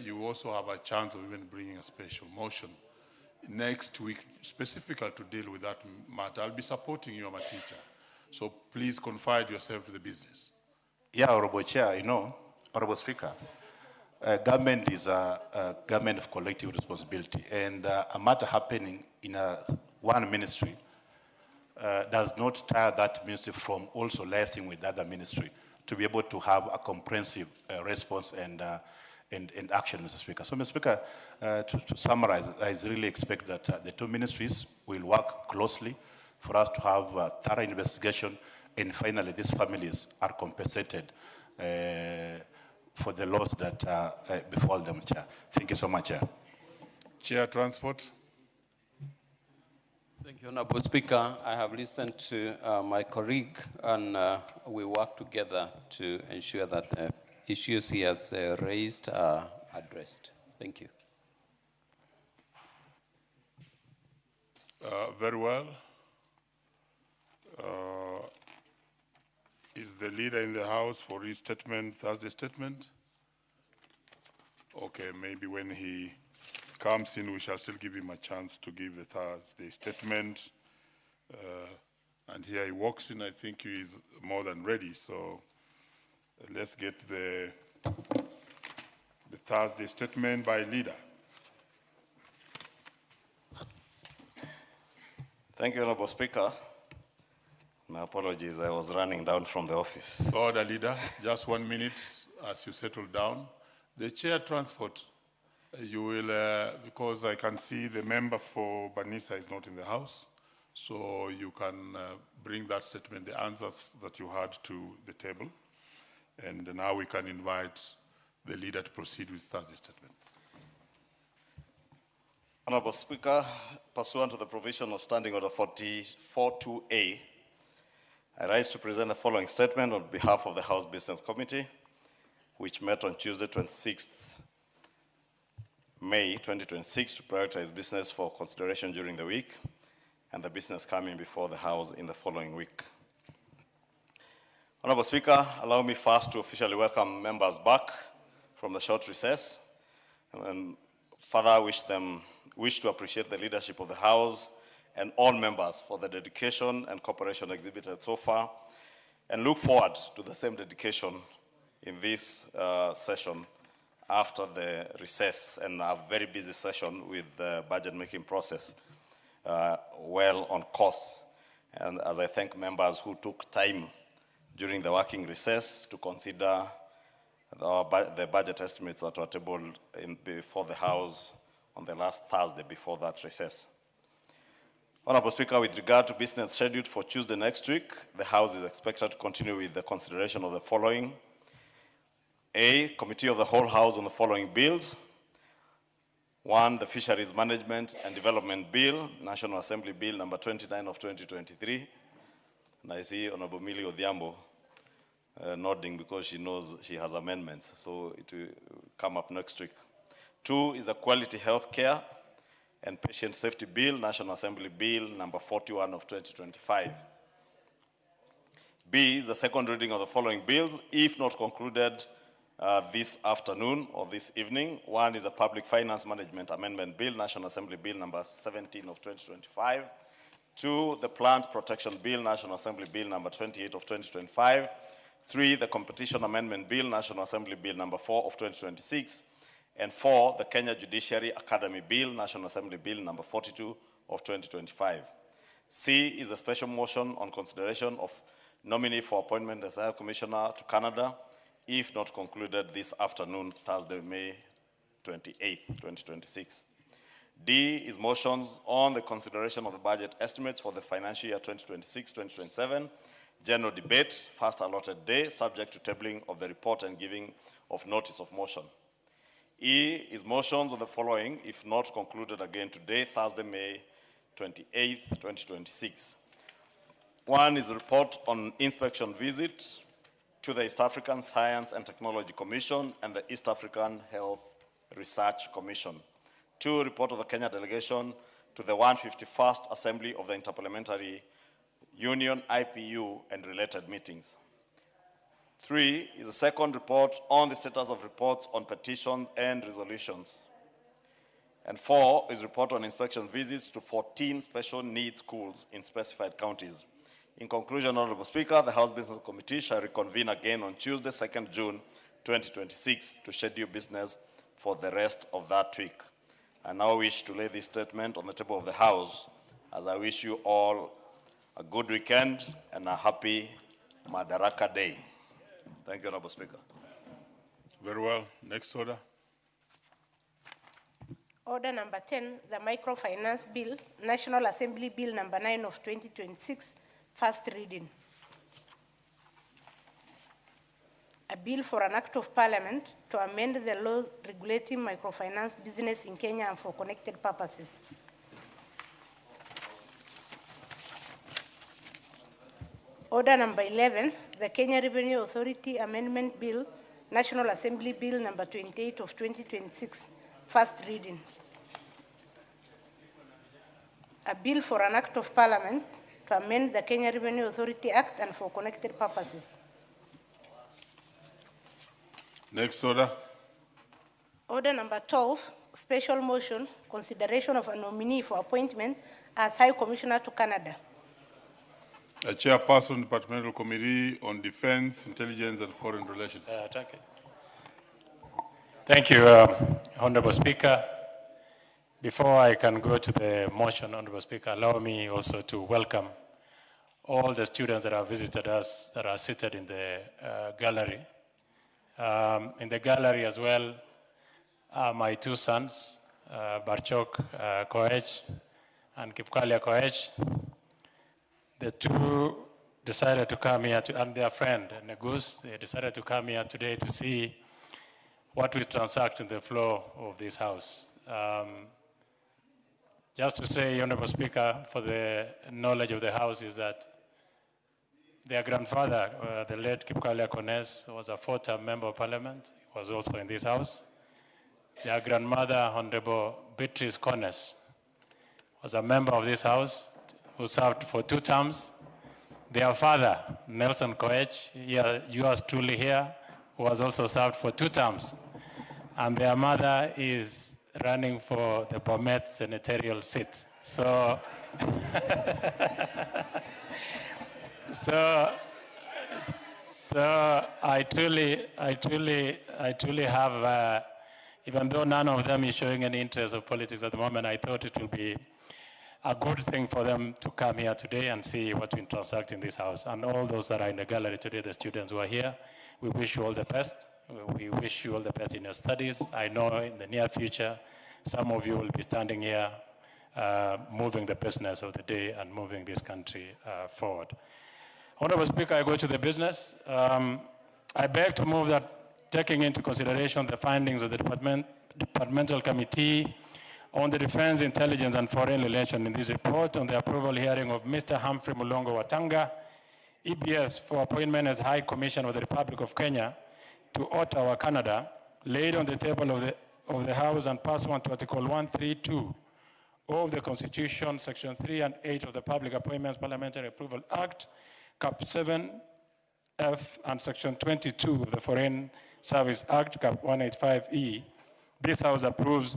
you also have a chance of even bringing a special motion next week, specifically to deal with that matter. I'll be supporting you, I'm a teacher. So please confide yourself to the business. Yeah, Honourable Chair, Honourable Speaker, government is a government of collective responsibility, and a matter happening in one ministry does not tire that ministry from also liaising with the other ministry to be able to have a comprehensive response and action, Mr. Speaker. So, Mr. Speaker, to summarize, I really expect that the two ministries will work closely for us to have a thorough investigation, and finally these families are compensated for the loss that befall them, Chair. Thank you so much, Chair. Chair, Transport. Thank you, Honorable Speaker. I have listened to my colleague, and we work together to ensure that the issues he has raised are addressed. Thank you. Very well. Is the leader in the House for his statement, Thursday statement? Okay, maybe when he comes in, we shall still give him a chance to give the Thursday statement. And here he walks in, I think he is more than ready. So let's get the Thursday statement by leader. Thank you, Honorable Speaker. My apologies, I was running down from the office. Order, leader. Just 1 minute as you settle down. The chair transport, you will, because I can see the member for Banisa is not in the House, so you can bring that statement, the answers that you had to the table. And now we can invite the leader to proceed with Thursday's statement. Honorable Speaker, pursuant to the provision of Standing Order 44.2a, I rise to present the following statement on behalf of the House Business Committee, which met on Tuesday, 26th May 2026 to prioritize business for consideration during the week and the business coming before the House in the following week. Honorable Speaker, allow me first to officially welcome members back from the short recess and further wish to appreciate the leadership of the House and all members for the dedication and cooperation exhibited so far, and look forward to the same dedication in this session after the recess and a very busy session with the budget making process well on course. And as I thank members who took time during the working recess to consider the budget estimates that were tabled before the House on the last Thursday before that recess. Honorable Speaker, with regard to business scheduled for Tuesday next week, the House is expected to continue with the consideration of the following. A, Committee of the Whole House on the following bills. 1, the Fisheries Management and Development Bill, National Assembly Bill number 29 of 2023. And I see Honorable Millie Odhiambo nodding because she knows she has amendments, so it will come up next week. 2 is a Quality Health Care and Patient Safety Bill, National Assembly Bill number 41 of 2025. B is the second reading of the following bills, if not concluded this afternoon or this evening. 1 is a Public Finance Management Amendment Bill, National Assembly Bill number 17 of 2025. 2, the Plant Protection Bill, National Assembly Bill number 28 of 2025. 3, the Competition Amendment Bill, National Assembly Bill number 4 of 2026. And 4, the Kenya Judiciary Academy Bill, National Assembly Bill number 42 of 2025. C is a special motion on consideration of nominee for appointment as High Commissioner to Canada, if not concluded this afternoon, Thursday, May 28, 2026. D is motions on the consideration of the budget estimates for the financial year 2026-2027, general debate, first allotted day, subject to tabling of the report and giving of notice of motion. E is motions on the following, if not concluded again today, Thursday, May 28, 2026. 1 is a report on inspection visit to the East African Science and Technology Commission and the East African Health Research Commission. 2, report of the Kenya delegation to the 151st Assembly of the Interparliamentary Union, IPU, and related meetings. 3 is a second report on the status of reports on petitions and resolutions. And 4 is report on inspection visits to 14 special needs schools in specified counties. In conclusion, Honorable Speaker, the House Business Committee shall reconvene again on Tuesday, 2nd June 2026 to schedule business for the rest of that week. I now wish to lay this statement on the table of the House as I wish you all a good weekend and a happy Madaraka Day. Thank you, Honorable Speaker. Very well. Next order. Order number 10, the Microfinance Bill, National Assembly Bill number 9 of 2026, first reading. A bill for an act of parliament to amend the law regulating microfinance business in Kenya and for connected purposes. Order number 11, the Kenya Revenue Authority Amendment Bill, National Assembly Bill number 28 of 2026, first reading. A bill for an act of parliament to amend the Kenya Revenue Authority Act and for connected purposes. Next order. Order number 12, special motion, consideration of a nominee for appointment as High Commissioner to Canada. A chairperson, Departmental Committee on Defense, Intelligence and Foreign Relations. Thank you, Honorable Speaker. Before I can go to the motion, Honorable Speaker, allow me also to welcome all the students that have visited us that are seated in the gallery. In the gallery as well are my two sons, Barchok Koech and Kipkalia Koech. The two decided to come here, and their friend, Negus, they decided to come here today to see what we transact in the floor of this House. Just to say, Honorable Speaker, for the knowledge of the House, is that their grandfather, the late Kipkalia Kones, was a four-term member of Parliament, was also in this House. Their grandmother, Honorable Beatrice Kones, was a member of this House who served for 2 terms. Their father, Nelson Koech, yours truly here, who has also served for 2 terms. And their mother is running for the Bomet senatorial seat. So, so I truly have, even though none of them is showing any interest of politics at the moment, I thought it would be a good thing for them to come here today and see what we transact in this House. And all those that are in the gallery today, the students who are here, we wish you all the best. We wish you all the best in your studies. I know in the near future, some of you will be standing here moving the business of the day and moving this country forward. Honorable Speaker, I go to the business. I beg to move that, taking into consideration the findings of the Departmental Committee on the Defense, Intelligence and Foreign Relations in this report on the approval hearing of Mr. Humphrey Mulongo Watanga, EBS, for appointment as High Commissioner of the Republic of Kenya to Ottawa, Canada, laid on the table of the House and pursuant to Article 132 of the Constitution, Section 3 and 8 of the Public Appointments Parliamentary Approval Act, Cap 7F, and Section 22 of the Foreign Service Act, Cap 185E. This House approves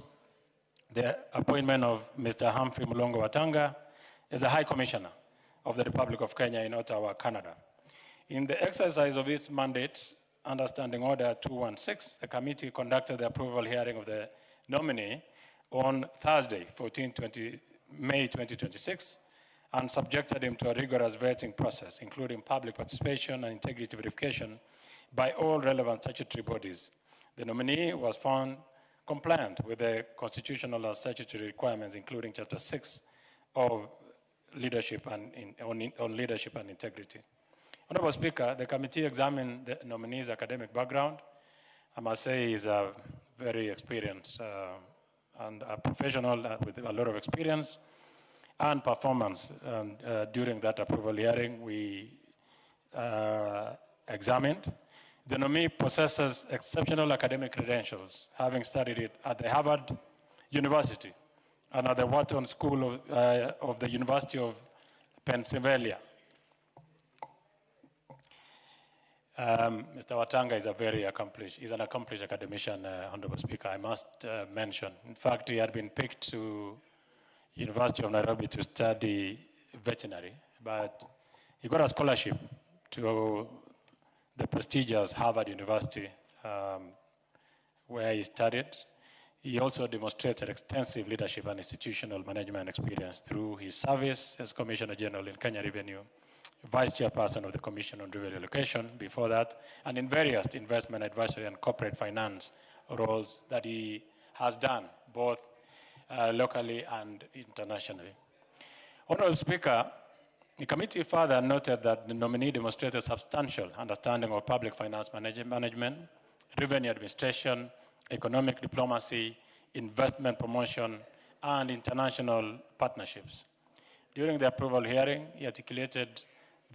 the appointment of Mr. Humphrey Mulongo Watanga as a High Commissioner of the Republic of Kenya in Ottawa, Canada. In the exercise of this mandate, under Standing Order 216, the committee conducted the approval hearing of the nominee on Thursday, May 2026, and subjected him to a rigorous vetting process, including public participation and integrity verification by all relevant statutory bodies. The nominee was found compliant with the constitutional and statutory requirements, including Chapter 6 of leadership and on leadership and integrity. Honorable Speaker, the committee examined the nominee's academic background. I must say he's a very experienced and a professional with a lot of experience and performance. During that approval hearing, we examined. The nominee possesses exceptional academic credentials, having studied it at the Harvard University and at the Wharton School of the University of Pennsylvania. Mr. Watanga is he's an accomplished academician, Honorable Speaker, I must mention. In fact, he had been picked to University of Nairobi to study veterinary, but he got a scholarship to the prestigious Harvard University, where he studied. He also demonstrated extensive leadership and institutional management experience through his service as Commissioner General in Kenya Revenue, Vice Chairperson of the Commission on Revenue Allocation before that, and in various investment advisory and corporate finance roles that he has done, both locally and internationally. Honorable Speaker, the committee further noted that the nominee demonstrated substantial understanding of public finance management, revenue administration, economic diplomacy, investment promotion, and international partnerships. During the approval hearing, he articulated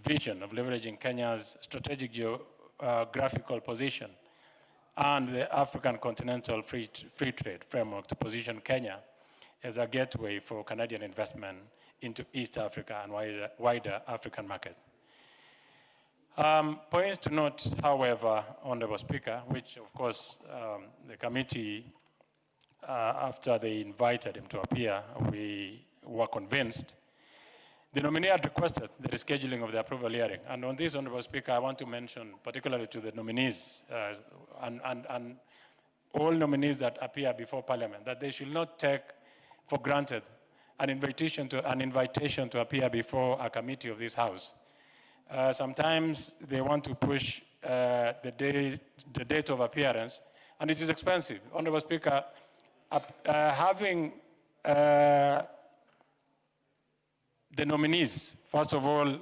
vision of leveraging Kenya's strategic geographical position and the African continental free trade framework to position Kenya as a gateway for Canadian investment into East Africa and wider African market. Points to note, however, Honorable Speaker, which of course the committee, after they invited him to appear, we were convinced. The nominee had requested the rescheduling of the approval hearing. And on this, Honorable Speaker, I want to mention, particularly to the nominees and all nominees that appear before Parliament, that they should not take for granted an invitation to appear before a committee of this House. Sometimes they want to push the date of appearance, and it is expensive. Honorable Speaker, having the nominees, first of all,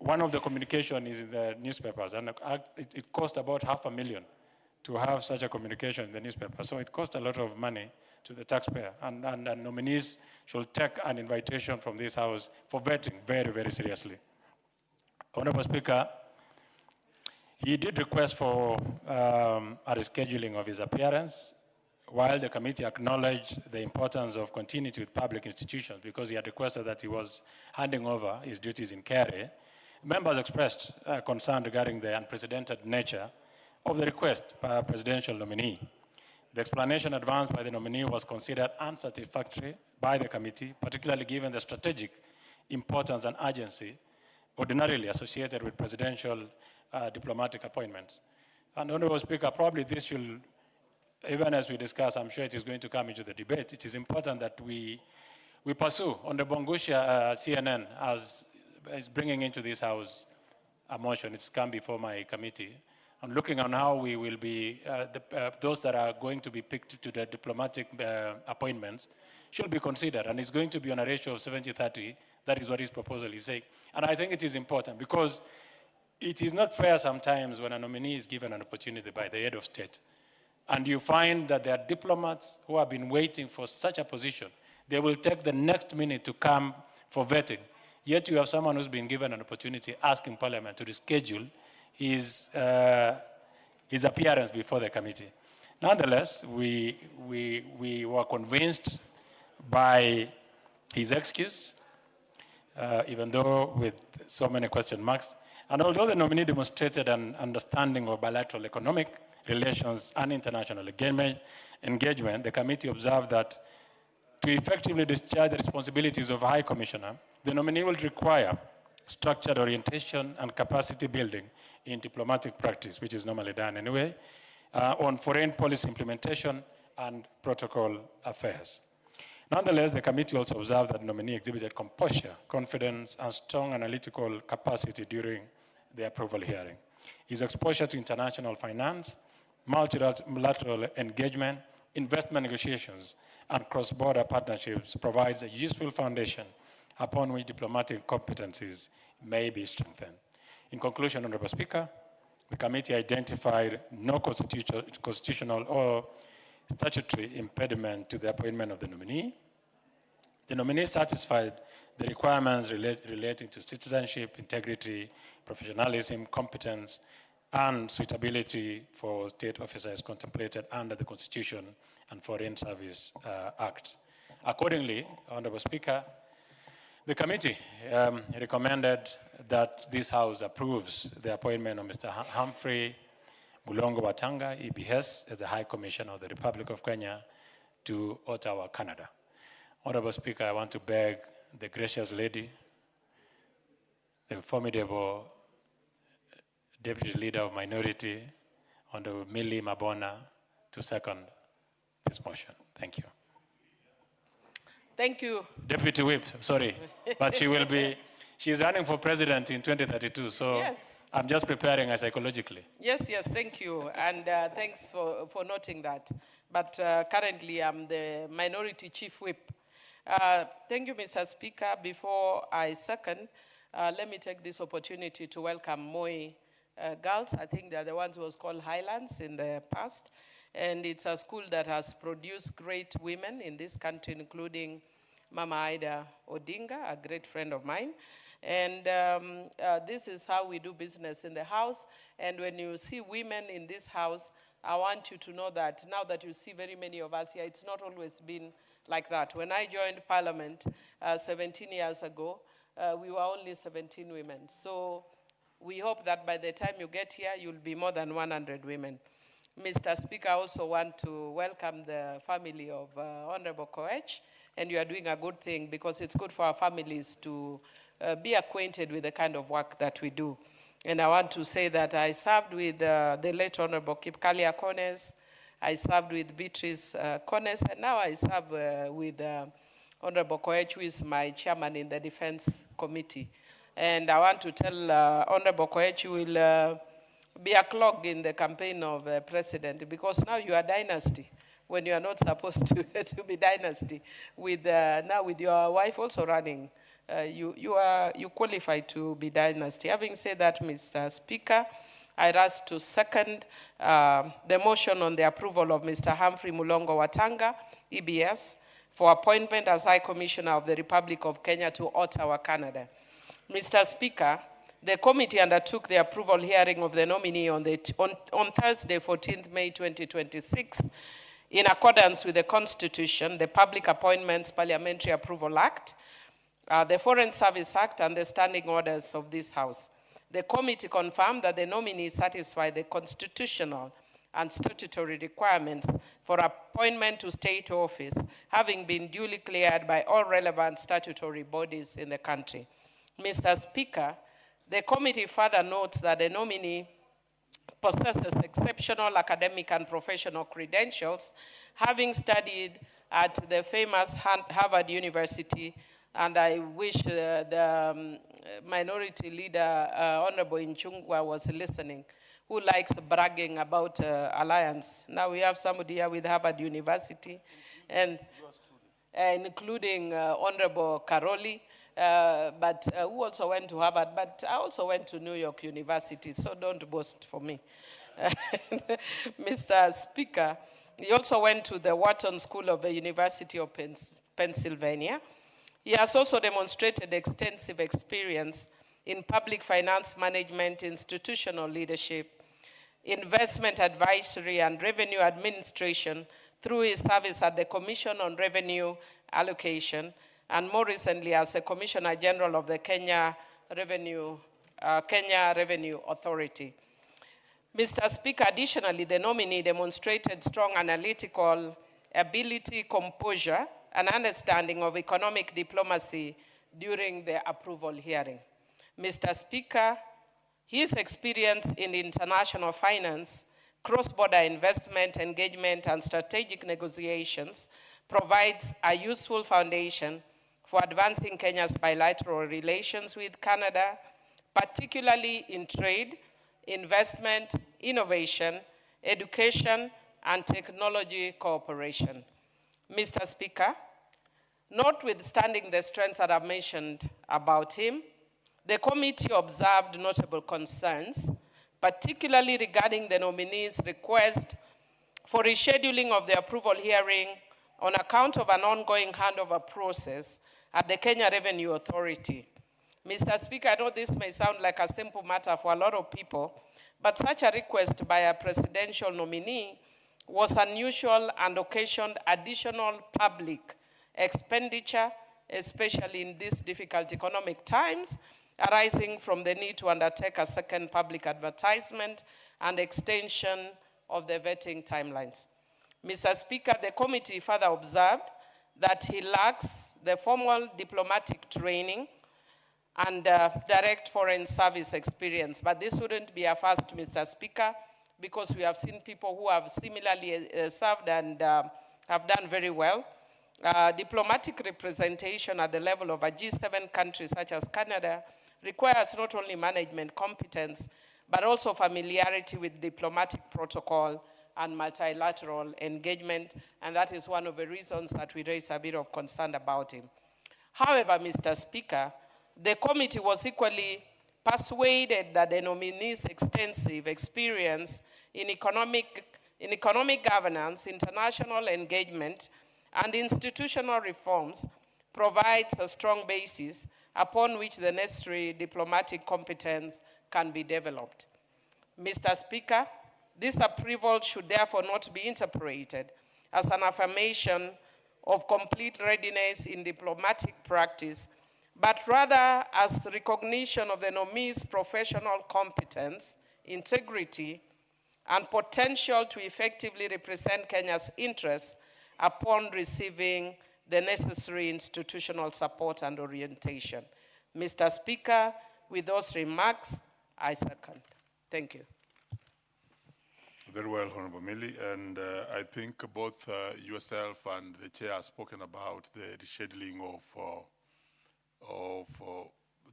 one of the communication is in the newspapers, and it cost about $500,000 to have such a communication in the newspaper. So it costs a lot of money to the taxpayer, and nominees should take an invitation from this House for vetting very, very seriously. Honorable Speaker, he did request for a rescheduling of his appearance, while the committee acknowledged the importance of continuity with public institutions because he had requested that he was handing over his duties in Kere. Members expressed concern regarding the unprecedented nature of the request by a presidential nominee. The explanation advanced by the nominee was considered unsatisfactory by the committee, particularly given the strategic importance and urgency ordinarily associated with presidential diplomatic appointments. And Honorable Speaker, probably this should, even as we discuss, I'm sure it is going to come into the debate, it is important that we pursue. Honorable Bongusha, CNN, is bringing into this House a motion. It's come before my committee. I'm looking on how we will be, those that are going to be picked to the diplomatic appointments should be considered. And it's going to be on a ratio of 70-30. That is what his proposal is saying. And I think it is important because it is not fair sometimes when a nominee is given an opportunity by the head of state. And you find that there are diplomats who have been waiting for such a position. They will take the next minute to come for vetting. Yet you have someone who's been given an opportunity asking Parliament to reschedule his appearance before the committee. Nonetheless, we were convinced by his excuse, even though with so many question marks. And although the nominee demonstrated an understanding of bilateral economic relations and international engagement, the committee observed that to effectively discharge the responsibilities of High Commissioner, the nominee will require structured orientation and capacity building in diplomatic practice, which is normally done anyway, on foreign policy implementation and protocol affairs. Nonetheless, the committee also observed that the nominee exhibited composure, confidence, and strong analytical capacity during the approval hearing. His exposure to international finance, multilateral engagement, investment negotiations, and cross-border partnerships provides a useful foundation upon which diplomatic competencies may be strengthened. In conclusion, Honorable Speaker, the committee identified no constitutional or statutory impediment to the appointment of the nominee. The nominee satisfied the requirements relating to citizenship, integrity, professionalism, competence, and suitability for state officers contemplated under the Constitution and Foreign Service Act. Accordingly, Honorable Speaker, the committee recommended that this House approves the appointment of Mr. Humphrey Mulongo Watanga, EBS, as the High Commissioner of the Republic of Kenya to Ottawa, Canada. Honorable Speaker, I want to beg the gracious lady, the formidable Deputy Leader of Minority, Honorable Millie Mabona, to second this motion. Thank you. Thank you. Deputy Whip, sorry, but she's running for president in 2032, so yes. I'm just preparing her psychologically. Yes, thank you, and thanks for noting that. But currently, I'm the Minority Chief Whip. Thank you, Mr. Speaker. Before I second, let me take this opportunity to welcome Moi girls. I think they're the ones who was called Highlands in the past. And it's a school that has produced great women in this country, including Mama Ida Odinga, a great friend of mine. And this is how we do business in the House. And when you see women in this House, I want you to know that now that you see very many of us here, it's not always been like that. When I joined Parliament 17 years ago, we were only 17 women. So we hope that by the time you get here, you'll be more than 100 women. Mr. Speaker, I also want to welcome the family of Honorable Koech, and you are doing a good thing because it's good for our families to be acquainted with the kind of work that we do. And I want to say that I served with the late Honorable Kipkalia Kones, I served with Beatrice Kones, and now I serve with Honorable Koech, who is my chairman in the Defense Committee. And I want to tell Honorable Koech will be a clog in the campaign of the president, because now you are dynasty when you are not supposed to be dynasty, with now with your wife also running you qualify to be dynasty. Having said that, Mr. Speaker, I ask to second the motion on the approval of Mr. Humphrey Mulongo Watanga, EBS, for appointment as High Commissioner of the Republic of Kenya to Ottawa, Canada. Mr. Speaker, the committee undertook the approval hearing of the nominee on Thursday, 14th May 2026, in accordance with the Constitution, the Public Appointments Parliamentary Approval Act, the Foreign Service Act, and the standing orders of this House. The committee confirmed that the nominees satisfy the constitutional and statutory requirements for appointment to state office, having been duly cleared by all relevant statutory bodies in the country. Mr. Speaker, the committee further notes that the nominee possesses exceptional academic and professional credentials, having studied at the famous Harvard University, and I wish the minority leader, Honorable Inchungwa, was listening, who likes bragging about alliance. Now we have somebody here with Harvard University, and including Honorable Karoli, but who also went to Harvard, but I also went to New York University, so don't boast for me. Mr. Speaker, he also went to the Wharton School of the University of Pennsylvania. He has also demonstrated extensive experience in public finance management, institutional leadership, investment advisory, and revenue administration through his service at the Commission on Revenue Allocation, and more recently as a Commissioner General of the Kenya Revenue Authority. Mr. Speaker, additionally, the nominee demonstrated strong analytical ability, composure, and understanding of economic diplomacy during the approval hearing. Mr. Speaker, his experience in international finance, cross-border investment engagement, and strategic negotiations provides a useful foundation for advancing Kenya's bilateral relations with Canada, particularly in trade, investment, innovation, education, and technology cooperation. Mr. Speaker, notwithstanding the strengths that I've mentioned about him, the committee observed notable concerns, particularly regarding the nominee's request for rescheduling of the approval hearing on account of an ongoing handover process at the Kenya Revenue Authority. Mr. Speaker, I know this may sound like a simple matter for a lot of people, but such a request by a presidential nominee was unusual and occasioned additional public expenditure, especially in these difficult economic times, arising from the need to undertake a second public advertisement and extension of the vetting timelines. Mr. Speaker, the committee further observed that he lacks the formal diplomatic training and direct foreign service experience. But this wouldn't be a first, Mr. Speaker, because we have seen people who have similarly served and have done very well. Diplomatic representation at the level of a G7 country such as Canada requires not only management competence, but also familiarity with diplomatic protocol and multilateral engagement, and that is one of the reasons that we raise a bit of concern about him. However, Mr. Speaker, the committee was equally persuaded that the nominee's extensive experience in economic governance, international engagement, and institutional reforms provides a strong basis upon which the necessary diplomatic competence can be developed. Mr. Speaker, this approval should therefore not be interpreted as an affirmation of complete readiness in diplomatic practice, but rather as recognition of the nominee's professional competence, integrity, and potential to effectively represent Kenya's interests upon receiving the necessary institutional support and orientation. Mr. Speaker, with those remarks, I second. Thank you. Very well, Honorable Millie, and I think both yourself and the chair have spoken about the rescheduling of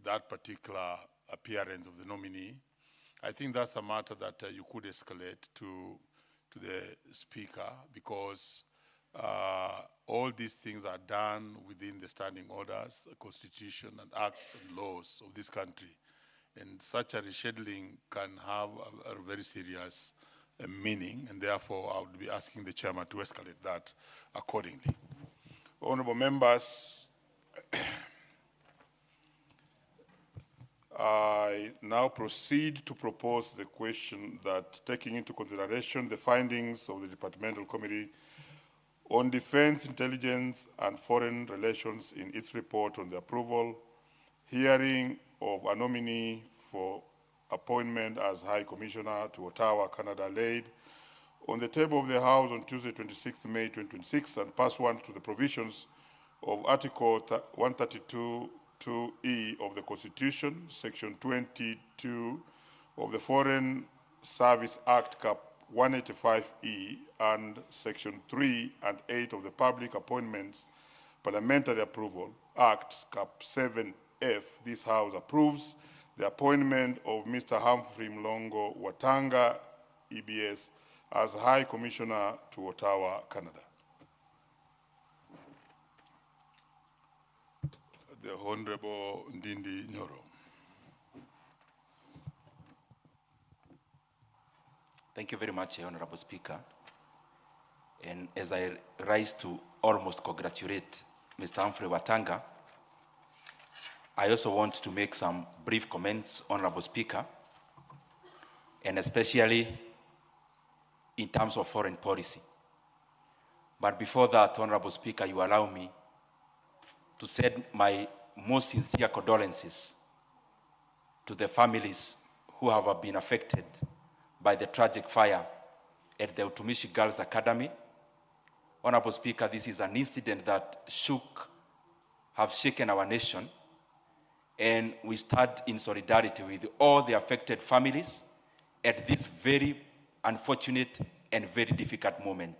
that particular appearance of the nominee. I think that's a matter that you could escalate to the speaker, because All these things are done within the standing orders, constitution, and acts and laws of this country. And such a rescheduling can have a very serious meaning, and therefore I would be asking the chairman to escalate that accordingly. Honorable members, I now proceed to propose the question that, taking into consideration the findings of the Departmental Committee on Defense, Intelligence, and Foreign Relations in its report on the approval, hearing of a nominee for appointment as High Commissioner to Ottawa, Canada, laid on the table of the House on Tuesday, 26 May 2026, and pursuant to the provisions of Article 132(2)(e) of the Constitution, Section 22 of the Foreign Service Act, Cap 185(e), and Section 3 and 8 of the Public Appointments Parliamentary Approval Act, Cap 7F, this House approves the appointment of Mr. Humphrey Mlongo Watanga, EBS, as High Commissioner to Ottawa, Canada. The Honorable Ndindi Nyoro. Thank you very much, Honorable Speaker. And as I rise to almost congratulate Mr. Humphrey Watanga, I also want to make some brief comments, Honorable Speaker, and especially in terms of foreign policy. But before that, Honorable Speaker, you allow me to send my most sincere condolences to the families who have been affected by the tragic fire at the Utumishi Girls Academy. Honorable Speaker, this is an incident that have shaken our nation, and we stand in solidarity with all the affected families at this very unfortunate and very difficult moment.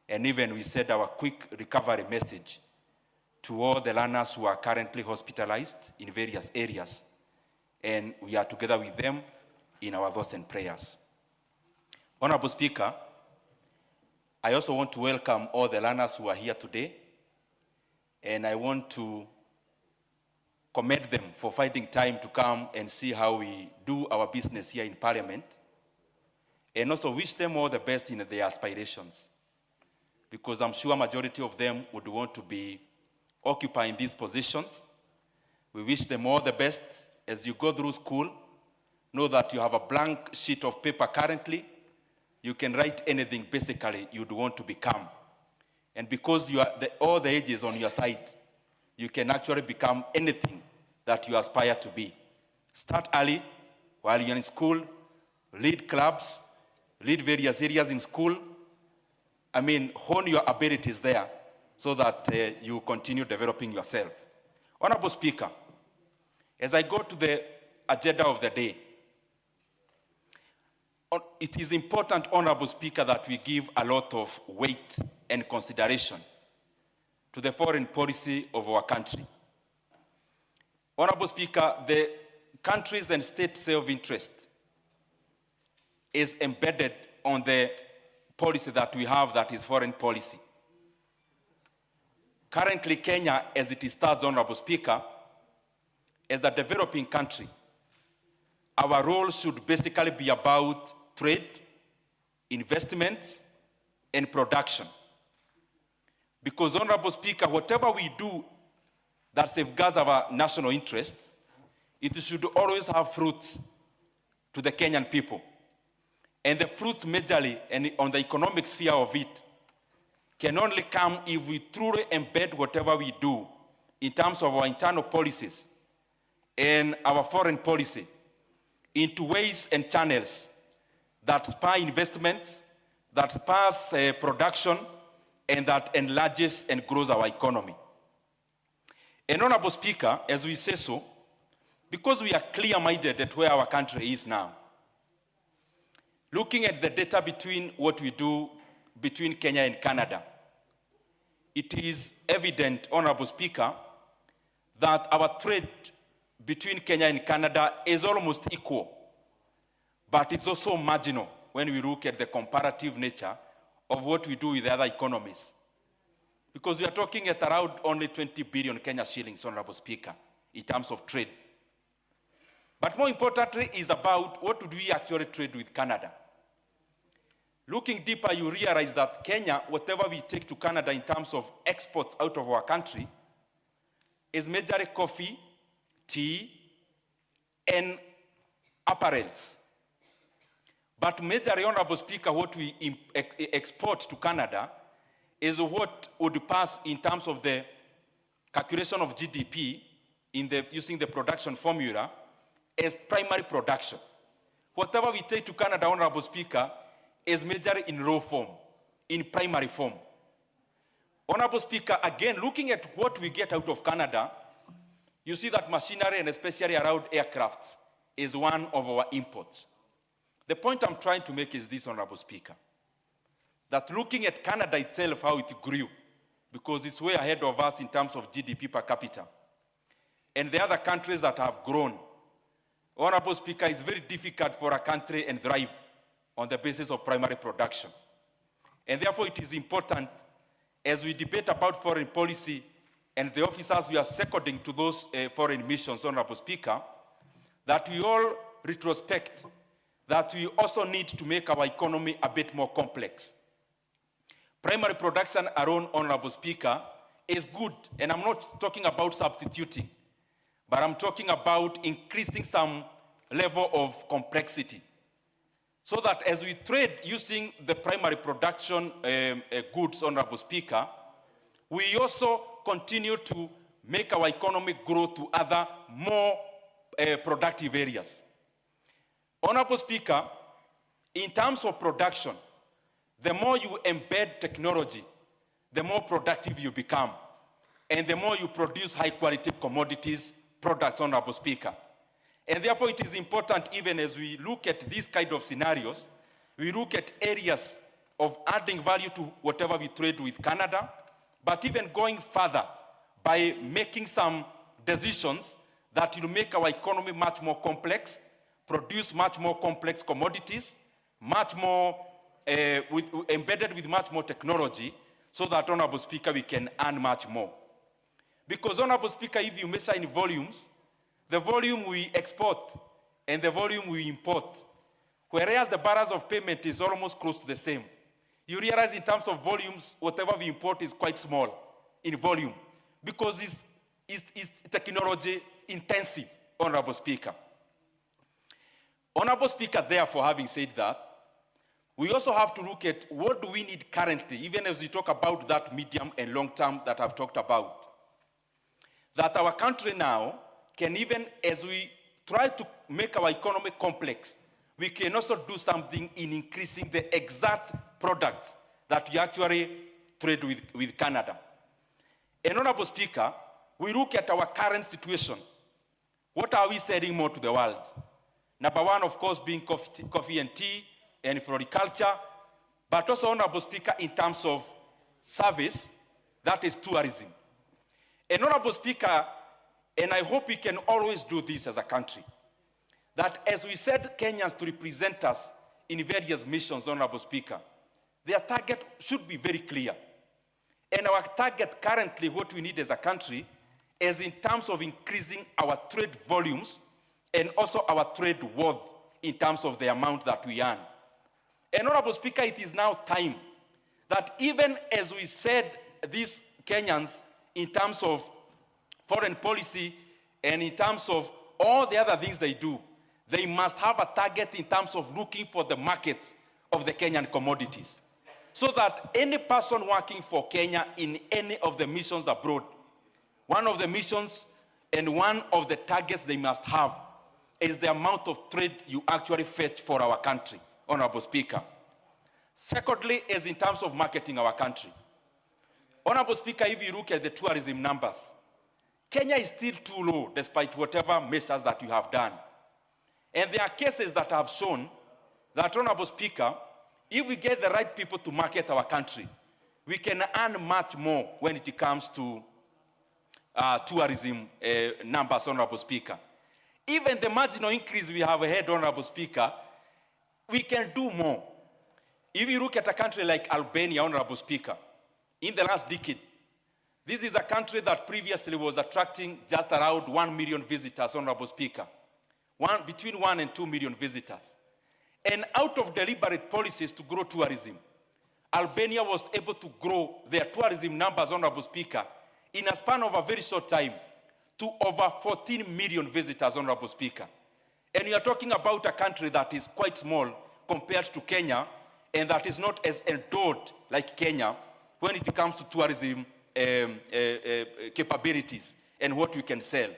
And even we said our quick recovery message to all the learners who are currently hospitalized in various areas, and we are together with them in our thoughts and prayers. Honorable Speaker, I also want to welcome all the learners who are here today, and I want to commend them for finding time to come and see how we do our business here in Parliament, and also wish them all the best in their aspirations, because I'm sure a majority of them would want to be occupying these positions. We wish them all the best as you go through school. Know that you have a blank sheet of paper currently. You can write anything basically you'd want to become. And because you are all the ages on your side, you can actually become anything that you aspire to be. Start early while you're in school, lead clubs, lead various areas in school. I mean, hone your abilities there so that you continue developing yourself. Honorable Speaker, as I go to the agenda of the day, it is important, Honorable Speaker, that we give a lot of weight and consideration to the foreign policy of our country. Honorable Speaker, the countries and state self-interest is embedded on the policy that we have, that is foreign policy. Currently, Kenya, as it stands, Honorable Speaker, as a developing country, our role should basically be about trade, investments, and production. Because, Honorable Speaker, whatever we do that safeguards our national interests, it should always have fruits to the Kenyan people. And the fruits majorly and on the economic sphere of it can only come if we truly embed whatever we do in terms of our internal policies and our foreign policy into ways and channels that spur investments, that spurs production, and that enlarges and grows our economy. And Honorable Speaker, as we say so, because we are clear-minded at where our country is now, looking at the data between what we do between Kenya and Canada, it is evident, Honorable Speaker, that our trade between Kenya and Canada is almost equal, but it's also marginal when we look at the comparative nature of what we do with the other economies. Because we are talking at around only 20 billion Kenya shillings, Honorable Speaker, in terms of trade. But more importantly is about what do we actually trade with Canada. Looking deeper, you realize that Kenya, whatever we take to Canada in terms of exports out of our country, is majorly coffee, tea, and apparels. But majorly, Honorable Speaker, what we export to Canada is what would pass in terms of the calculation of GDP using the production formula as primary production. Whatever we take to Canada, Honorable Speaker, is majorly in raw form, in primary form. Honorable Speaker, again, looking at what we get out of Canada, you see that machinery and especially around aircrafts is one of our imports. The point I'm trying to make is this, Honorable Speaker, that looking at Canada itself, how it grew, because it's way ahead of us in terms of GDP per capita, and the other countries that have grown, Honorable Speaker, it's very difficult for a country and thrive on the basis of primary production. And therefore, it is important, as we debate about foreign policy and the officers we are seconding to those foreign missions, Honorable Speaker, that we all retrospect that we also need to make our economy a bit more complex. Primary production alone, Honorable Speaker, is good, and I'm not talking about substituting, but I'm talking about increasing some level of complexity, so that as we trade using the primary production goods, Honorable Speaker, we also continue to make our economy grow to other more productive areas. Honorable Speaker, in terms of production, the more you embed technology, the more productive you become, and the more you produce high-quality commodities, products, Honorable Speaker. And therefore, it is important, even as we look at these kind of scenarios, we look at areas of adding value to whatever we trade with Canada, but even going further by making some decisions that will make our economy much more complex, produce much more complex commodities, much more embedded with much more technology, so that, Honorable Speaker, we can earn much more. Because, Honorable Speaker, if you measure in volumes, the volume we export and the volume we import, whereas the barriers of payment is almost close to the same, you realize in terms of volumes, whatever we import is quite small in volume, because it's technology intensive, Honorable Speaker. Honorable Speaker, therefore, having said that, we also have to look at what do we need currently, even as we talk about that medium and long term that I've talked about. That our country now can, even as we try to make our economy complex, we can also do something in increasing the exact products that we actually trade with Canada. And Honorable Speaker, we look at our current situation. What are we selling more to the world? Number one, of course, being coffee and tea and floriculture, but also, Honorable Speaker, in terms of service, that is tourism. And Honorable Speaker, and I hope we can always do this as a country, that as we set Kenyans to represent us in various missions, Honorable Speaker, their target should be very clear. And our target currently, what we need as a country, is in terms of increasing our trade volumes and also our trade worth in terms of the amount that we earn. And Honorable Speaker, it is now time that even as we said these Kenyans in terms of foreign policy and in terms of all the other things they do, they must have a target in terms of looking for the markets of the Kenyan commodities. So that any person working for Kenya in any of the missions abroad, one of the missions and one of the targets they must have is the amount of trade you actually fetch for our country, Honorable Speaker. Secondly, is in terms of marketing our country. Honorable Speaker, if you look at the tourism numbers, Kenya is still too low despite whatever measures that you have done. And there are cases that have shown that, Honorable Speaker, if we get the right people to market our country, we can earn much more when it comes to tourism numbers, Honorable Speaker. Even the marginal increase we have had, Honorable Speaker, we can do more. If you look at a country like Albania, Honorable Speaker, in the last decade, this is a country that previously was attracting just around 1 million visitors, Honorable Speaker. Between 1 and 2 million visitors. And out of deliberate policies to grow tourism, Albania was able to grow their tourism numbers, Honorable Speaker, in a span of a very short time to over 14 million visitors, Honorable Speaker. And we are talking about a country that is quite small compared to Kenya and that is not as endowed like Kenya when it comes to tourism capabilities and what we can sell.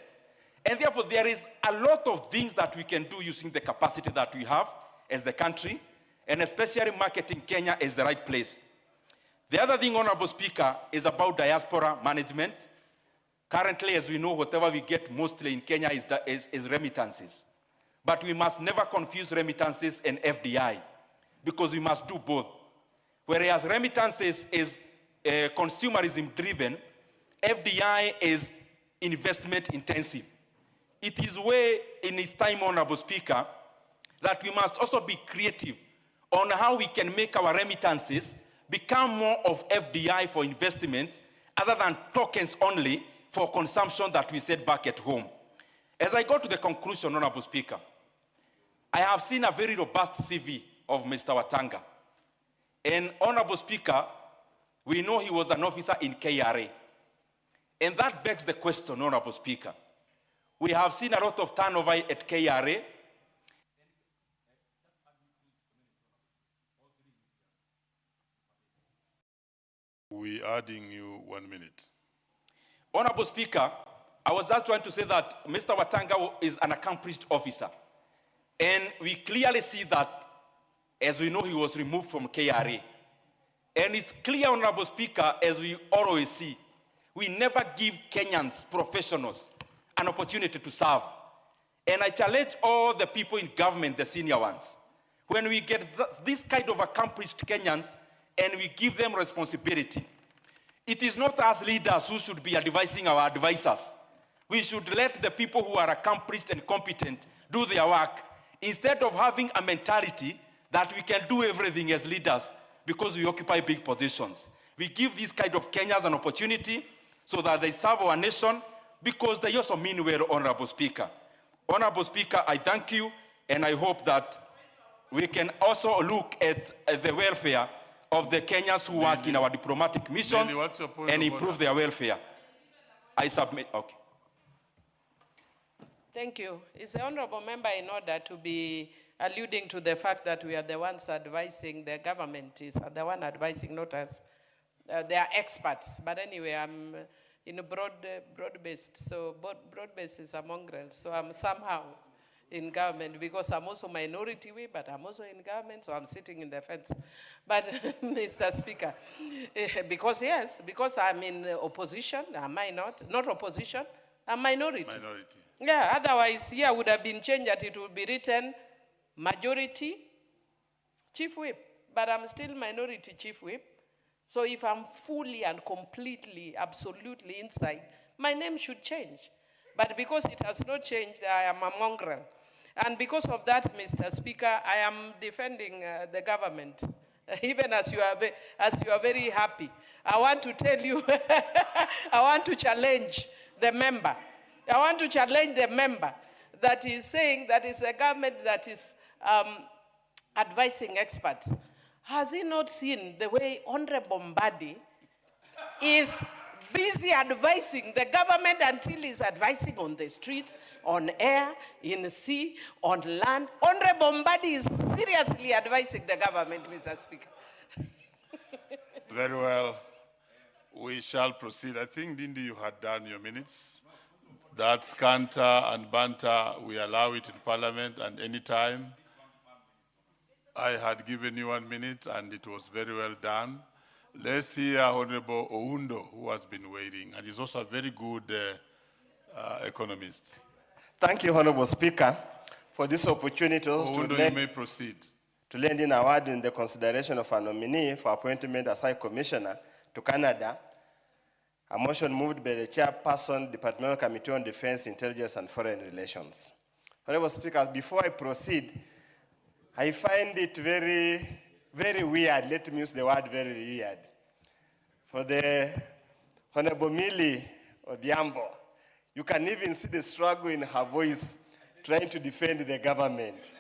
And therefore, there is a lot of things that we can do using the capacity that we have as the country, and especially marketing Kenya as the right place. The other thing, Honorable Speaker, is about diaspora management. Currently, as we know, whatever we get mostly in Kenya is remittances. But we must never confuse remittances and FDI, because we must do both. Whereas remittances is consumerism driven, FDI is investment intensive. It is way in its time, Honorable Speaker, that we must also be creative on how we can make our remittances become more of FDI for investments other than tokens only for consumption that we set back at home. As I go to the conclusion, Honorable Speaker, I have seen a very robust CV of Mr. Watanga. And Honorable Speaker, we know he was an officer in KRA. And that begs the question, Honorable Speaker. We have seen a lot of turnover at KRA. We're adding you 1 minute. Honorable Speaker, I was just trying to say that Mr. Watanga is an accomplished officer. And we clearly see that, as we know, he was removed from KRA. And it's clear, Honorable Speaker, as we always see, we never give Kenyans, professionals, an opportunity to serve. And I challenge all the people in government, the senior ones, when we get this kind of accomplished Kenyans and we give them responsibility, it is not us leaders who should be advising our advisors. We should let the people who are accomplished and competent do their work, instead of having a mentality that we can do everything as leaders because we occupy big positions. We give these kind of Kenyans an opportunity so that they serve our nation, because they also mean well, Honorable Speaker. Honorable Speaker, I thank you, and I hope that we can also look at the welfare of the Kenyans who work in our diplomatic missions and improve their welfare. I submit. Okay. Thank you. Is the honorable member in order to be alluding to the fact that we are the ones advising, the government is the one advising, not us? They are experts, but anyway, I'm in a broad-based, so broad-based is a mongrel, so I'm somehow in government, because I'm also minority whip, but I'm also in government, so I'm sitting in the fence. But Mr. Speaker, because I'm in opposition, am I not? Not opposition, I'm minority. Minority. Yeah, otherwise here would have been changed that it would be written majority chief whip, but I'm still minority chief whip. So if I'm fully and completely, absolutely inside, my name should change. But because it has not changed, I am a mongrel. And because of that, Mr. Speaker, I am defending the government, even as you are very happy. I want to tell you, I want to challenge the member. I want to challenge the member that is saying that it's a government that is advising experts. Has he not seen the way Honorable Mbadi is busy advising the government until he's advising on the streets, on air, in the sea, on land? Honorable Mbadi is seriously advising the government, Mr. Speaker. Very well. We shall proceed. I think, Dindi, you had done your minutes. That's canter and banter. We allow it in Parliament and any time. I had given you 1 minute, and it was very well done. Let's hear Honorable Oundo, who has been waiting, and is also a very good economist. Thank you, Honorable Speaker, for this opportunity Oundo, you may proceed. To lend in a word in the consideration of a nominee for appointment as High Commissioner to Canada. A motion moved by the Chairperson, Departmental Committee on Defense, Intelligence and Foreign Relations. Honorable Speaker, before I proceed, I find it very very weird. Let me use the word very weird. For the Honorable Millie Odhiambo, you can even see the struggle in her voice trying to defend the government.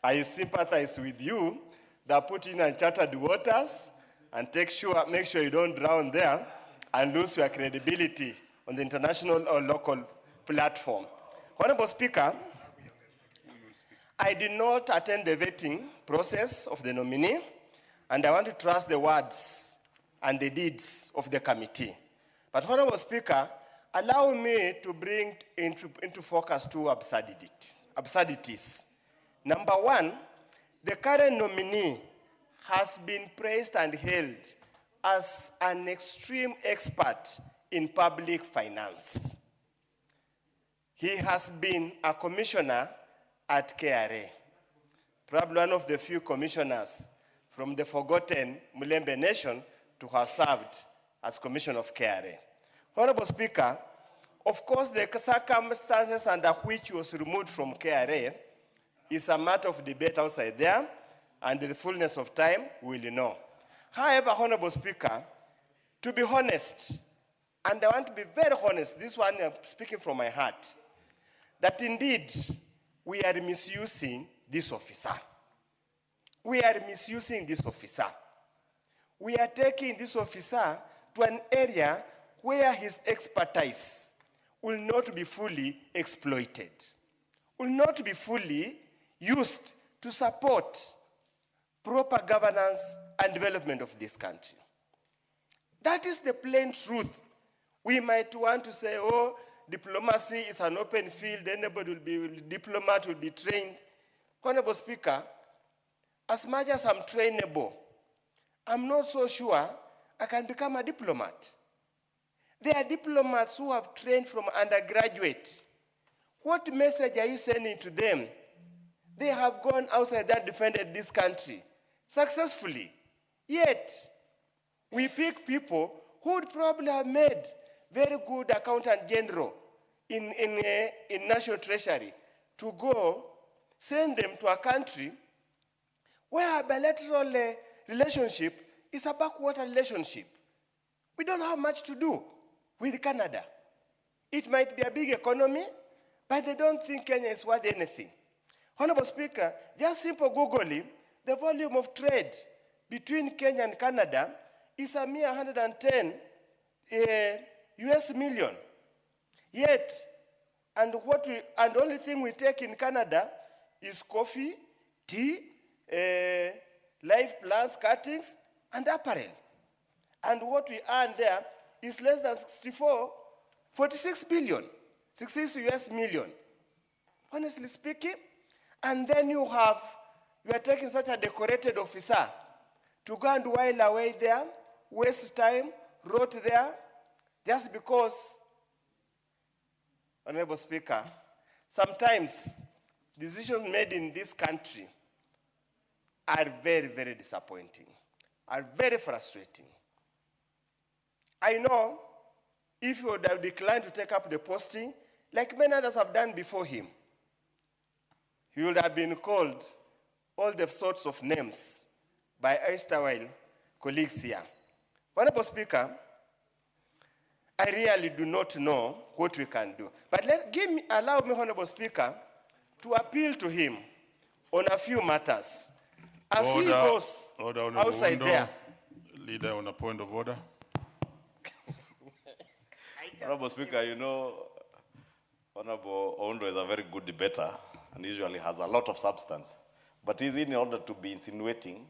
I sympathize with you that put in uncharted waters and make sure you don't drown there and lose your credibility on the international or local platform. Honorable Speaker, I did not attend the vetting process of the nominee, and I want to trust the words and the deeds of the committee. But Honorable Speaker, allow me to bring into focus two absurdities. Number one, the current nominee has been praised and hailed as an extreme expert in public finance. He has been a commissioner at KRA, probably one of the few commissioners from the forgotten Mulembe nation to have served as commissioner of KRA. Honorable Speaker, of course, the circumstances under which he was removed from KRA is a matter of debate outside there, and in the fullness of time, we will know. However, Honorable Speaker, to be honest, and I want to be very honest, this one I'm speaking from my heart, that indeed we are misusing this officer. We are misusing this officer. We are taking this officer to an area where his expertise will not be fully exploited, will not be fully used to support proper governance and development of this country. That is the plain truth. We might want to say, oh, diplomacy is an open field, anybody diplomat will be trained. Honorable Speaker, as much as I'm trainable, I'm not so sure I can become a diplomat. There are diplomats who have trained from undergraduate. What message are you sending to them? They have gone outside that defended this country successfully. Yet, we pick people who would probably have made very good accountant general in national treasury to go send them to a country where a bilateral relationship is a backwater relationship. We don't have much to do with Canada. It might be a big economy, but they don't think Kenya is worth anything. Honorable Speaker, just simple Googling, the volume of trade between Kenya and Canada is a mere 110 US million. Yet, and the only thing we take in Canada is coffee, tea, live plants, cuttings, and apparel. And what we earn there is less than 46 billion, 66 US million. Honestly speaking, and then you are taking such a decorated officer to go and while away there, waste time, rot there, just because, Honorable Speaker, sometimes decisions made in this country are very, very disappointing, are very frustrating. I know if he would have declined to take up the posting, like many others have done before him, he would have been called all the sorts of names by erstwhile colleagues here. Honorable Speaker, I really do not know what we can do. But allow me, Honorable Speaker, to appeal to him on a few matters. As he goes outside there. Leader on a point of order. Honorable Speaker, you know, Honorable Ondo is a very good debater and usually has a lot of substance. But is in order to be insinuating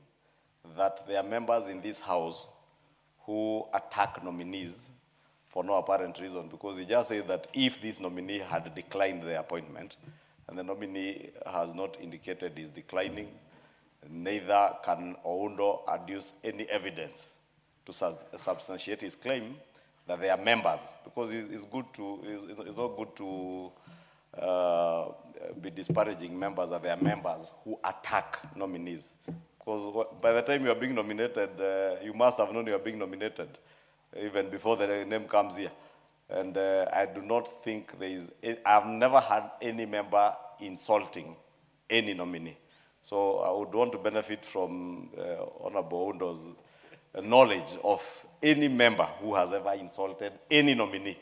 that there are members in this House who attack nominees for no apparent reason, because he just said that if this nominee had declined the appointment, and the nominee has not indicated he's declining, neither can Oundo adduce any evidence to substantiate his claim that they are members, because it's not good to be disparaging members that they are members who attack nominees. Because by the time you are being nominated, you must have known you are being nominated, even before the name comes here. And I do not think I've never had any member insulting any nominee. So I would want to benefit from Honorable Undo's knowledge of any member who has ever insulted any nominee.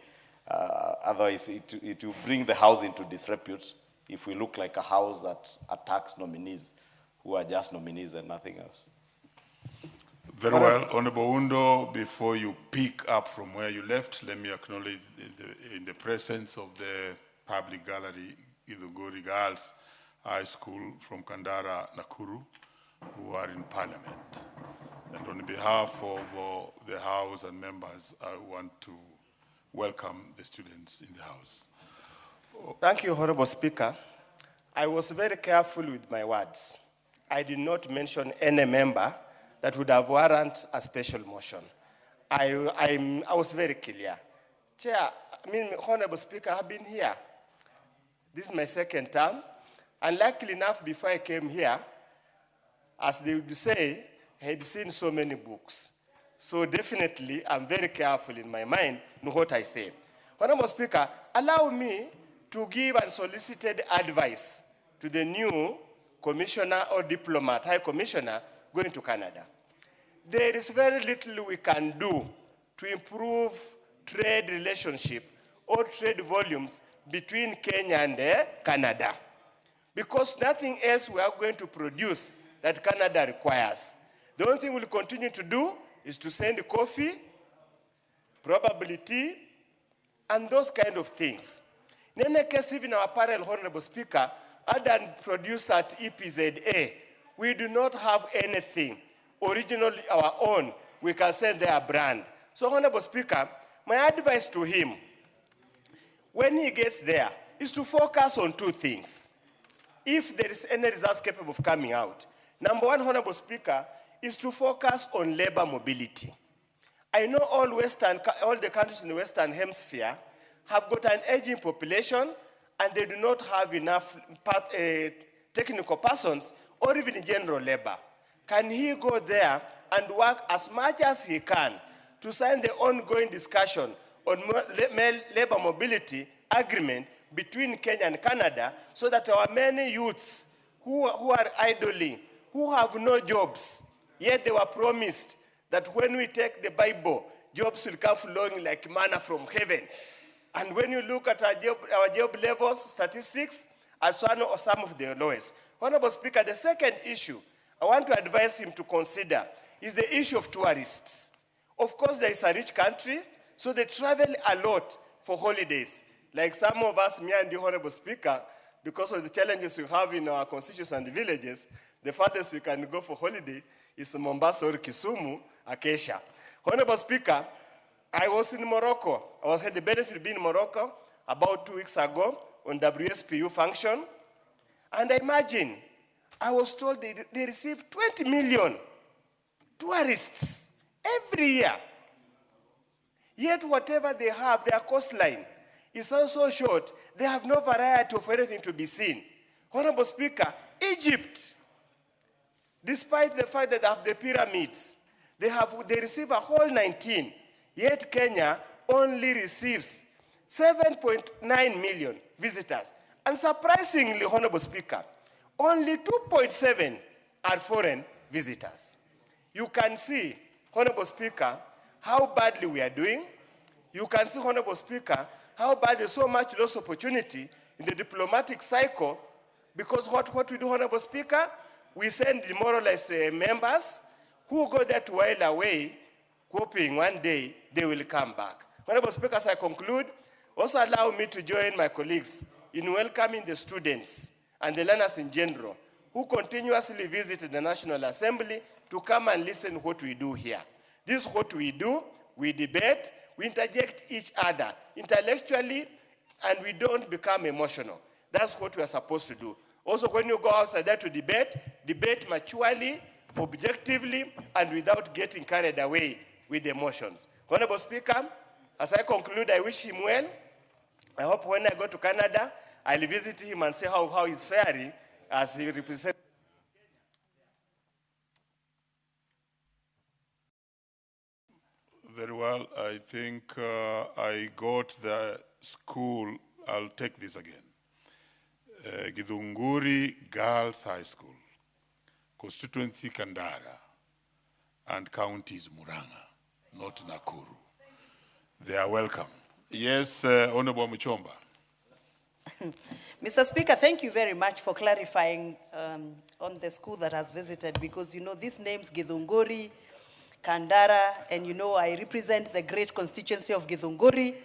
Otherwise, it will bring the house into disrepute if we look like a house that attacks nominees who are just nominees and nothing else. Very well, Honorable Undo, before you pick up from where you left, let me acknowledge in the presence of the public gallery, Githunguri Girls High School from Kandara, Nakuru, who are in Parliament. And on behalf of the House and members, I want to welcome the students in the House. Thank you, Honorable Speaker. I was very careful with my words. I did not mention any member that would have warranted a special motion. I was very clear. Chair, Honorable Speaker, I've been here. This is my second term. And luckily enough, before I came here, as they would say, I had seen so many books. So definitely, I'm very careful in my mind in what I say. Honorable Speaker, allow me to give unsolicited advice to the new commissioner or diplomat, high commissioner, going to Canada. There is very little we can do to improve trade relationship or trade volumes between Kenya and Canada, because nothing else we are going to produce that Canada requires. The only thing we'll continue to do is to send coffee, probably tea, and those kind of things. In any case, even our apparel, Honorable Speaker, other than produce at EPZA, we do not have anything originally our own. We can send their brand. So, Honorable Speaker, my advice to him, when he gets there, is to focus on two things. If there is any results capable of coming out, number one, Honorable Speaker, is to focus on labor mobility. I know all the countries in the Western Hemisphere have got an aging population and they do not have enough technical persons or even general labor. Can he go there and work as much as he can to sign the ongoing discussion on labor mobility agreement between Kenya and Canada, so that our many youths who are idling, who have no jobs, yet they were promised that when we take the Bible, jobs will come flowing like manna from heaven. And when you look at our job levels, statistics are some of the lowest. Honorable Speaker, the second issue I want to advise him to consider is the issue of tourists. Of course, there is a rich country, so they travel a lot for holidays. Like some of us, me and the Honorable Speaker, because of the challenges we have in our constituencies and villages, the farthest we can go for holiday is Mombasa or Kisumu, Acacia. Honorable Speaker, I was in Morocco. I had the benefit of being in Morocco about 2 weeks ago on WSPU function. And I imagine, I was told they receive 20 million tourists every year. Yet whatever they have, their coastline is also short. They have no variety of anything to be seen. Honorable Speaker, Egypt, despite the fact that they have the pyramids, they receive a whole 19, yet Kenya only receives 7.9 million visitors. And surprisingly, Honorable Speaker, only 2.7 are foreign visitors. You can see, Honorable Speaker, how badly we are doing. You can see, Honorable Speaker, how bad there's so much lost opportunity in the diplomatic cycle, because what we do, Honorable Speaker, we send demoralized members who go there to while away, hoping one day they will come back. Honorable Speaker, as I conclude, also allow me to join my colleagues in welcoming the students and the learners in general who continuously visit the National Assembly to come and listen to what we do here. This is what we do. We debate, we interject each other intellectually, and we don't become emotional. That's what we are supposed to do. Also, when you go outside there to debate maturely, objectively, and without getting carried away with emotions. Honorable Speaker, as I conclude, I wish him well. I hope when I go to Canada, I'll visit him and see how he's faring as he represents. Very well. I think I got the school. I'll take this again. Githunguri Girls High School, constituency Kandara, and counties Muranga, not Nakuru. They are welcome. Yes, Honorable Muchomba. Mr. Speaker, thank you very much for clarifying on the school that has visited, because these names, Githunguri, Kandara, and I represent the great constituency of Githunguri,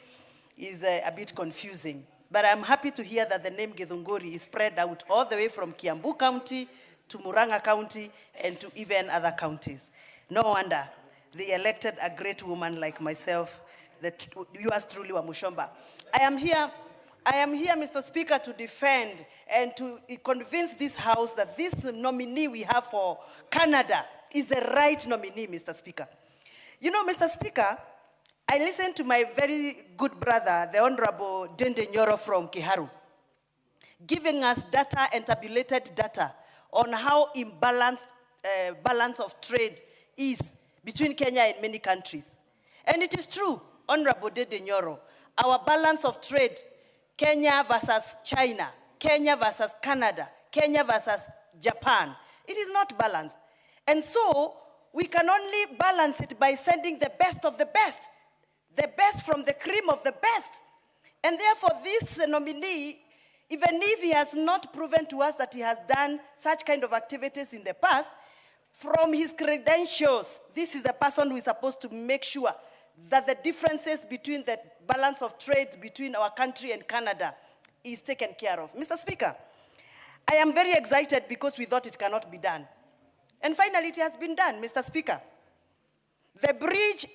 is a bit confusing. But I'm happy to hear that the name Githunguri is spread out all the way from Kiambu County to Muranga County and to even other counties. No wonder they elected a great woman like myself, yours truly, Wamushomba. I am here, Mr. Speaker, to defend and to convince this House that this nominee we have for Canada is the right nominee, Mr. Speaker. Mr. Speaker, I listened to my very good brother, the Honorable Dende Nyoro from Kiharu, giving us data and tabulated data on how imbalanced balance of trade is between Kenya and many countries. And it is true, Honorable Dende Nyoro, our balance of trade, Kenya versus China, Kenya versus Canada, Kenya versus Japan, it is not balanced. And so, we can only balance it by sending the best of the best from the cream of the best. And therefore, this nominee, even if he has not proven to us that he has done such kind of activities in the past, from his credentials, this is the person who is supposed to make sure that the differences between the balance of trade between our country and Canada is taken care of. Mr. Speaker, I am very excited because we thought it cannot be done. And finally, it has been done, Mr. Speaker. The bridge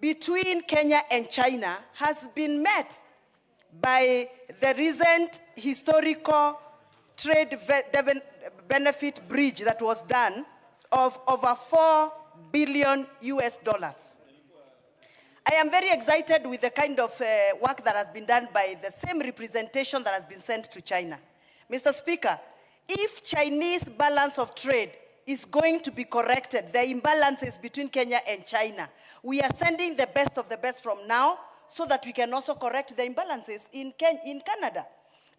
between Kenya and China has been met by the recent historical trade benefit bridge that was done of over $4 billion US. I am very excited with the kind of work that has been done by the same representation that has been sent to China. Mr. Speaker, if Chinese balance of trade is going to be corrected, the imbalances between Kenya and China, we are sending the best of the best from now so that we can also correct the imbalances in Canada.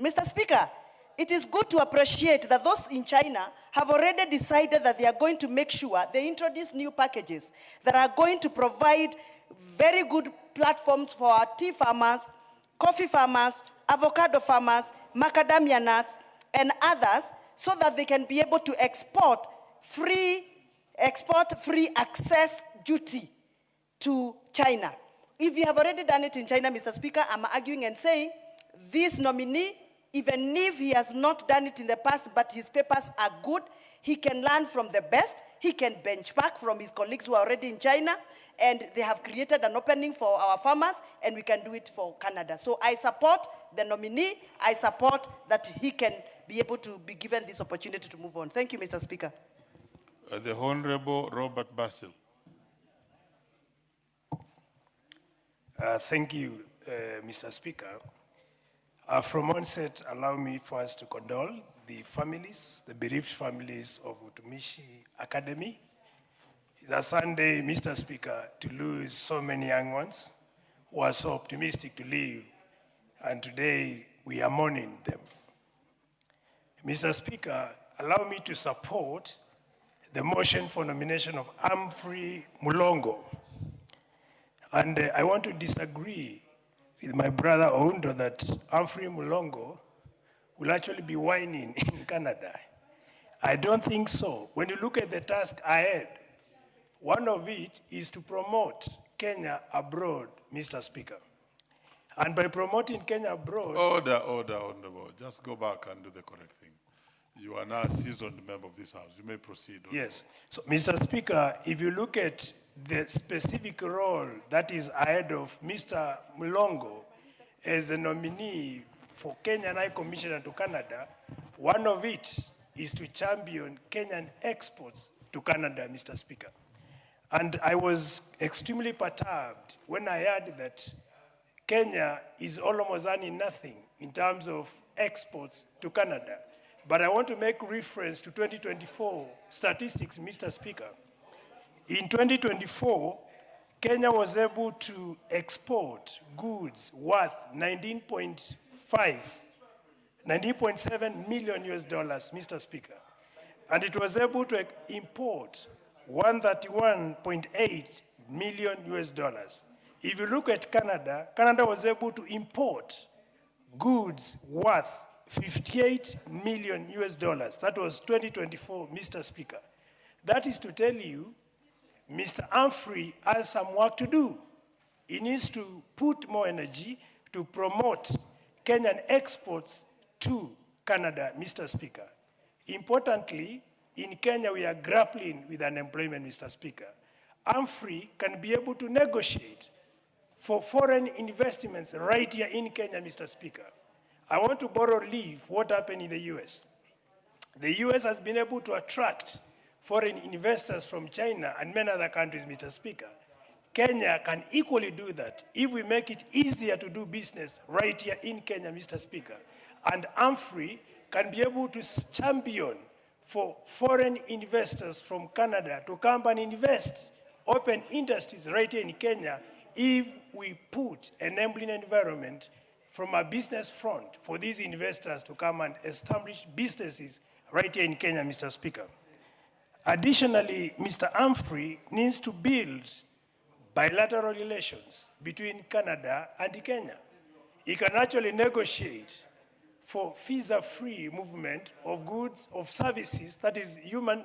Mr. Speaker, it is good to appreciate that those in China have already decided that they are going to make sure they introduce new packages that are going to provide very good platforms for our tea farmers, coffee farmers, avocado farmers, macadamia nuts, and others, so that they can be able to export free access duty to China. If you have already done it in China, Mr. Speaker, I'm arguing and saying this nominee, even if he has not done it in the past, but his papers are good, he can learn from the best, he can benchmark from his colleagues who are already in China, and they have created an opening for our farmers, and we can do it for Canada. So I support the nominee. I support that he can be able to be given this opportunity to move on. Thank you, Mr. Speaker. The Honorable Robert Basil. Thank you, Mr. Speaker. From onset, allow me first to condole the families, the bereaved families of Utumishi Academy. It's a Sunday, Mr. Speaker, to lose so many young ones who are so optimistic to live, and today we are mourning them. Mr. Speaker, allow me to support the motion for nomination of Humphrey Mulongo. And I want to disagree with my brother Oundo that Humphrey Mulongo will actually be whining in Canada. I don't think so. When you look at the task ahead, one of it is to promote Kenya abroad, Mr. Speaker. And by promoting Kenya abroad... Order, Honorable. Just go back and do the correct thing. You are now a seasoned member of this House. You may proceed. Honorable. Yes. So, Mr. Speaker, if you look at the specific role that is ahead of Mr. Mulongo as a nominee for Kenyan High Commissioner to Canada, one of it is to champion Kenyan exports to Canada, Mr. Speaker. And I was extremely perturbed when I heard that Kenya is almost earning nothing in terms of exports to Canada. But I want to make reference to 2024 statistics, Mr. Speaker. In 2024, Kenya was able to export goods worth 19.7 million US dollars, Mr. Speaker. and it was able to import 131.8 million US dollars. If you look at Canada, Canada was able to import goods worth 58 million US dollars. That was 2024, Mr. Speaker. That is to tell you, Mr. Humphrey has some work to do. He needs to put more energy to promote Kenyan exports to Canada, Mr. Speaker. Importantly, in Kenya, we are grappling with unemployment, Mr. Speaker. Humphrey can be able to negotiate for foreign investments right here in Kenya, Mr. Speaker. I want to borrow leave what happened in the US. The US has been able to attract foreign investors from China and many other countries, Mr. Speaker. Kenya can equally do that if we make it easier to do business right here in Kenya, Mr. Speaker. And Humphrey can be able to champion for foreign investors from Canada to come and invest, open industries right here in Kenya if we put enabling environment from a business front for these investors to come and establish businesses right here in Kenya, Mr. Speaker. Additionally, Mr. Humphrey needs to build bilateral relations between Canada and Kenya. He can actually negotiate for visa-free movement of goods, of services, that is human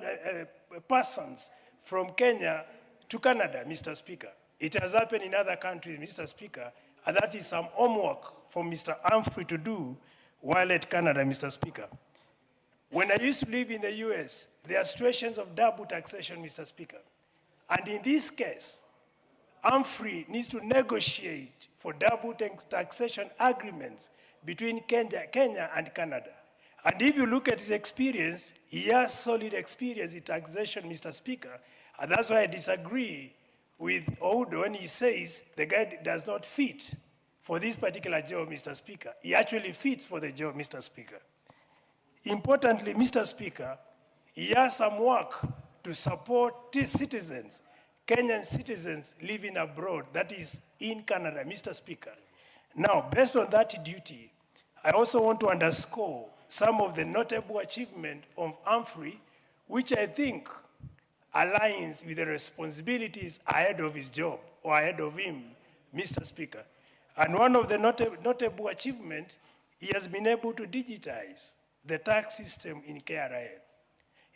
persons from Kenya to Canada, Mr. Speaker. It has happened in other countries, Mr. Speaker, and that is some homework for Mr. Humphrey to do while at Canada, Mr. Speaker. When I used to live in the US, there are situations of double taxation, Mr. Speaker. And in this case, Humphrey needs to negotiate for double taxation agreements between Kenya and Canada. And if you look at his experience, he has solid experience in taxation, Mr. Speaker. And that's why I disagree with Oudo when he says the guy does not fit for this particular job, Mr. Speaker. He actually fits for the job, Mr. Speaker. Importantly, Mr. Speaker, he has some work to support citizens, Kenyan citizens living abroad, that is in Canada, Mr. Speaker. Now, based on that duty, I also want to underscore some of the notable achievements of Humphrey, which I think aligns with the responsibilities ahead of his job or ahead of him, Mr. Speaker. And one of the notable achievements, he has been able to digitize the tax system in KRA.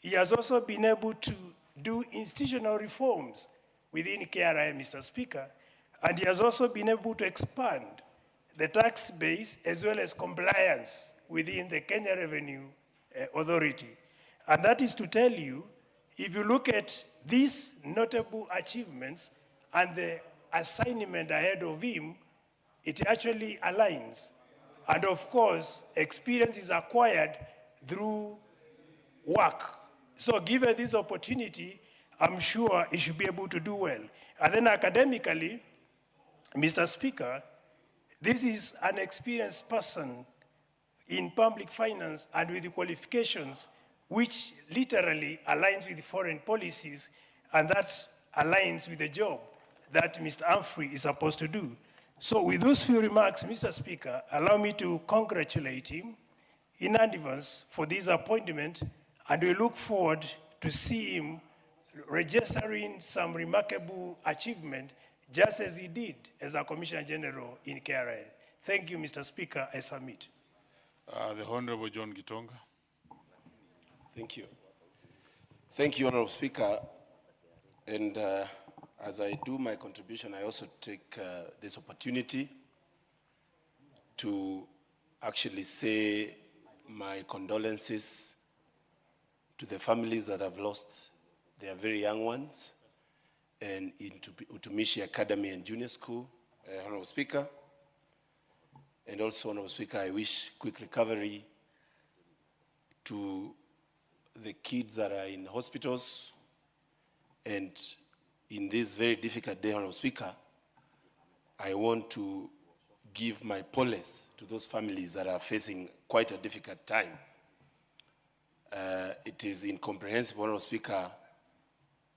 He has also been able to do institutional reforms within KRA, Mr. Speaker, and he has also been able to expand the tax base as well as compliance within the Kenya Revenue Authority. And that is to tell you, if you look at these notable achievements and the assignment ahead of him, it actually aligns. And of course, experience is acquired through work. So given this opportunity, I'm sure he should be able to do well. And then academically, Mr. Speaker, this is an experienced person in public finance and with the qualifications which literally aligns with foreign policies, and that aligns with the job that Mr. Humphrey is supposed to do. So with those few remarks, Mr. Speaker, allow me to congratulate him in advance for this appointment, and we look forward to see him registering some remarkable achievement, just as he did as a Commissioner General in KRA. Thank you, Mr. Speaker. I submit. The Honorable John Gitonga. Thank you. Thank you, Honorable Speaker. And as I do my contribution, I also take this opportunity to actually say my condolences to the families that have lost their very young ones and in Utumishi Academy and Junior School, Honorable Speaker. And also, Honorable Speaker, I wish quick recovery to the kids that are in hospitals. And in this very difficult day, Honorable Speaker, I want to give my solace to those families that are facing quite a difficult time. It is incomprehensible, Honorable Speaker,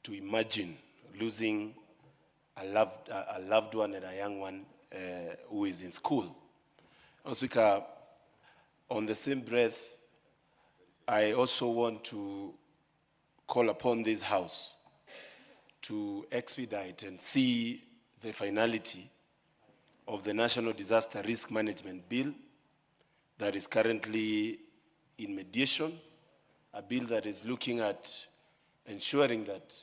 to imagine losing a loved one and a young one who is in school. Honorable Speaker, on the same breath, I also want to call upon this House to expedite and see the finality of the National Disaster Risk Management Bill that is currently in mediation, a bill that is looking at ensuring that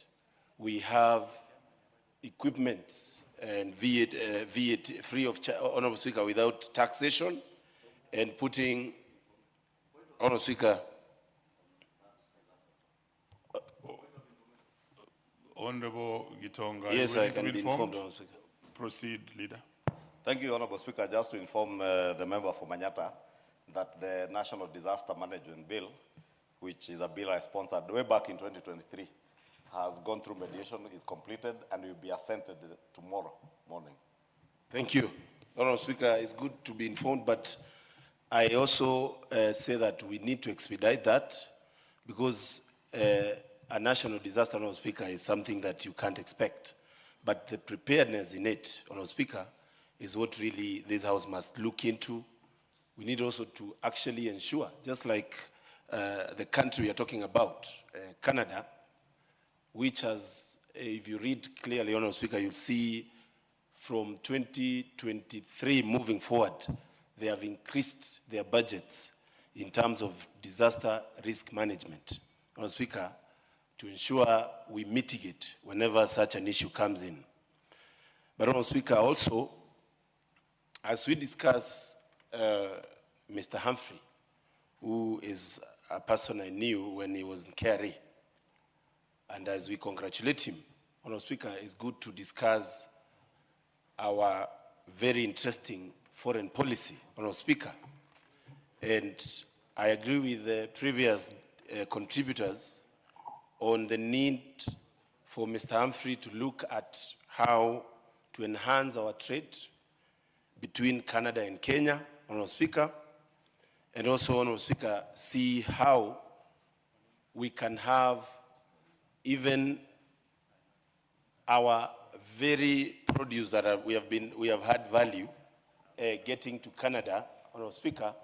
we have equipment and VAT free of charge, Honorable Speaker, without taxation, and putting, Honorable Speaker, Honorable Gitonga. Yes, I can be informed, Honorable Speaker. Proceed, Leader. Thank you, Honorable Speaker. Just to inform the member for Manyata that the National Disaster Management Bill, which is a bill I sponsored way back in 2023, has gone through mediation, is completed, and will be assented tomorrow morning. Thank you. Honorable Speaker, it's good to be informed, but I also say that we need to expedite that because a national disaster, Honorable Speaker, is something that you can't expect. But the preparedness in it, Honorable Speaker, is what really this House must look into. We need also to actually ensure, just like the country we are talking about, Canada, which has, if you read clearly, Honorable Speaker, you'll see from 2023 moving forward, they have increased their budgets in terms of disaster risk management, Honorable Speaker, to ensure we mitigate whenever such an issue comes in. But Honorable Speaker, also, as we discuss Mr. Humphrey, who is a person I knew when he was in KRA, and as we congratulate him, Honorable Speaker, it's good to discuss our very interesting foreign policy, Honorable Speaker. And I agree with the previous contributors on the need for Mr. Humphrey to look at how to enhance our trade between Canada and Kenya, Honorable Speaker, and also, Honorable Speaker, see how we can have even our very produce that we have had value getting to Canada, Honorable Speaker,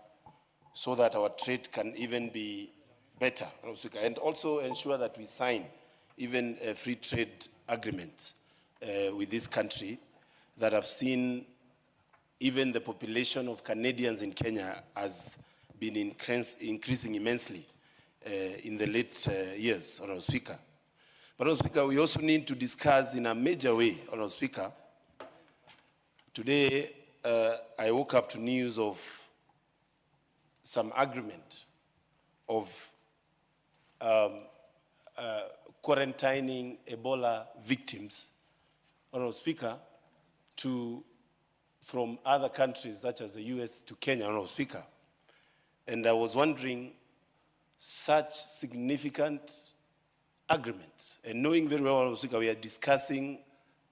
so that our trade can even be better, Honorable Speaker, and also ensure that we sign even free trade agreements with this country that have seen even the population of Canadians in Kenya has been increasing immensely in the late years, Honorable Speaker. But, Honorable Speaker, we also need to discuss in a major way, Honorable Speaker. Today, I woke up to news of some agreement of quarantining Ebola victims, Honorable Speaker, from other countries such as the US to Kenya, Honorable Speaker. And I was wondering, such significant agreements, and knowing very well, Honorable Speaker, we are discussing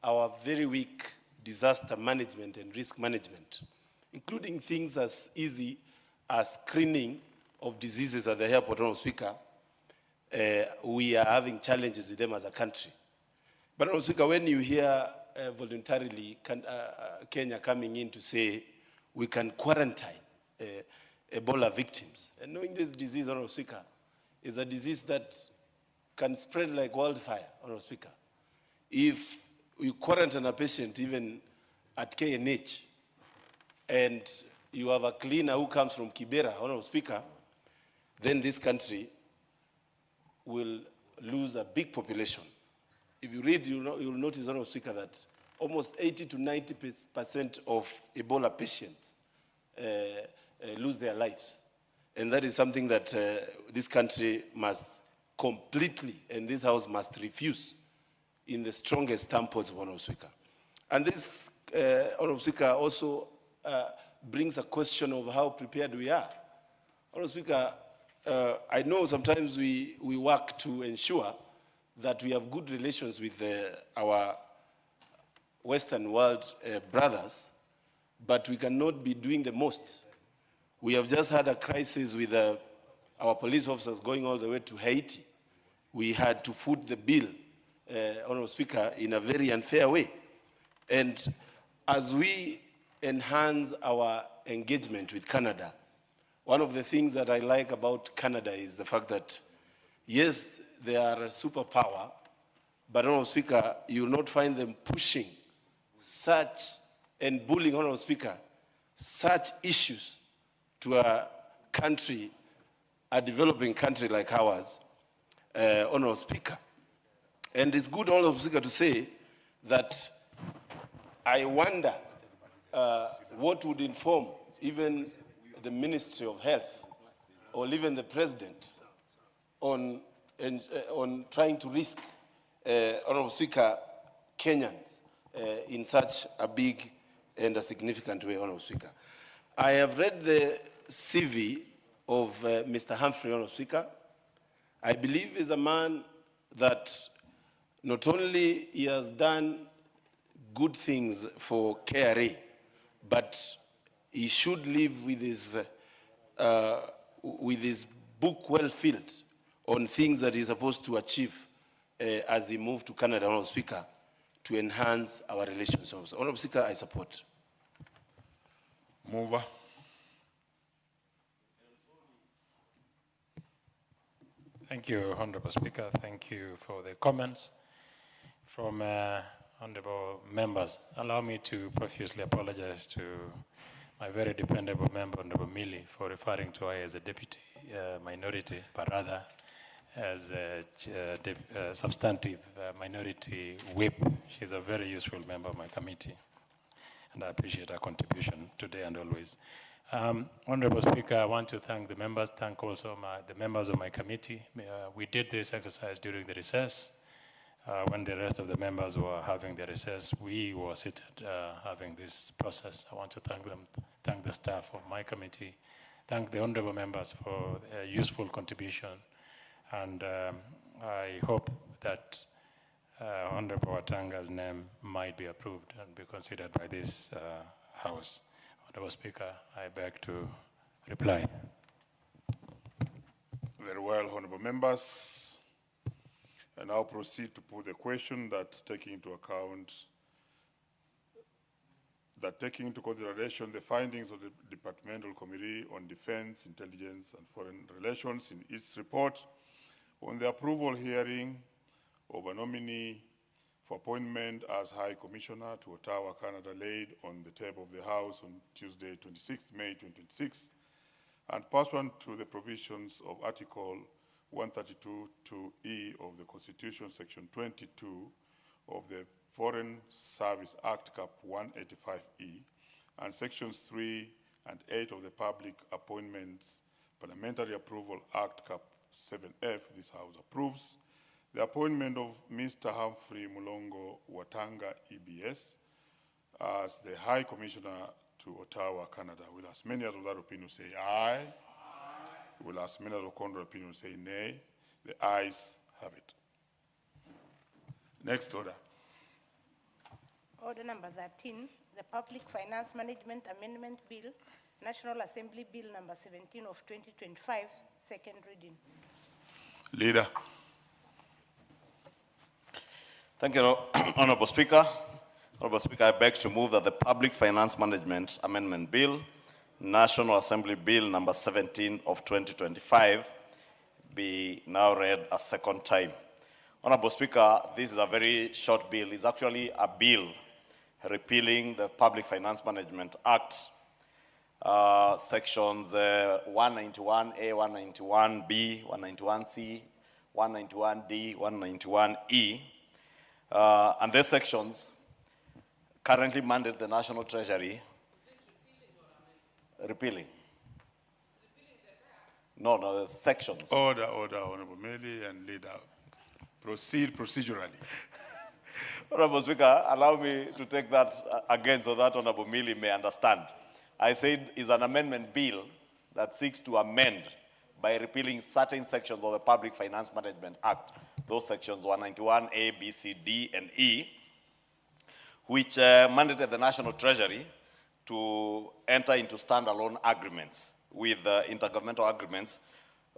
our very weak disaster management and risk management, including things as easy as screening of diseases at the airport, Honorable Speaker. We are having challenges with them as a country. But, Honorable Speaker, when you hear voluntarily Kenya coming in to say we can quarantine Ebola victims, and knowing this disease, Honorable Speaker, is a disease that can spread like wildfire, Honorable Speaker. If you quarantine a patient even at KNH, and you have a cleaner who comes from Kibera, Honorable Speaker, then this country will lose a big population. If you read, you'll notice, Honorable Speaker, that almost 80 to 90% of Ebola patients lose their lives. And that is something that this country must completely, and this House must refuse in the strongest terms possible, Honorable Speaker. And this, Honorable Speaker, also brings a question of how prepared we are. Honorable Speaker, I know sometimes we work to ensure that we have good relations with our Western world brothers, but we cannot be doing the most. We have just had a crisis with our police officers going all the way to Haiti. We had to foot the bill, Honorable Speaker, in a very unfair way. And as we enhance our engagement with Canada, one of the things that I like about Canada is the fact that, yes, they are a superpower, but Honorable Speaker, you will not find them pushing such and bullying, Honorable Speaker, such issues to a country, a developing country like ours, Honorable Speaker. And it's good, Honorable Speaker, to say that I wonder what would inform even the Ministry of Health or even the President on trying to risk, Honorable Speaker, Kenyans in such a big and a significant way, Honorable Speaker. I have read the CV of Mr. Humphrey, Honorable Speaker. I believe he's a man that not only he has done good things for KRA, but he should live with his book well filled on things that he's supposed to achieve as he moved to Canada, Honorable Speaker, to enhance our relations. Honorable Speaker, I support. Mover. Thank you, Honorable Speaker. Thank you for the comments from honorable members. Allow me to profusely apologize to my very dependable member, Honorable Mili, for referring to her as a deputy minority, but rather as a substantive minority whip. She's a very useful member of my committee, and I appreciate her contribution today and always. Honorable Speaker, I want to thank the members, thank also the members of my committee. We did this exercise during the recess. When the rest of the members were having their recess, we were seated having this process. I want to thank them, thank the staff of my committee, thank the honorable members for a useful contribution, and I hope that Honorable Watanga's name might be approved and be considered by this House. Honorable Speaker, I beg to reply. Very well, honorable members. I now proceed to put the question that taking into consideration the findings of the Departmental Committee on Defense, Intelligence and Foreign Relations in its report on the approval hearing of a nominee for appointment as High Commissioner to Ottawa, Canada, laid on the table of the House on Tuesday, 26 May 2026, and pursuant to the provisions of Article 132(2)(e) of the Constitution, Section 22 of the Foreign Service Act, Cap 185(e), and Sections 3 and 8 of the Public Appointments Parliamentary Approval Act, Cap 7F, this House approves the appointment of Mr. Humphrey Mulongo Watanga, EBS, as the High Commissioner to Ottawa, Canada. Will as many as of that opinion say aye? Will as many as of contrary opinion say nay? The ayes have it. Next order. Order number 13, the Public Finance Management Amendment Bill, National Assembly Bill number 17 of 2025, second reading. Leader. Thank you, Honorable Speaker. Honorable Speaker, I beg to move that the Public Finance Management Amendment Bill, National Assembly Bill number 17 of 2025, be now read a second time. Honorable Speaker, this is a very short bill. It's actually a bill repealing the Public Finance Management Act, sections 191A, 191B, 191C, 191D, 191E. And these sections currently mandate the National Treasury repealing. No, the sections. Order, Honorable Mili and Leader. Proceed procedurally. Honorable Speaker, allow me to take that again so that Honorable Mili may understand. I said it's an amendment bill that seeks to amend by repealing certain sections of the Public Finance Management Act, those sections 191A, B, C, D, and E, which mandated the National Treasury to enter into standalone agreements with intergovernmental agreements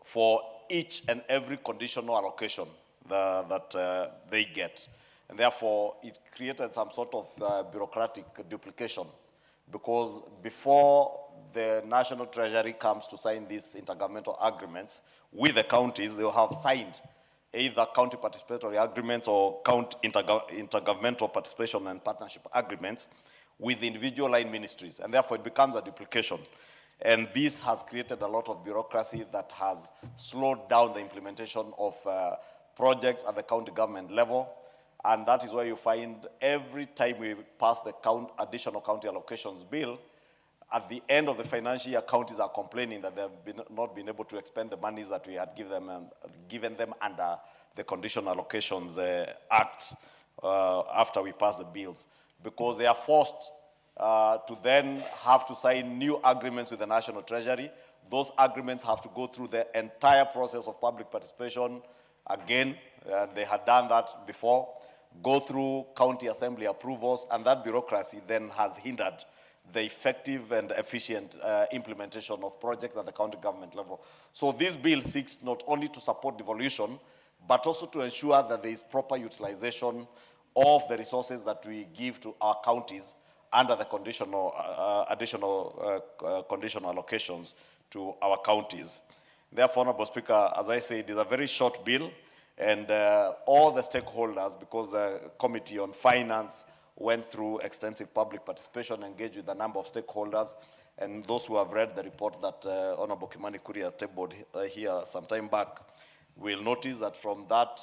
for each and every conditional allocation that they get. And therefore, it created some sort of bureaucratic duplication, because before the National Treasury comes to sign these intergovernmental agreements with the counties, they will have signed either county participatory agreements or county intergovernmental participation and partnership agreements with individual line ministries, and therefore it becomes a duplication. And this has created a lot of bureaucracy that has slowed down the implementation of projects at the county government level. And that is why you find every time we pass the additional county allocations bill, at the end of the financial year, counties are complaining that they have not been able to expend the monies that we had given them under the Conditional Allocations Act after we pass the bills, because they are forced to then have to sign new agreements with the National Treasury. Those agreements have to go through the entire process of public participation again. They had done that before, go through county assembly approvals, and that bureaucracy then has hindered the effective and efficient implementation of projects at the county government level. So this bill seeks not only to support devolution, but also to ensure that there is proper utilization of the resources that we give to our counties under the conditional, conditional allocations to our counties. Therefore, Honorable Speaker, as I said, it is a very short bill, and all the stakeholders, because the Committee on Finance went through extensive public participation, engaged with a number of stakeholders, and those who have read the report that Honorable Kimani Kuria tabled here some time back will notice that from that,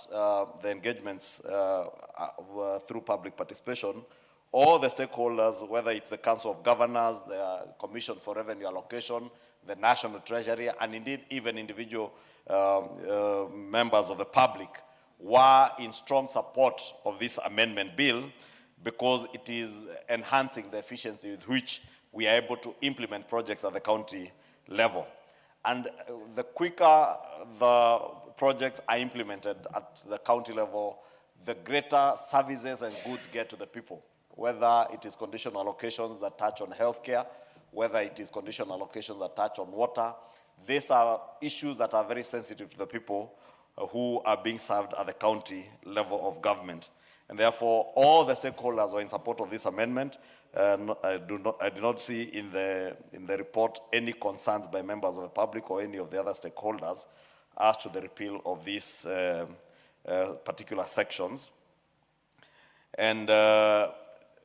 the engagements were through public participation. All the stakeholders, whether it's the Council of Governors, the Commission for Revenue Allocation, the National Treasury, and indeed even individual members of the public, were in strong support of this amendment bill, because it is enhancing the efficiency with which we are able to implement projects at the county level. And the quicker the projects are implemented at the county level, the greater services and goods get to the people, whether it is conditional allocations that touch on healthcare, whether it is conditional allocations that touch on water. These are issues that are very sensitive to the people who are being served at the county level of government. And therefore, all the stakeholders are in support of this amendment. I do not see in the report any concerns by members of the public or any of the other stakeholders as to the repeal of these particular sections. And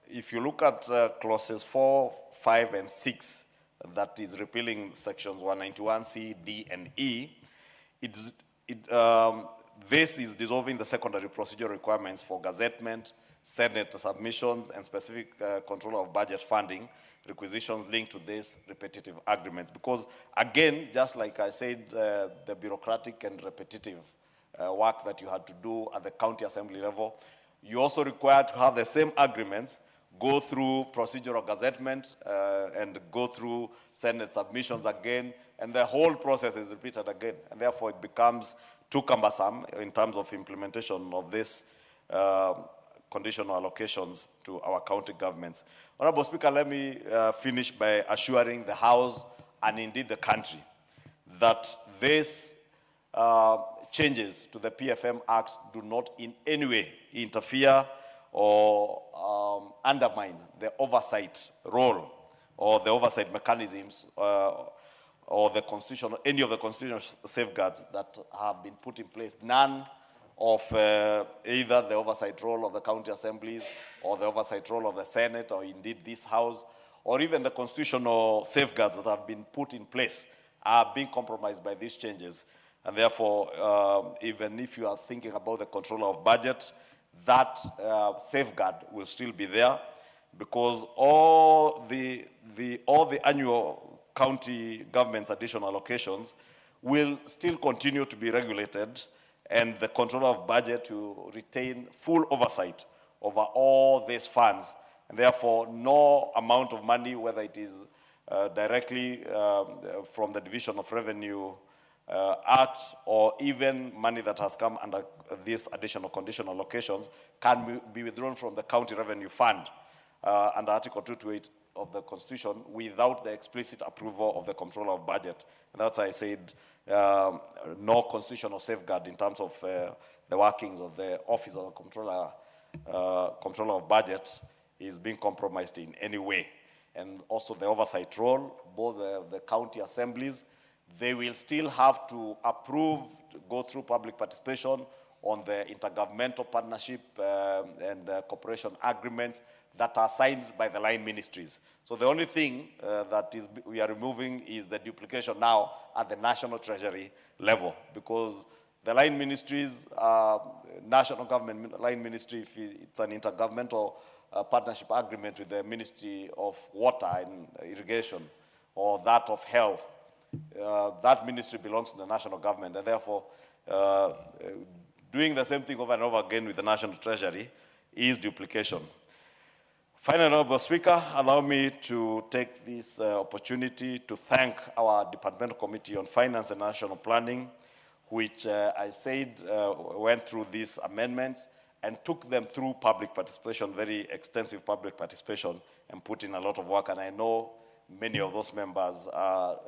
if you look at clauses 4, 5, and 6, that is repealing sections 191C, D, and E, this is dissolving the secondary procedure requirements for gazettement, Senate submissions, and specific control of budget funding requisitions linked to these repetitive agreements. Because again, just like I said, the bureaucratic and repetitive work that you had to do at the county assembly level, you also required to have the same agreements go through procedural gazettement and go through Senate submissions again, and the whole process is repeated again. And therefore, it becomes too cumbersome in terms of implementation of this conditional allocations to our county governments. Honorable Speaker, let me finish by assuring the House and indeed the country that these changes to the PFM Act do not in any way interfere or undermine the oversight role or the oversight mechanisms or the constitutional, any of the constitutional safeguards that have been put in place. None of either the oversight role of the county assemblies or the oversight role of the Senate or indeed this House, or even the constitutional safeguards that have been put in place are being compromised by these changes. And therefore, even if you are thinking about the control of budget, that safeguard will still be there, because all the annual county government's additional allocations will still continue to be regulated, and the controller of budget to retain full oversight over all these funds. And therefore, no amount of money, whether it is directly from the Division of Revenue Act or even money that has come under these additional conditional allocations, can be withdrawn from the County Revenue Fund under Article 228 of the Constitution without the explicit approval of the controller of budget. And that's why I said no constitutional safeguard in terms of the workings of the Office of the Controller of Budget is being compromised in any way. And also the oversight role, both the county assemblies, they will still have to approve, go through public participation, on the intergovernmental partnership and cooperation agreements that are signed by the line ministries. So the only thing we are removing is the duplication now at the national treasury level, because the line ministries, national government line ministry, if it's an intergovernmental partnership agreement with the Ministry of Water and Irrigation or that of Health, that ministry belongs to the national government, and therefore doing the same thing over and over again with the national treasury is duplication. Finally, Honorable Speaker, allow me to take this opportunity to thank our Departmental Committee on Finance and National Planning, which I said went through these amendments and took them through public participation, very extensive public participation, and put in a lot of work. And I know many of those members are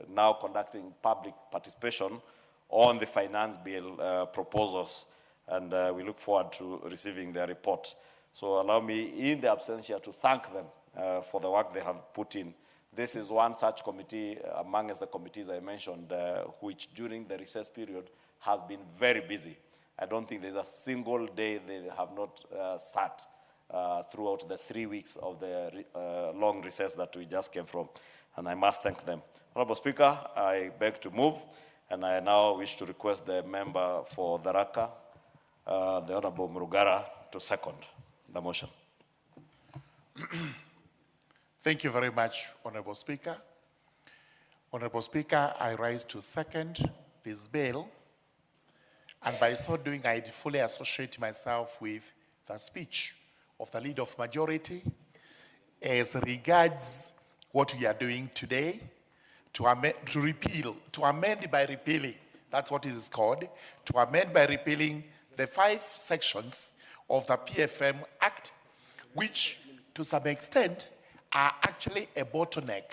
now conducting public participation on the finance bill proposals, and we look forward to receiving their report. So allow me, in the absentia, to thank them for the work they have put in. This is one such committee amongst the committees I mentioned, which during the recess period has been very busy. I don't think there's a single day they have not sat throughout the 3 weeks of the long recess that we just came from, and I must thank them. Honorable Speaker, I beg to move, and I now wish to request the member for Tharaka, the Honorable Murugara, to second the motion. Thank you very much, Honorable Speaker. Honorable Speaker, I rise to second this bill, and by so doing, I fully associate myself with the speech of the Leader of Majority as regards what we are doing today to amend by repealing, that's what it is called, to amend by repealing the 5 sections of the PFM Act, which to some extent are actually a bottleneck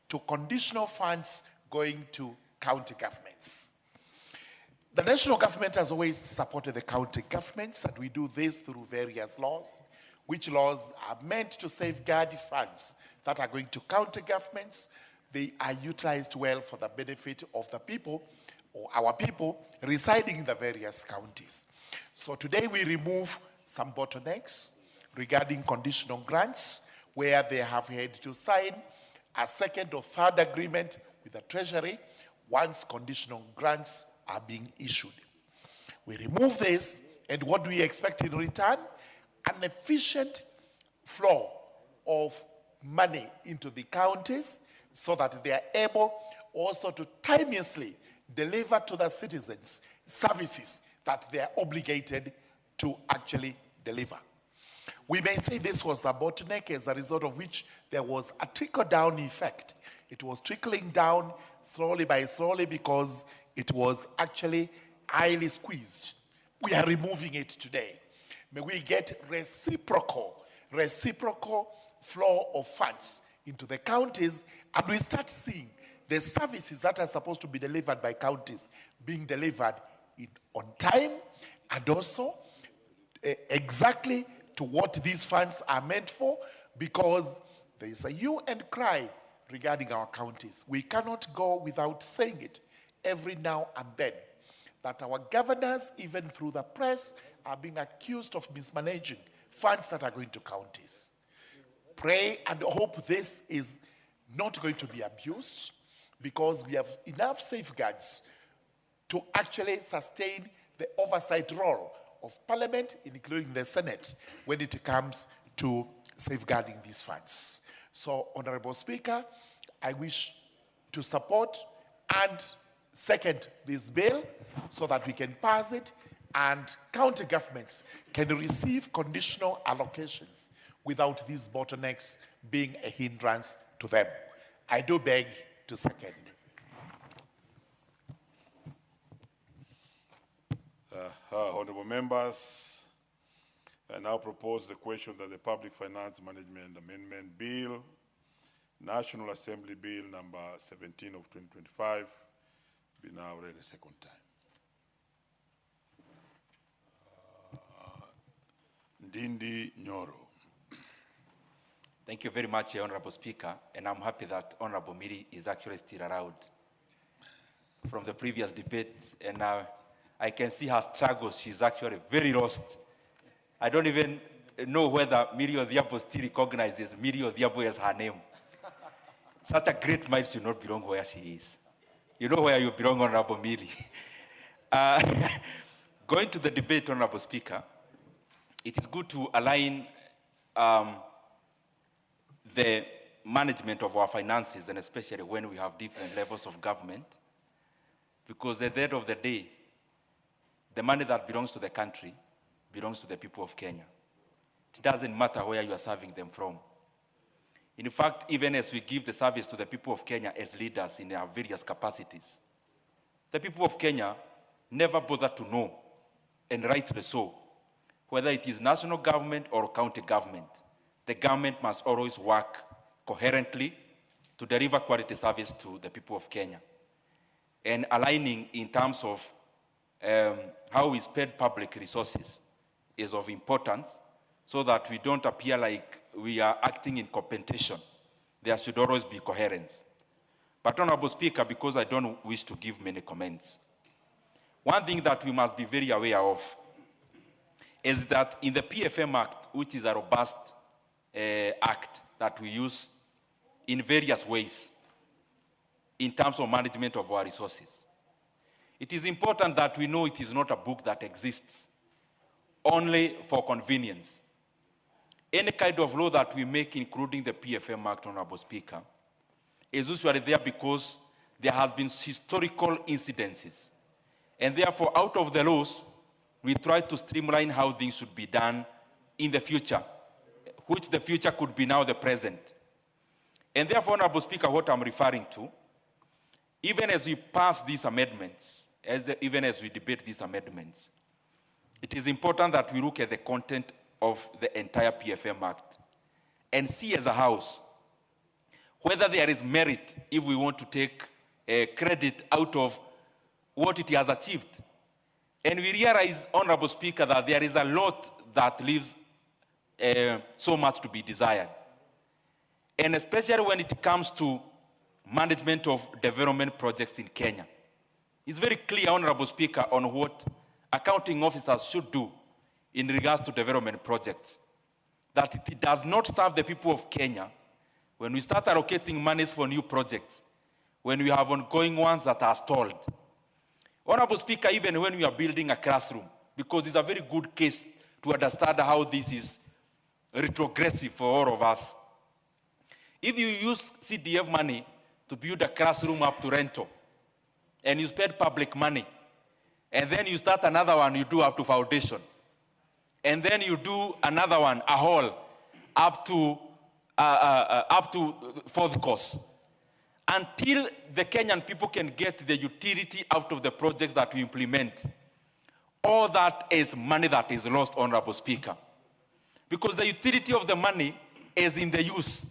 to conditional funds going to county governments. The national government has always supported the county governments, and we do this through various laws, which laws are meant to safeguard funds that are going to county governments. They are utilized well for the benefit of the people, or our people, residing in the various counties. So today we remove some bottlenecks regarding conditional grants, where they have had to sign a second or third agreement with the Treasury once conditional grants are being issued. We remove this, and what do we expect in return? An efficient flow of money into the counties so that they are able also to timeously deliver to the citizens services that they are obligated to actually deliver. We may say this was a bottleneck, as a result of which there was a trickle-down effect. It was trickling down slowly by slowly because it was actually highly squeezed. We are removing it today. May we get reciprocal flow of funds into the counties, and we start seeing the services that are supposed to be delivered by counties being delivered on time, and also exactly to what these funds are meant for, because there is a hue and cry regarding our counties. We cannot go without saying it every now and then, that our governors, even through the press, are being accused of mismanaging funds that are going to counties. Pray and hope this is not going to be abused, because we have enough safeguards to actually sustain the oversight role of Parliament, including the Senate, when it comes to safeguarding these funds. So, Honorable Speaker, I wish to support and second this bill so that we can pass it and county governments can receive conditional allocations without these bottlenecks being a hindrance to them. I do beg to second. Honorable members, I now propose the question that the Public Finance Management Amendment Bill, National Assembly Bill number 17 of 2025, be now read a second time. Ndindi Nyoro. Thank you very much, Honorable Speaker, and I'm happy that Honorable Miri is actually still around from the previous debate, and I I can see her struggles. She's actually very lost. I don't even know whether Miri Odhiambo still recognizes Miri Odhiambo as her name. Such a great mind should not belong where she is. You know where you belong, Honorable Miri. Going to the debate, Honorable Speaker, it is good to align the management of our finances, and especially when we have different levels of government, because at the end of the day, the money that belongs to the country belongs to the people of Kenya. It doesn't matter where you are serving them from. In fact, even as we give the service to the people of Kenya as leaders in our various capacities, the people of Kenya never bother to know, and rightly so, whether it is national government or county government. The government must always work coherently to deliver quality service to the people of Kenya. And aligning in terms of how we spend public resources is of importance, so that we don't appear like we are acting in competition. There should always be coherence. But Honorable Speaker, because I don't wish to give many comments, one thing that we must be very aware of is that in the PFM Act, which is a robust act that we use in various ways in terms of management of our resources, it is important that we know it is not a book that exists only for convenience. Any kind of law that we make, including the PFM Act, Honorable Speaker, is usually there because there has been historical incidences. And therefore, out of the laws, we try to streamline how things should be done in the future, which the future could be now the present. And therefore, Honorable Speaker, what I'm referring to, even as we pass these amendments, even as we debate these amendments, it is important that we look at the content of the entire PFM Act and see as a House whether there is merit if we want to take credit out of what it has achieved. And we realize, Honorable Speaker, that there is a lot that leaves so much to be desired. And especially when it comes to management of development projects in Kenya. It's very clear, Honorable Speaker, on what accounting officers should do in regards to development projects. That it does not serve the people of Kenya when we start allocating monies for new projects, when we have ongoing ones that are stalled. Honorable Speaker, even when we are building a classroom, because it's a very good case to understand how this is retrogressive for all of us. If you use CDF money to build a classroom up to rental, and you spend public money, and then you start another one, you do up to foundation, and then you do another one, a hall, up to fourth course, until the Kenyan people can get the utility out of the projects that we implement. All that is money that is lost, Honorable Speaker. Because the utility of the money is in the use.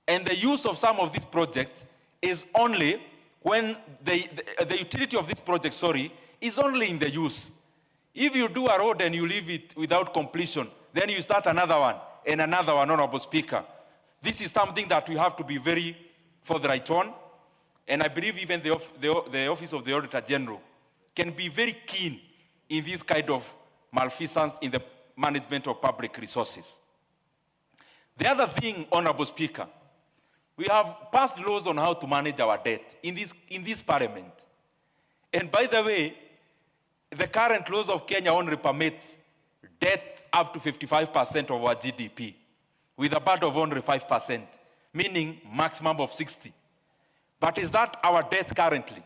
And the use of some of these projects is only when the utility of this project, is only in the use. If you do a road and you leave it without completion, then you start another one and another one, Honorable Speaker. This is something that we have to be very forthright on. And I believe even the Office of the Auditor General can be very keen in this kind of malfeasance in the management of public resources. The other thing, Honorable Speaker, we have passed laws on how to manage our debt in this parliament. And by the way, the current laws of Kenya only permits debt up to 55% of our GDP, with a budget of only 5%, meaning maximum of 60. But is that our debt currently?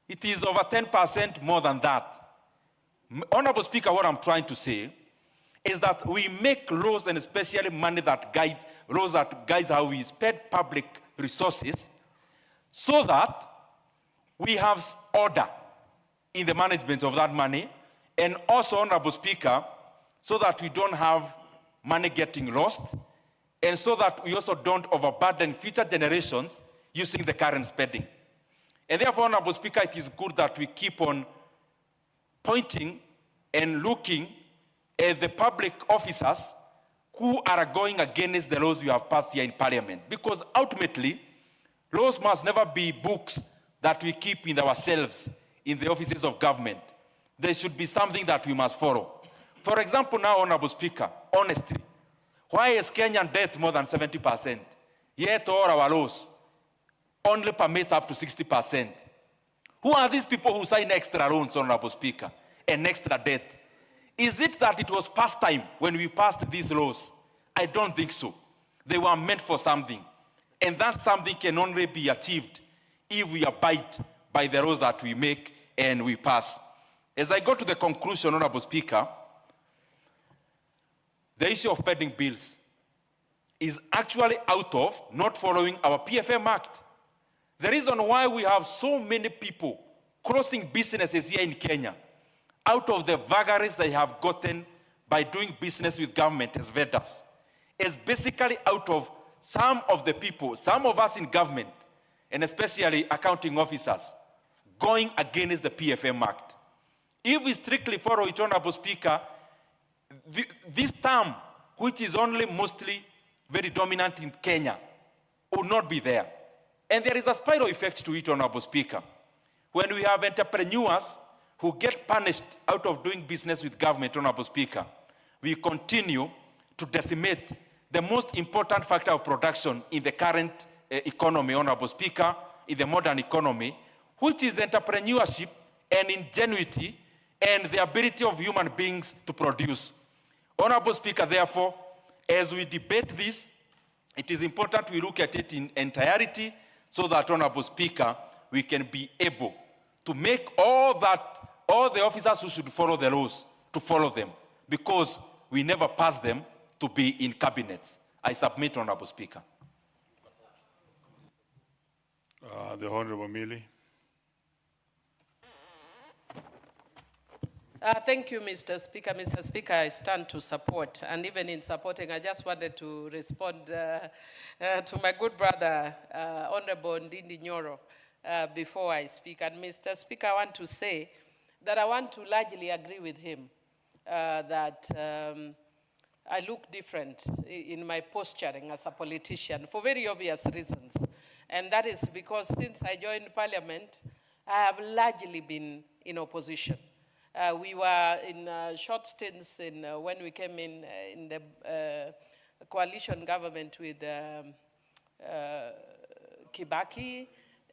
It is over 10% more than that. Honorable Speaker, what I'm trying to say is that we make laws, and especially money that guides, laws that guides how we spend public resources, so that we have order in the management of that money, and also, Honorable Speaker, so that we don't have money getting lost, and so that we also don't overburden future generations using the current spending. And therefore, Honorable Speaker, it is good that we keep on pointing and looking at the public officers who are going against the laws we have passed here in Parliament. Because ultimately, laws must never be books that we keep in ourselves in the offices of government. there should be something that we must follow. For example, now, Honorable Speaker, honestly, why is Kenyan debt more than 70%? Yet all our laws only permit up to 60%. Who are these people who sign extra loans, Honorable Speaker, and extra debt? Is it that it was past time when we passed these laws? I don't think so. They were meant for something. And that something can only be achieved if we abide by the laws that we make and we pass. As I go to the conclusion, Honorable Speaker, the issue of pending bills is actually out of not following our PFM Act. The reason why we have so many people closing businesses here in Kenya out of the vagaries they have gotten by doing business with government as vendors is basically out of some of the people, some of us in government, and especially accounting officers, going against the PFM Act. If we strictly follow it, Honorable Speaker, this term, which is only mostly very dominant in Kenya, will not be there. And there is a spiral effect to it, Honorable Speaker. When we have entrepreneurs who get punished out of doing business with government, Honorable Speaker, we continue to decimate the most important factor of production in the current economy, Honorable Speaker, in the modern economy, which is entrepreneurship and ingenuity and the ability of human beings to produce. Honorable Speaker, therefore, as we debate this, it is important we look at it in entirety so that, Honorable Speaker, we can be able to make all the officers who should follow the laws to follow them, because we never pass them to be in cabinets. I submit, Honorable Speaker. The Honorable Millie. Thank you, Mr. Speaker. Mr. Speaker, I stand to support. And even in supporting, I just wanted to respond to my good brother, Honorable Ndindi Nyoro, before I speak. And Mr. Speaker, I want to say that I want to largely agree with him that I look different in my posturing as a politician for very obvious reasons. And that is because since I joined Parliament, I have largely been in opposition. We were in short stints when we came in the coalition government with Kibaki,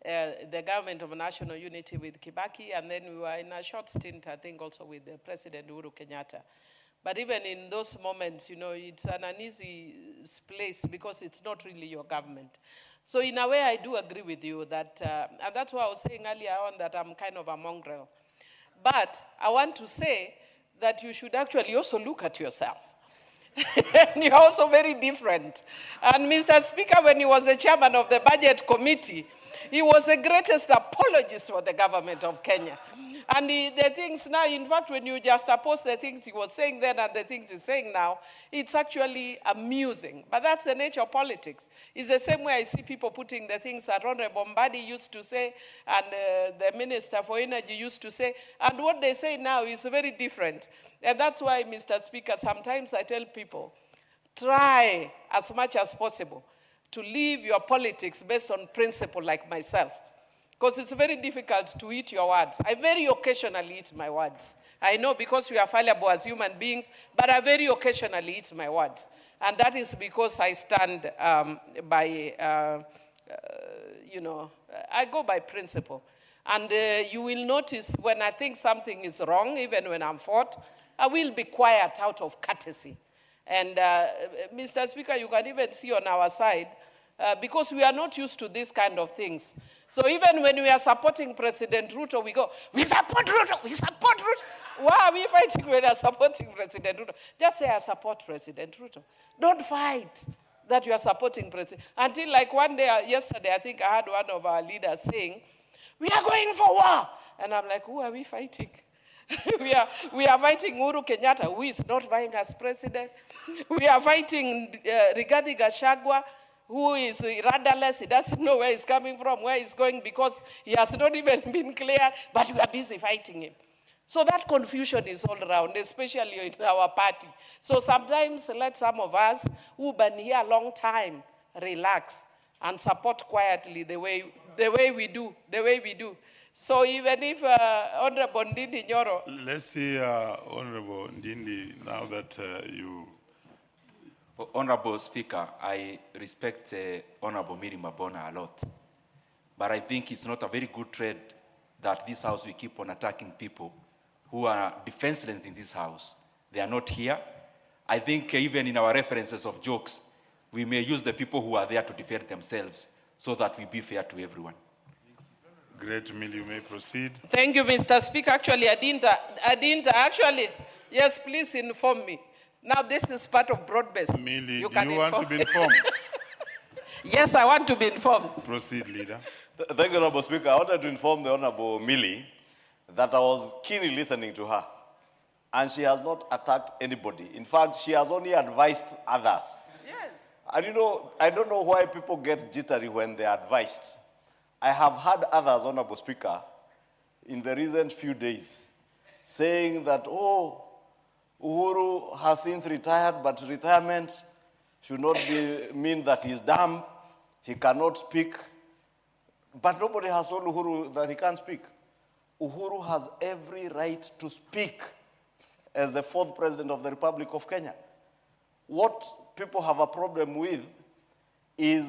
the government of national unity with Kibaki, and then we were in a short stint, I think, also with the President Uhuru Kenyatta. But even in those moments, you know, it's an uneasy place because it's not really your government. So in a way, I do agree with you that, and that's why I was saying earlier on that I'm kind of a mongrel. But I want to say that you should actually also look at yourself. And you're also very different. And Mr. Speaker, when he was the chairman of the budget committee, he was the greatest apologist for the government of Kenya. And the things now, in fact, when you just oppose the things he was saying then and the things he's saying now, it's actually amusing. But that's the nature of politics. It's the same way I see people putting the things that Honorable Mbadi used to say and the Minister for Energy used to say. And what they say now is very different. And that's why, Mr. Speaker, sometimes I tell people, try as much as possible to live your politics based on principle like myself. Because it's very difficult to eat your words. I very occasionally eat my words. I know because we are fallible as human beings, but I very occasionally eat my words. And that is because I stand by, you know, I go by principle. And you will notice when I think something is wrong, even when I'm fought, I will be quiet out of courtesy. And Mr. Speaker, you can even see on our side, because we are not used to these kind of things. So even when we are supporting President Ruto, we go, we support Ruto, we support Ruto. Why are we fighting when we are supporting President Ruto? Just say I support President Ruto. Don't fight that you are supporting President. Until like one day, yesterday, I think I had one of our leaders saying, we are going for war. And I'm like, who are we fighting? we are fighting Uhuru Kenyatta, who is not vying as president. We are fighting Rigathi Gachagua, who is rudderless. He doesn't know where he's coming from, where he's going, because he has not even been clear, but we are busy fighting him. So that confusion is all around, especially in our party. So sometimes let some of us who've been here a long time relax and support quietly the way we do. So even if Honorable Ndindi Nyoro, Let's see, Honorable Ndindi, now that you... Honorable Speaker, I respect Honorable Miri Mabona a lot. But I think it's not a very good trend that this house will keep on attacking people who are defenseless in this house. They are not here. I think even in our references of jokes, we may use the people who are there to defend themselves so that we be fair to everyone. Great Mill, you may proceed. thank you, Mr. Speaker. Actually, I didn't actually, yes, please inform me. Now this is part of broad-based. Millie, You do can you want to inform be me. informed? Yes, I want to be informed. Proceed, Leader. Thank you, Honorable Speaker. I wanted to inform the Honorable Millie that I was keenly listening to her. And she has not attacked anybody. In fact, she has only advised others. Yes. And you know, I don't know why people get jittery when they are advised. I have heard others, Honorable Speaker, in the recent few days, saying that, oh, Uhuru has since retired, but retirement should not mean that he's dumb, he cannot speak. But nobody has told Uhuru that he can't speak. Uhuru has every right to speak as the fourth president of the Republic of Kenya. What people have a problem with is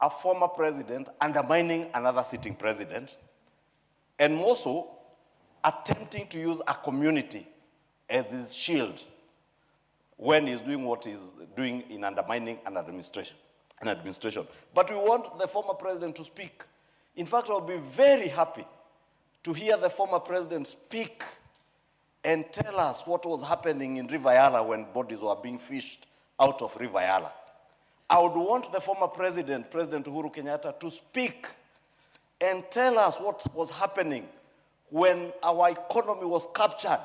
a former president undermining another sitting president, and more so, attempting to use a community as his shield when he's doing what he's doing in undermining an administration. But we want the former president to speak. In fact, I'll be very happy to hear the former president speak and tell us what was happening in River Yala when bodies were being fished out of River Yala. I would want the former president, President Uhuru Kenyatta, to speak and tell us what was happening when our economy was captured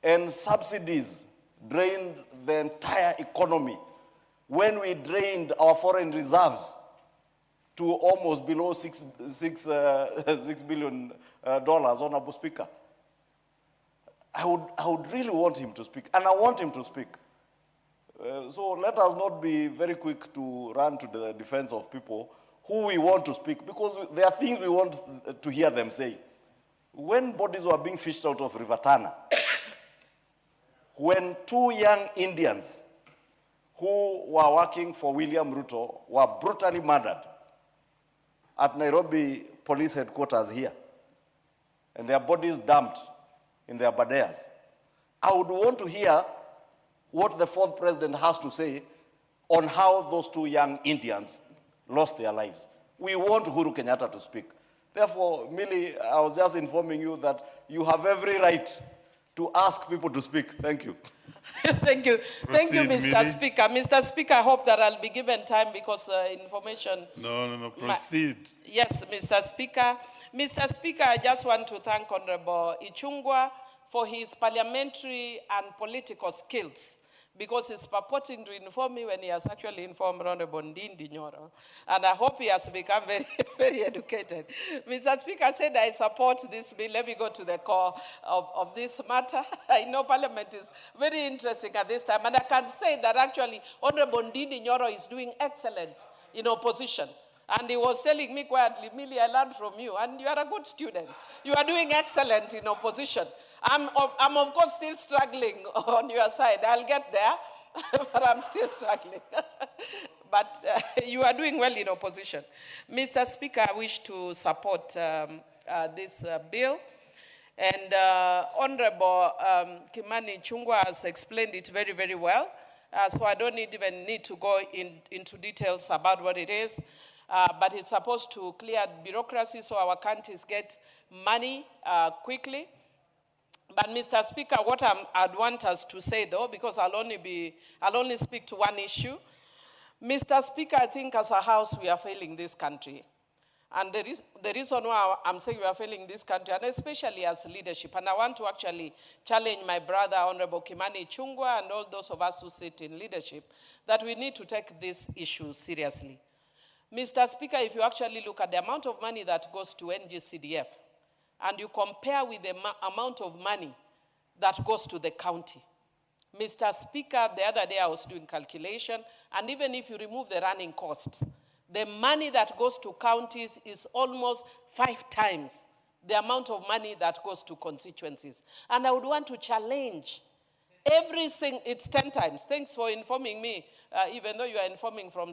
and subsidies drained the entire economy, when we drained our foreign reserves to almost below $6 billion, Honorable Speaker. I would really want him to speak, and I want him to speak. So let us not be very quick to run to the defense of people who we want to speak, because there are things we want to hear them say. When bodies were being fished out of River Tana, when two young Indians who were working for William Ruto were brutally murdered at Nairobi police headquarters here, and their bodies dumped in their badeas, I would want to hear what the fourth president has to say on how those two young Indians lost their lives. We want Uhuru Kenyatta to speak. Therefore, Millie, I was just informing you that you have every right to ask people to speak. Thank you. Thank you. Thank you, Proceed, Mr. Millie. Speaker. Mr. Speaker, I hope that I'll be given time because information. No, proceed. Yes, Mr. Speaker. Mr. Speaker, I just want to thank Honorable Ichung'wah for his parliamentary and political skills, because he's purporting to inform me when he has actually informed Honorable Ndindi Nyoro. And I hope he has become very, very educated. Mr. Speaker said I support this bill. Let me go to the core of this matter. I know Parliament is very interesting at this time, and I can say that actually Honorable Ndindi Nyoro is doing excellent in opposition. And he was telling me quietly, Millie, I learned from you, and you are a good student. You are doing excellent in opposition. I'm of course still struggling on your side. I'll get there, but I'm still struggling. But you are doing well in opposition. Mr. Speaker, I wish to support this bill. And Honorable Kimani Ichung'wah has explained it very, very well. So I don't even need to go into details about what it is. But it's supposed to clear bureaucracy so our countries get money quickly. But Mr. Speaker, what I'd want us to say though, because I'll only speak to one issue. Mr. Speaker, I think as a house we are failing this country. And the reason why I'm saying we are failing this country, and especially as leadership, and I want to actually challenge my brother, Honorable Kimani Ichung'wah, and all those of us who sit in leadership, that we need to take this issue seriously. Mr. Speaker, if you actually look at the amount of money that goes to NGCDF, and you compare with the amount of money that goes to the county. Mr. Speaker, the other day I was doing calculation, and even if you remove the running costs, the money that goes to counties is almost 5 times the amount of money that goes to constituencies. And I would want to challenge everything. It's 10 times. Thanks for informing me, even though you are informing from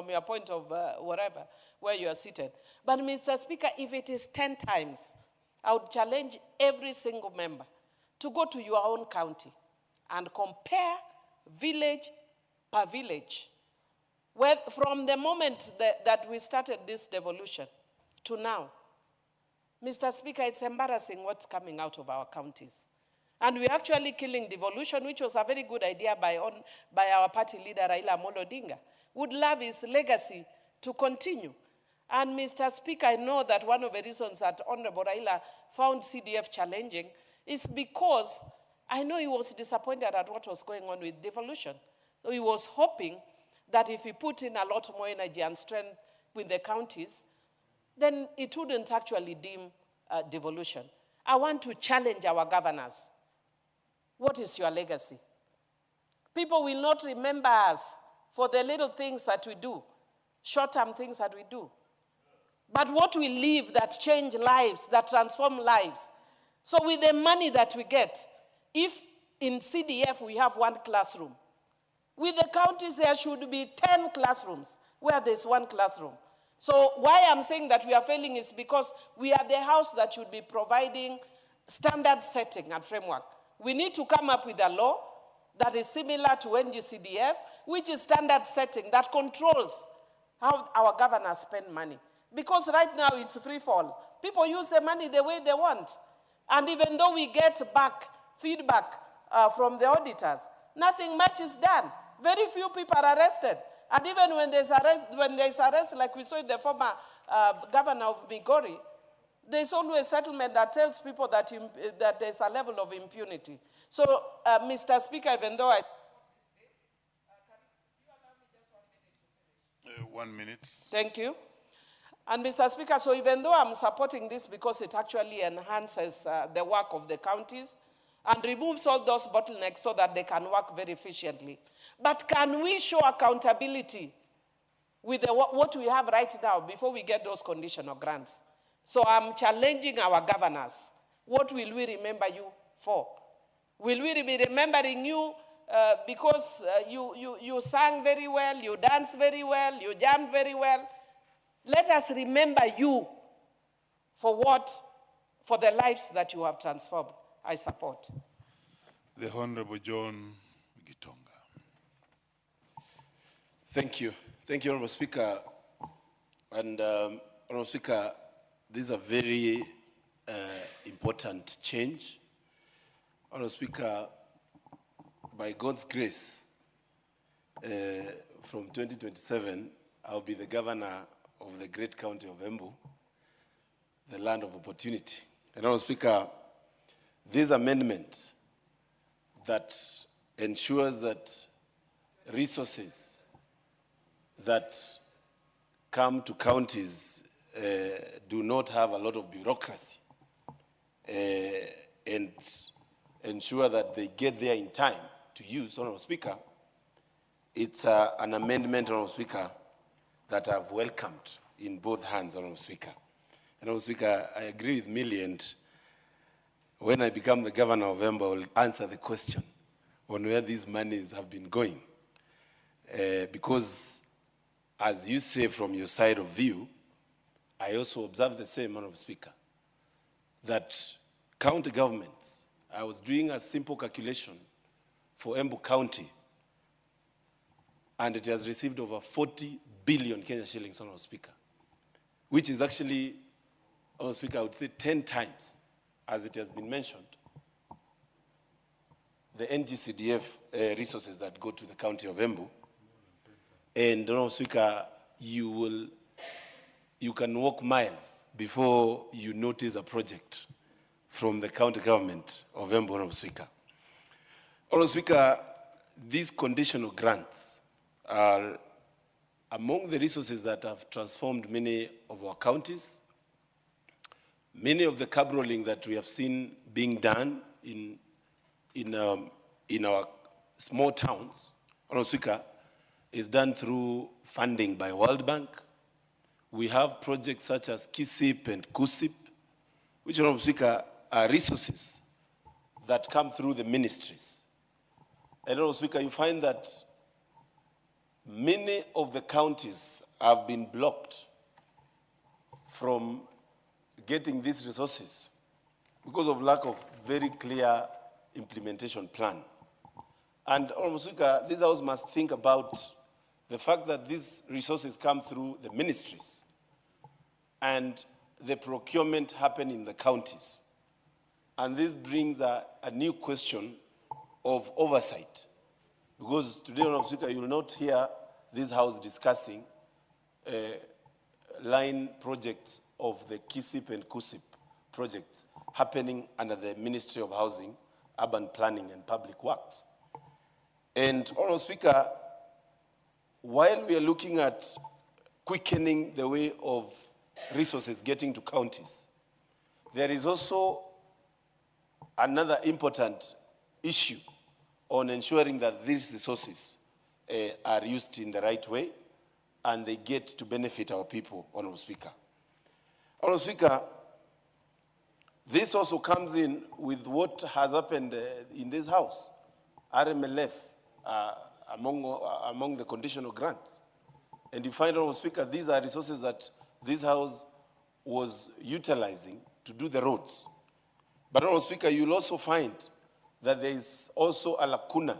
your point of wherever, where you are seated. But Mr. Speaker, if it is 10 times, I would challenge every single member to go to your own county and compare village per village. Where, from the moment that we started this devolution to now, Mr. Speaker, it's embarrassing what's coming out of our counties. And we're actually killing devolution, which was a very good idea by our party leader, Raila Amolo Odinga. Would love his legacy to continue. And Mr. Speaker, I know that one of the reasons that Honorable Raila found CDF challenging is because I know he was disappointed at what was going on with devolution. So he was hoping that if he put in a lot more energy and strength with the counties, then it wouldn't actually deem devolution. I want to challenge our governors. What is your legacy? People will not remember us for the little things that we do, short-term things that we do. But what we leave that change lives, that transform lives. So with the money that we get, if in CDF we have 1 classroom, with the counties there should be 10 classrooms where there's 1 classroom. So why I'm saying that we are failing is because we are the house that should be providing standard setting and framework. We need to come up with a law that is similar to NGCDF, which is standard setting that controls how our governors spend money. Because right now it's free fall. People use the money the way they want. And even though we get back feedback from the auditors, nothing much is done. Very few people are arrested. And even when there's arrest, like we saw in the former governor of Migori, there's always a settlement that tells people that, that there's a level of impunity. So, Mr. Speaker, even though 1 minute. Thank you. And Mr. Speaker, so even though I'm supporting this because it actually enhances the work of the counties and removes all those bottlenecks so that they can work very efficiently, but can we show accountability with what we have right now before we get those conditional grants? So I'm challenging our governors. What will we remember you for? Will we be remembering you because you sang very well, you danced very well, you jammed very well? Let us remember you for for the lives that you have transformed. I support. The Honorable John Gitonga. Thank you. Thank you, Honorable Speaker. And Honorable Speaker, this is a very important change. Honorable Speaker, by God's grace, from 2027, I'll be the governor of the great county of Embu, the land of opportunity. And Honorable Speaker, this amendment that ensures that resources that come to counties do not have a lot of bureaucracy and ensure that they get there in time to use, Honorable Speaker, it's an amendment, Honorable Speaker, that I've welcomed in both hands, Honorable Speaker. And Honorable Speaker, I agree with Millie, and when I become the governor of Embu, I will answer the question on where these monies have been going. Because, as you say from your side of view, I also observe the same, Honorable Speaker, that county governments, I was doing a simple calculation for Embu County, and it has received over 40 billion Kenya shillings, Honorable Speaker, which is actually, Honorable Speaker, I would say 10 times, as it has been mentioned, the NGCDF resources that go to the county of Embu. And, Honorable Speaker, you can walk miles before you notice a project from the county government of Embu, Honorable Speaker. Honorable Speaker, these conditional grants are among the resources that have transformed many of our counties. Many of the cab rolling that we have seen being done in our small towns, Honorable Speaker, is done through funding by World Bank. We have projects such as KISIP and KUSIP which, Honorable Speaker, are resources that come through the ministries. And, Honorable Speaker, you find that many of the counties have been blocked from getting these resources because of lack of very clear implementation plan. And, Honorable Speaker, this House must think about the fact that these resources come through the ministries and the procurement happen in the counties. And this brings a new question of oversight. Because today, Honorable Speaker, you will not hear this House discussing line projects of the KISIP and KUSIP projects happening under the Ministry of Housing, Urban Planning and Public Works. And, Honorable Speaker, while we are looking at quickening the way of resources getting to counties, there is also another important issue on ensuring that these resources are used in the right way and they get to benefit our people, Honorable Speaker. Honorable Speaker, this also comes in with what has happened in this House, RMLF, among the conditional grants. And you find, Honorable Speaker, these are resources that this House was utilizing to do the roads. But, Honorable Speaker, you'll also find that there is also a lacuna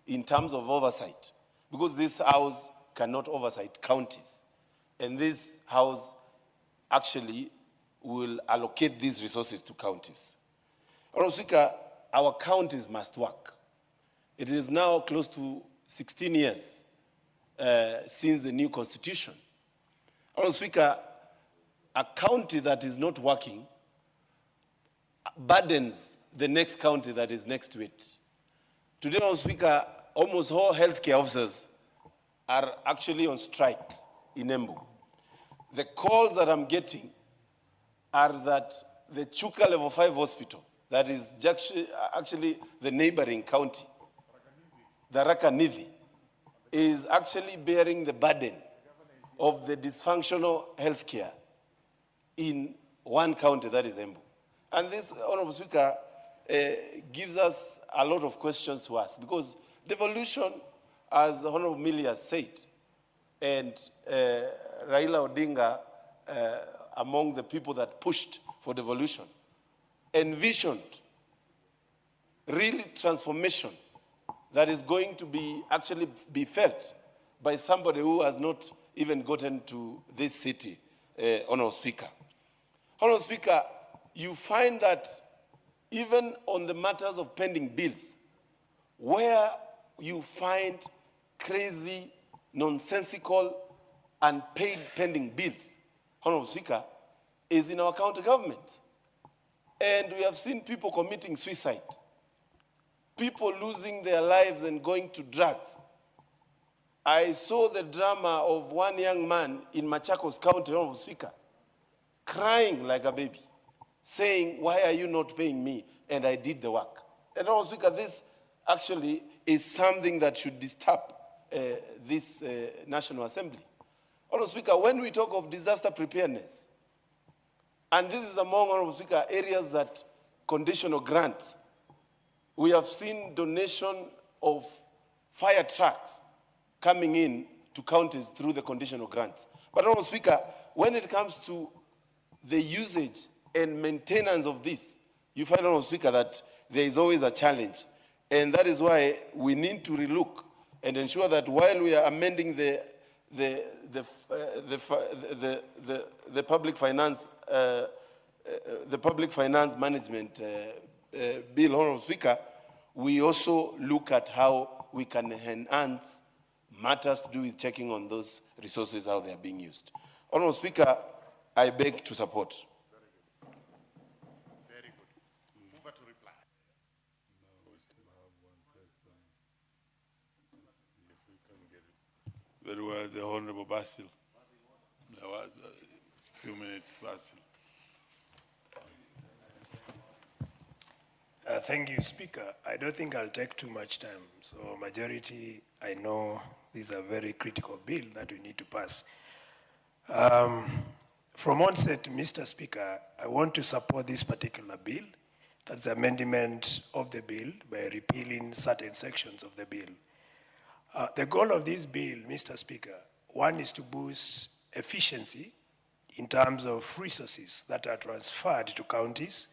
in terms of oversight, because this House cannot oversight counties. And this House actually will allocate these resources to counties. Honorable Speaker, our counties must work. It is now close to 16 years since the new constitution. Honorable Speaker, a county that is not working burdens the next county that is next to it. Today, Honorable Speaker, almost all healthcare officers are actually on strike in Embu. The calls that I'm getting are that the Chuka Level 5 hospital, that is actually the neighboring county, the Rakanithi, is actually bearing the burden of the dysfunctional healthcare in one county, that is Embu. And this, Honorable Speaker, gives us a lot of questions to ask, because devolution, as Honorable Millie has said, and Raila Odinga, among the people that pushed for devolution, envisioned really transformation that is going to be actually be felt by somebody who has not even gotten to this city, Honorable Speaker. Honorable Speaker, you find that even on the matters of pending bills, where you find crazy, nonsensical, unpaid pending bills, Honorable Speaker, is in our county government. And we have seen people committing suicide, people losing their lives and going to drugs. I saw the drama of one young man in Machakos County, Honorable Speaker, crying like a baby, saying, "Why are you not paying me? And I did the work." And Honorable Speaker, this actually is something that should disturb this National Assembly. Honorable Speaker, when we talk of disaster preparedness, and this is among, Honorable Speaker, areas that conditional grants, we have seen donation of fire trucks coming in to counties through the conditional grants. But, Honorable Speaker, when it comes to the usage and maintenance of this, you find, Honorable Speaker, that there is always a challenge. And that is why we need to relook and ensure that while we are amending the public finance management bill, Honorable Speaker, we also look at how we can enhance matters to do with checking on those resources, how they are being used. Honorable Speaker, I beg to support. Very good. Over to reply. Very well, the Honorable Basil. There was a few minutes, Basil. Thank you, Speaker. I don't think I'll take too much time. So majority, I know this is a very critical bill that we need to pass. from onset, Mr. Speaker, I want to support this particular bill. That's the amendment of the bill by repealing certain sections of the bill. The goal of this bill, Mr. Speaker, one is to boost efficiency in terms of resources that are transferred to counties,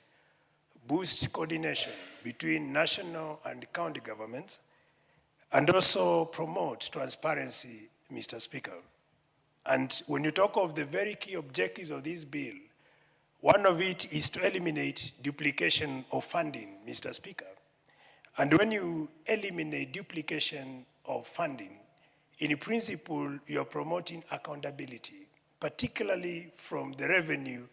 boost coordination between national and county governments, and also promote transparency, Mr. Speaker. And when you talk of the very key objectives of this bill, one of it is to eliminate duplication of funding, Mr. Speaker. And when you eliminate duplication of funding, in principle, you are promoting accountability, particularly from the revenue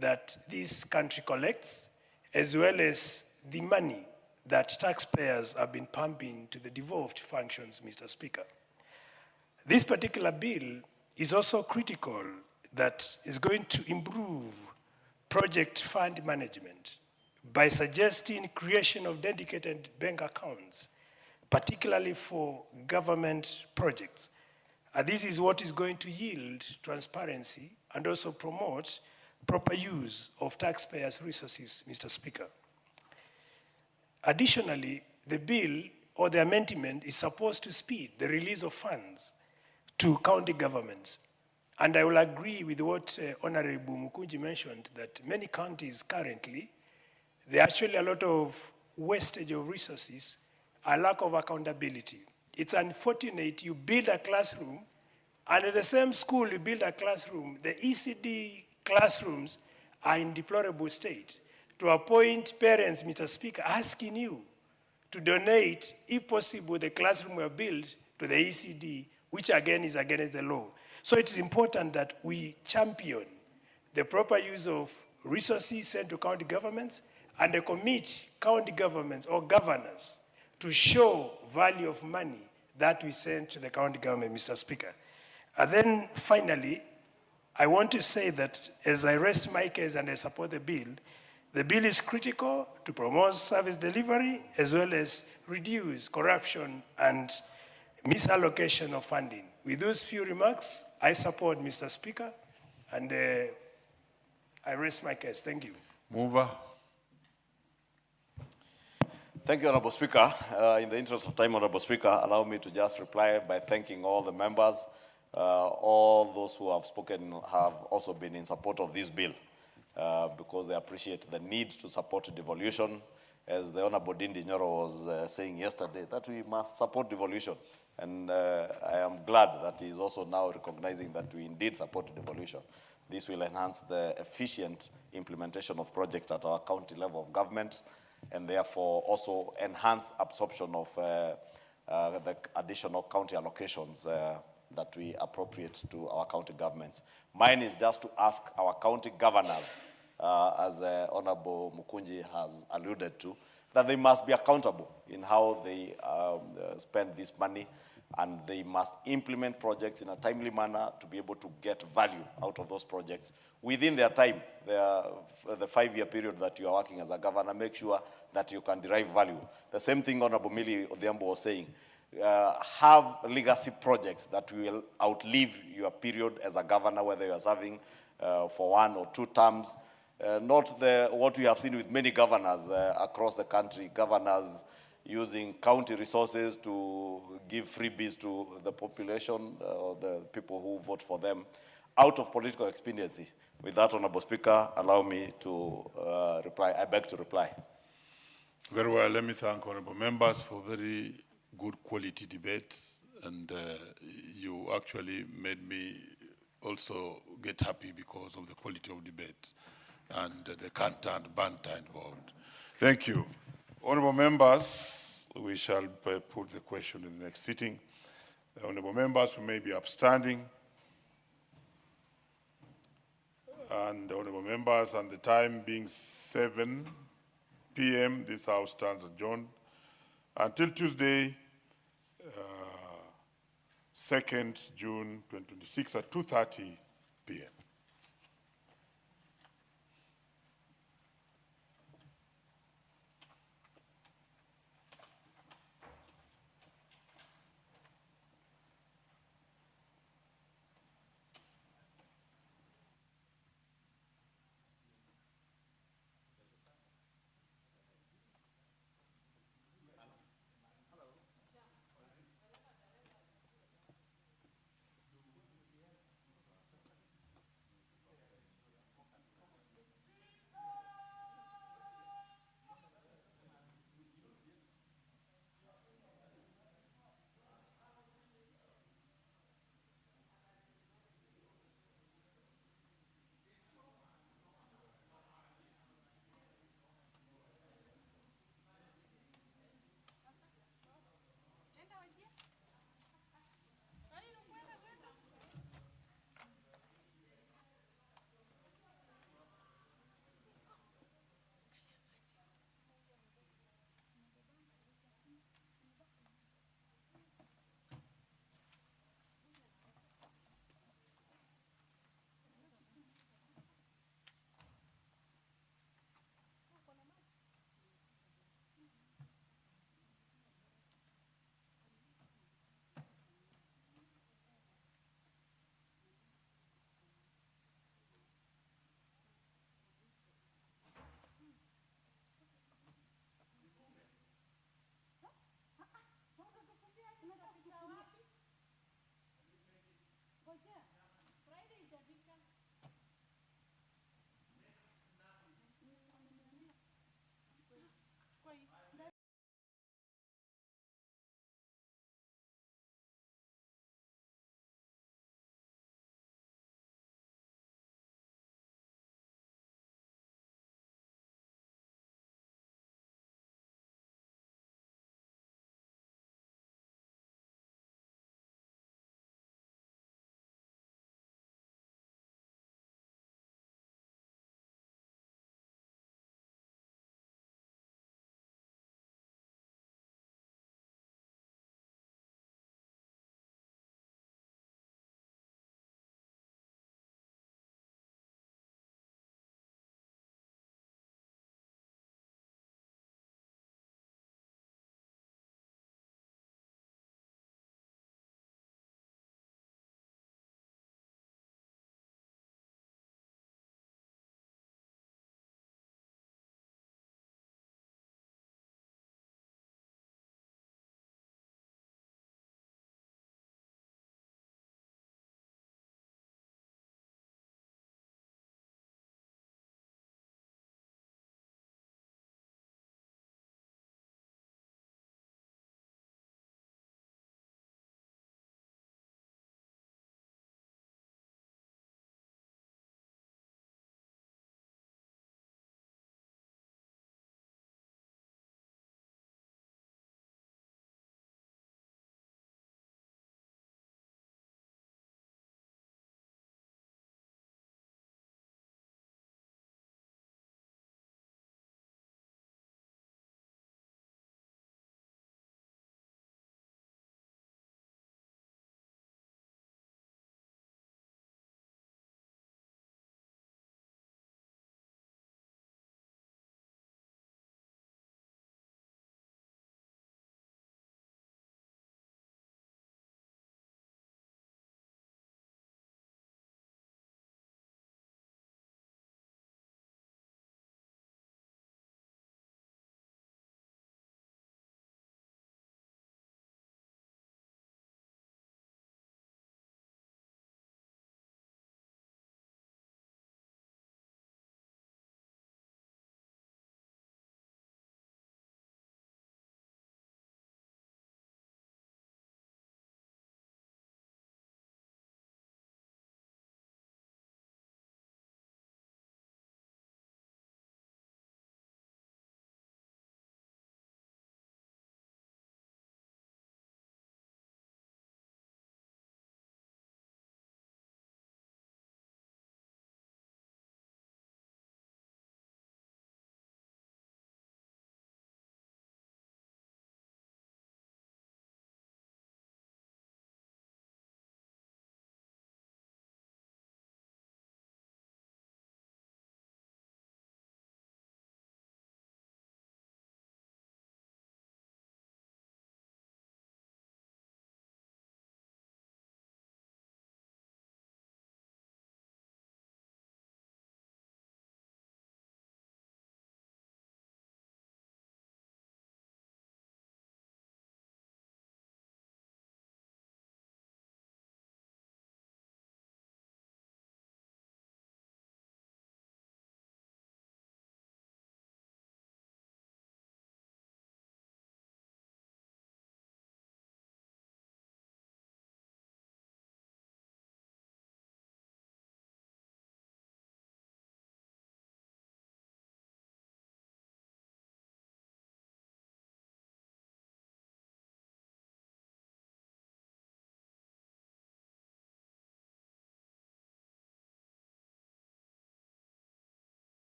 that this country collects, as well as the money that taxpayers have been pumping to the devolved functions, Mr. Speaker. This particular bill is also critical that is going to improve project fund management by suggesting creation of dedicated bank accounts, particularly for government projects. This is what is going to yield transparency and also promote proper use of taxpayers' resources, Mr. Speaker. Additionally, the bill or the amendment is supposed to speed the release of funds to county governments. And I will agree with what Honorable Mukunji mentioned, that many counties currently, there are actually a lot of wastage of resources, a lack of accountability. It's unfortunate you build a classroom, and at the same school you build a classroom, the ECD classrooms are in deplorable state, to a point parents, Mr. Speaker, asking you to donate, if possible, the classroom we built to the ECD, which again is against the law. So it is important that we champion the proper use of resources sent to county governments and commit county governments or governors to show value of money that we send to the county government, Mr. Speaker. And then finally, I want to say that as I rest my case and I support the bill is critical to promote service delivery as well as reduce corruption and misallocation of funding. With those few remarks, I support Mr. Speaker, and I rest my case. Thank you. Mover. Thank you, Honorable Speaker. In the interest of time, Honorable Speaker, allow me to just reply by thanking all the members. All those who have spoken have also been in support of this bill because they appreciate the need to support devolution. As the Honorable Dindi Nyoro was saying yesterday, that we must support devolution. And I am glad that he is also now recognizing that we indeed support devolution. This will enhance the efficient implementation of projects at our county level of government, and therefore also enhance absorption of the additional county allocations that we appropriate to our county governments. Mine is just to ask our county governors, as Honorable Mukunji has alluded to, that they must be accountable in how they spend this money, and they must implement projects in a timely manner to be able to get value out of those projects within their time. The 5-year period that you are working as a governor, make sure that you can derive value. The same thing Honorable Millie Odhiambo was saying. Have legacy projects that will outlive your period as a governor, whether you are serving for 1 or 2 terms. Not what we have seen with many governors across the country, governors using county resources to give freebies to the population, or the people who vote for them, out of political expediency. With that, Honorable Speaker, allow me to reply. I beg to reply. Very well. Let me thank honorable members for very good quality debates, and you actually made me also get happy because of the quality of debate and the canter and banter involved. Thank you. Honorable members, we shall put the question in the next sitting. The honorable members who may be upstanding, and the honorable members, and the time being 7 p.m., this House stands adjourned until Tuesday, 2nd June 2026 at 2:30 p.m.